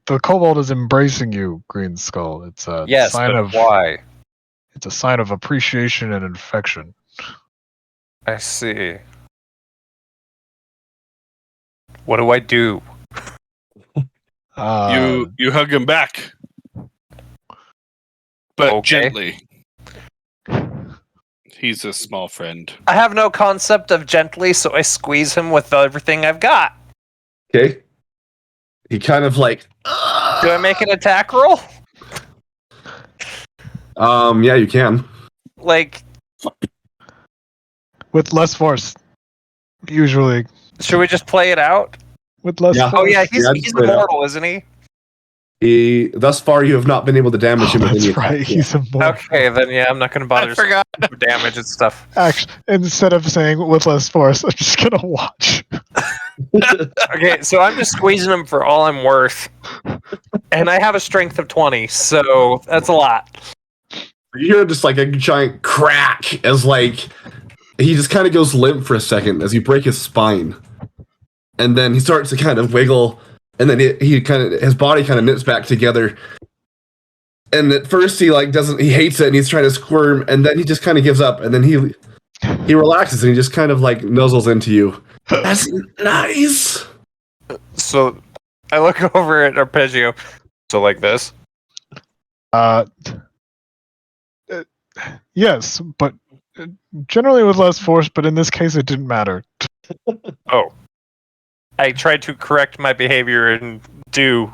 The kobold is embracing you, Green Skull. It's a Yes, sign but of why? It's a sign of appreciation and affection. I see. What do I do? You hug him back, but Okay. gently. He's a small friend. I have no concept of gently, so I squeeze him with everything I've got. Okay. He kind of like. Do I make an attack roll? Yeah, you can. Like, with less force. Usually should we just play it out? with less Yeah. force. Oh yeah, he's Yeah, just play it out. immortal, isn't he? Thus far, you have not been able to damage him with That's any right. attack. He's immortal. Okay, then yeah, I'm not gonna bother. I forgot. Damage and stuff. Actually, instead of saying with less force, I'm just gonna watch. Okay, so I'm just squeezing him for all I'm worth, and I have a strength of 20, so that's a lot. You hear just like a giant crack as like he just kind of goes limp for a second as you break his spine, and then he starts to kind of wiggle, and then he kind of his body kind of knits back together. And at first he hates it and he's trying to squirm, and then he just kind of gives up, and then he relaxes and he just kind of like nuzzles into you. That's nice. So I look over at Arpeggio. So like this. Yes, but generally with less force. But in this case, it didn't matter. Oh. I tried to correct my behavior and do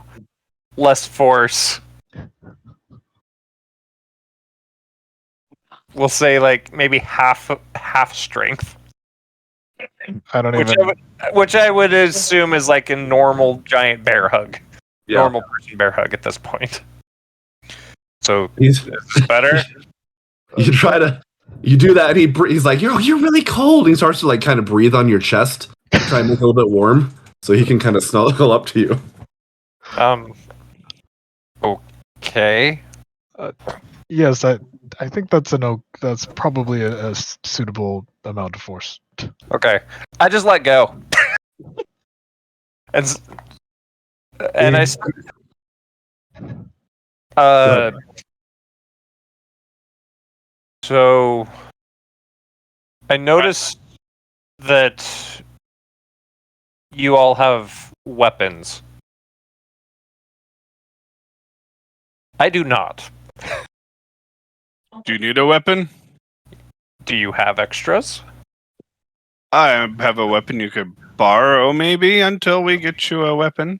less force. We'll say like maybe half strength. I don't Which even. which I would assume is like a normal giant bear hug. Normal person bear hug at this point. So He's is this better? you do that, and he's like, you're really cold. And he starts to like kind of breathe on your chest, try and make it a little bit warm. so he can kind of snuggle up to you. Okay. Yes, I think that's that's probably a suitable amount of force. Okay. I just let go. and I s- so I noticed that you all have weapons. I do not. Do you need a weapon? Do you have extras? I have a weapon you could borrow, maybe, until we get you a weapon.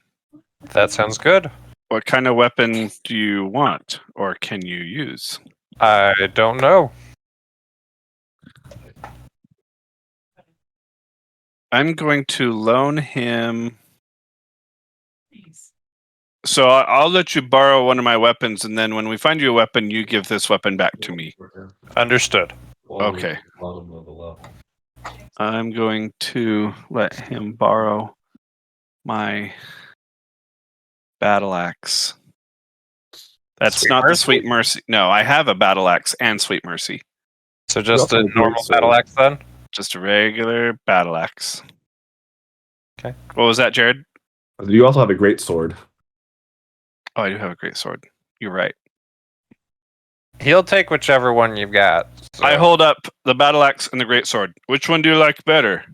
That sounds good. What kind of weapon do you want, or can you use? I don't know. I'm going to loan him. So I'll let you borrow one of my weapons, and then when we find you a weapon, you give this weapon back to me. Understood. Okay. I'm going to let him borrow my battle axe. That's Sweet not Mercy? the Sweet Mercy. No, I have a battle axe and Sweet Mercy. So just You a also have normal great battle sword. axe then? Just a regular battle axe. Okay. What was that, Jared? You also have a great sword. Oh, I do have a great sword. You're right. He'll take whichever one you've got. so- I hold up the battle axe and the great sword. Which one do you like better?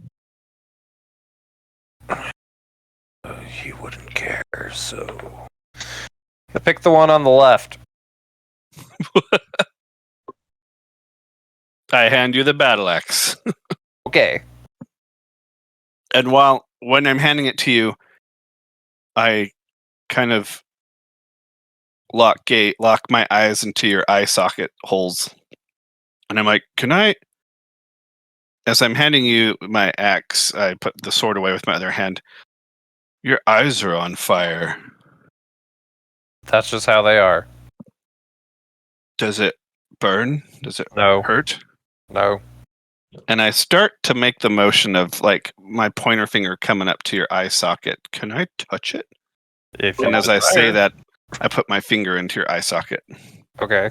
He wouldn't care, so. I pick the one on the left. I hand you the battle axe. Okay. And when I'm handing it to you, I kind of lock my eyes into your eye socket holes. And I'm like, can I? As I'm handing you my axe, I put the sword away with my other hand. Your eyes are on fire. That's just how they are. Does it burn? Does it No. hurt? No. And I start to make the motion of like my pointer finger coming up to your eye socket. Can I touch it? If you And as I say desire. that, I put my finger into your eye socket, Okay.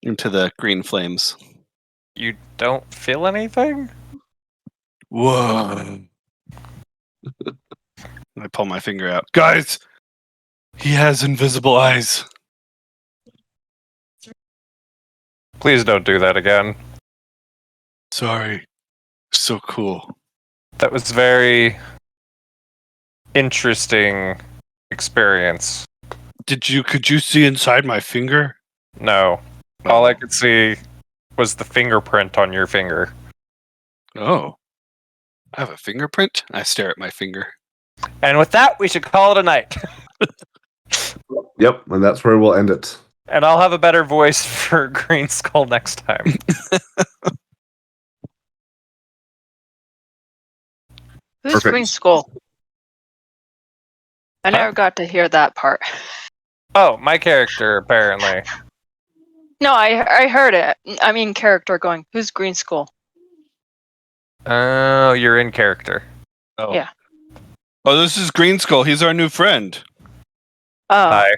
into the green flames. You don't feel anything? Whoa. I pull my finger out. Guys, he has invisible eyes. Please don't do that again. Sorry. So cool. That was very interesting experience. Could you see inside my finger? No. All I could see was the fingerprint on your finger. Oh. I have a fingerprint? I stare at my finger. And with that, we should call it a night. Yep, and that's where we'll end it. And I'll have a better voice for Green Skull next time. Who's Perfect. Green Skull? I never got to hear that part. Oh, my character, apparently. No, I heard it. I mean, character going, who's Green Skull? Oh, you're in character. Oh. Yeah. Oh, this is Green Skull. He's our new friend. Oh, Hi.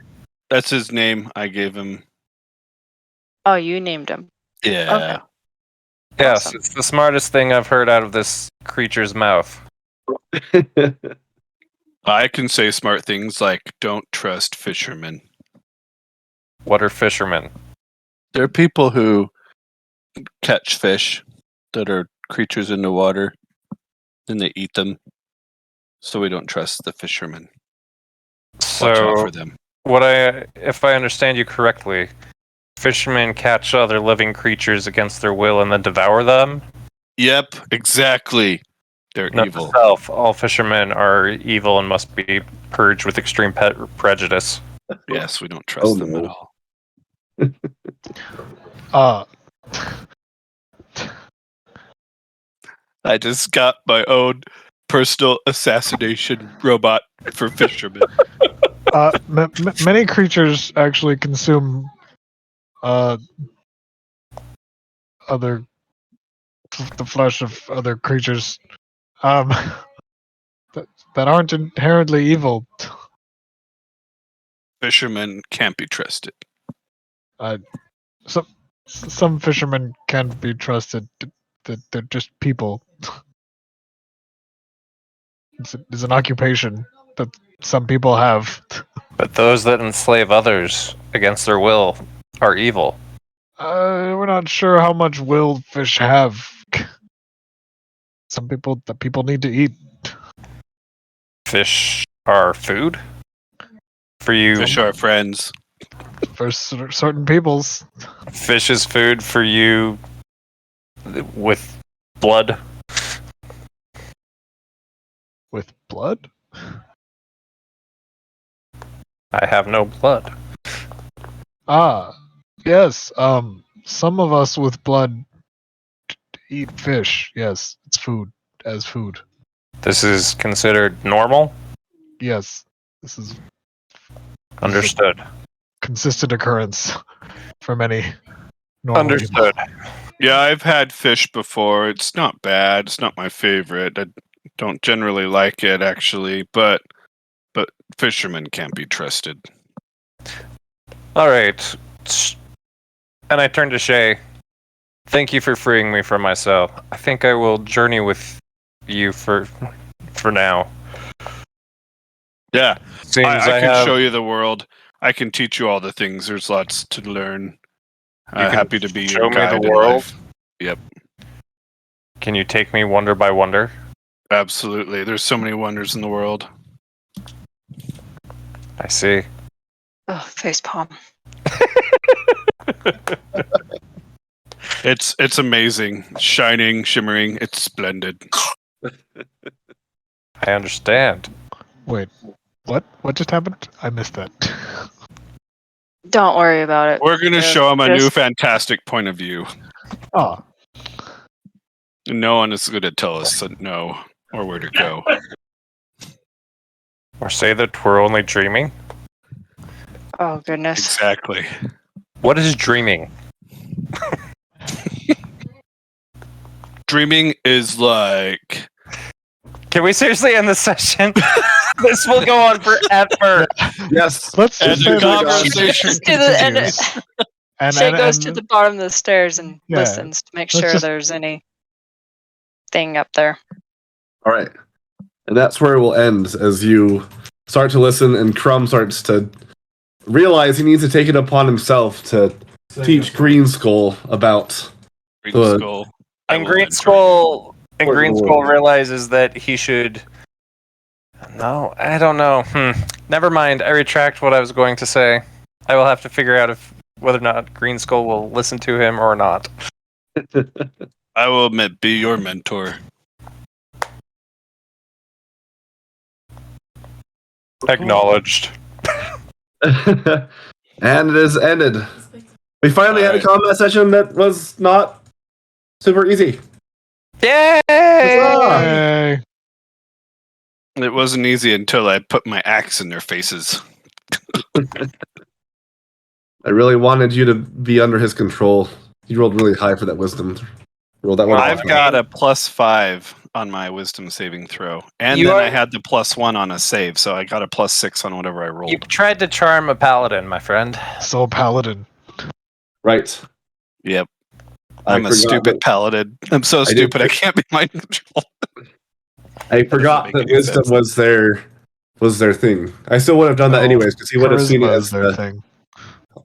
That's his name. I gave him. oh, you named him. Yeah. Okay. Yes, Awesome. it's the smartest thing I've heard out of this creature's mouth. I can say smart things like don't trust fishermen. What are fishermen? They're people who catch fish that are creatures in the water and they eat them. So we don't trust the fishermen. Watch out So, for them. if I understand you correctly, fishermen catch other living creatures against their will and then devour them? Yep, exactly. They're Note evil. to self, all fishermen are evil and must be purged with extreme prejudice. Yes, we don't trust them at no. all. I just got my own personal assassination robot for fishermen. Many creatures actually consume the flesh of other creatures. that aren't inherently evil. Fishermen can't be trusted. Some fishermen can't be trusted. They're just people. It's an occupation that some people have. But those that enslave others against their will are evil. We're not sure how much will fish have. The people need to eat. Fish are food for you. Fish are friends. For certain peoples. Fish is food for you with blood. With blood? I have no blood. Ah, yes. Some of us with blood eat fish. Yes, it's food as food. This is considered normal? Yes, this is Understood. consistent occurrence for many normal Understood. Yeah, I've had fish before. It's not bad. It's not my favorite. I don't generally like it actually, but fishermen can't be trusted. All right. And I turn to Shay. Thank you for freeing me from myself. I think I will journey with you for now. Yeah, Seems I can have, show you the world. I can teach you all the things. There's lots to learn. can Happy to be show your me guide the in world? life. Yep, Can you take me wonder by wonder? absolutely. There's so many wonders in the world. I see. Oh, face palm. It's amazing, shining, shimmering. It's splendid. I understand. Wait, what? What just happened? I missed that. Don't worry about it. We're gonna Yeah, show him a new just- fantastic point of view. Oh, No one is going to tell us that no or where to go. Or say that we're only dreaming? Oh goodness. Exactly. What is dreaming? Dreaming is like Can we seriously end this session? This will go on forever. Yes. let's And just the say that conversation Just do the end. continues. And, Shay and, goes and to the bottom of the stairs and Yeah. listens to make Let's sure just- there's any thing up there. All right. And that's where it will end as you start to listen and Crumb starts to realize he needs to take it upon himself to teach Green Skull about Green Good. Skull. I And will Green mentor Skull and Where's Green the Skull word? realizes that he should. No, I don't know. Never mind. I retract what I was going to say. I will have to figure out if whether or not Green Skull will listen to him or not. you. I will be your mentor. Acknowledged. and it is ended. We finally had a Alright. combat session that was not super easy. Yay! Hey, It wasn't easy until I put my axe in their faces. I really wanted you to be under his control. You rolled really high for that wisdom. Rolled that one. I've got a +5 on my wisdom saving throw. And You then are- I had the +1 on a save, so I got a +6 on whatever I You rolled. tried to charm a paladin, my friend. so paladin. Right. Yep. I I'm a forgot stupid that- paladin. I'm so did stupid I too. can't be mind control. I forgot make that any wisdom sense. was their thing. I still would have done that No, anyways because he would have seen it Charisma as is their the, thing.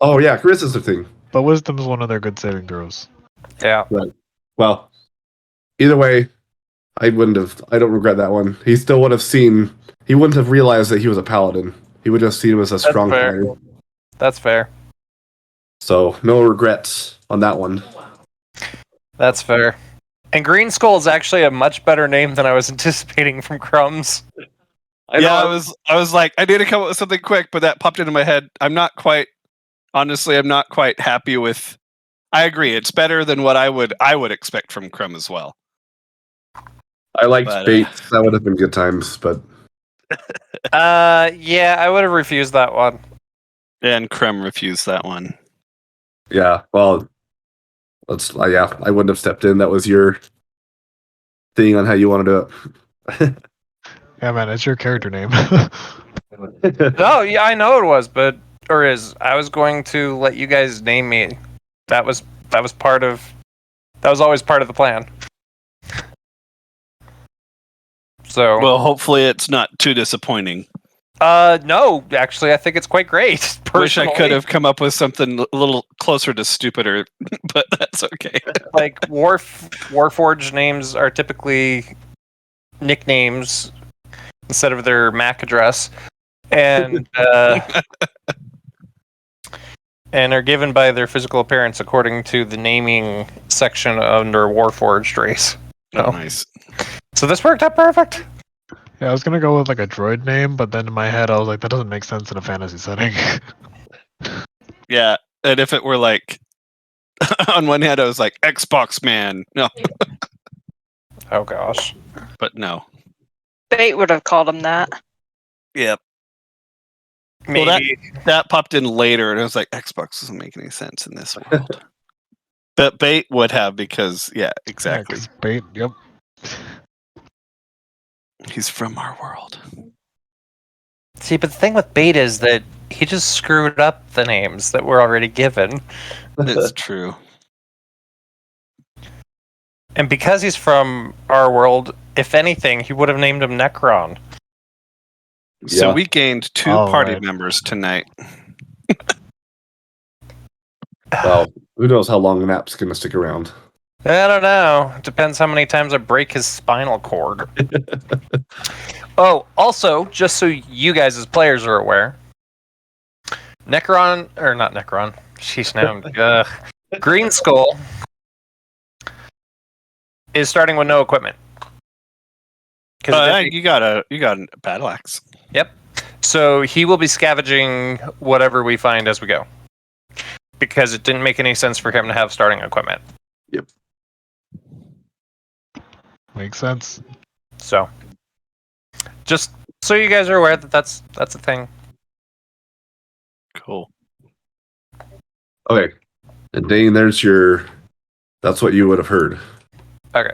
oh yeah, charisma's the thing. But wisdom's one of their good saving throws. Yeah. Well, either way, I don't regret that one. He still would have seen. He wouldn't have realized that he was a paladin. He would have seen him as a strong fair. fighter. That's fair. So no regrets on that one. That's fair. And Green Skull is actually a much better name than I was anticipating from Crumbs. I was like, I need to come up with something quick, but that popped into my head. I'm not quite happy with. I agree, it's better than what I would expect from Crumb as well. I liked But, Bates. That would have been good times, but Yeah, I would have refused that one. And Crumb refused that one. yeah. Well, yeah. I wouldn't have stepped in. That was your thing on how you want to do it. Yeah, man, it's your character name. Oh, yeah, I know it was, but I was going to let you guys name me. That was always part of the plan. So Well, hopefully it's not too disappointing. no, actually, I think it's quite great. Wish I could Personally. have come up with something a little closer to stupider, but that's okay. Like Warforged names are typically nicknames instead of their MAC address, and and are given by their physical appearance according to the naming section under Warforged race. Oh, nice. So this worked out perfect. Yeah, I was gonna go with like a droid name, but then in my head I was like, that doesn't make sense in a fantasy setting. Yeah, and if it were like on one hand, I was like Xbox man, no, Oh gosh. but no. Bait would have called him that. Yep. Maybe. Well, that popped in later, and I was like, Xbox doesn't make any sense in this world. But Bait would have because, yeah, exactly. Yeah, 'cause bait. Yep. He's from our world. See, but the thing with Bait is that he just screwed up the names that were already given. It's true. And because he's from our world, if anything, he would have named him Necron. So Yeah. we gained 2 All party right. members tonight. Well, who knows how long the map's gonna stick around? I don't know. Depends how many times I break his spinal cord. Oh, also, just so you guys as players are aware, Necron, or not Necron, sheesh now, Green Skull is starting with no equipment. You got a battle axe. Yep. So he will be scavenging whatever we find as we go. Because it didn't make any sense for him to have starting equipment. Makes sense. So just so you guys are aware that that's a thing. Cool. Okay. And Dane, that's what you would have heard. Okay.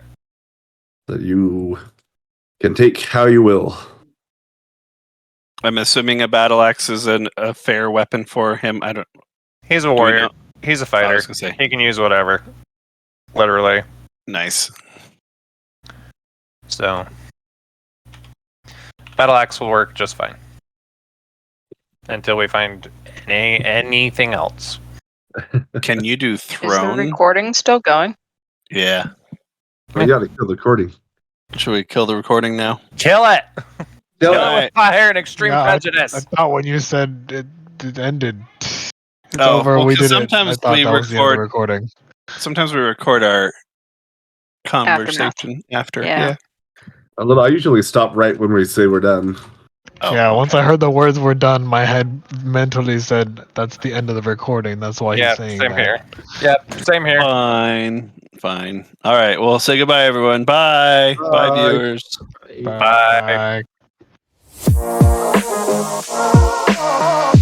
That you can take how you will. I'm assuming a battle axe is a fair weapon for him. I don't. He's a we warrior. know? He's a I fighter. was gonna say He can use whatever. Literally. nice. So battle axe will work just fine. Until we find anything else. Can you do Is the throne? recording still going? Yeah. We gotta kill the recording. Should we kill the recording now? Kill it! Kill it Alright. with fire and extreme Yeah, prejudice. I thought when you said it ended, it's Oh, over. well, We 'cause did it. I sometimes thought we that was the end of the record- recording. Sometimes we record our conversation after. Yeah. I usually stop right when we say we're done. Oh, Yeah, once I okay. heard the words were done, my head mentally said that's the end of the recording. That's why Yeah, he's saying same that. here. Yep, same here. Fine. All right. Well, say goodbye, everyone. Bye. Bye, Bye. viewers. Bye. Bye.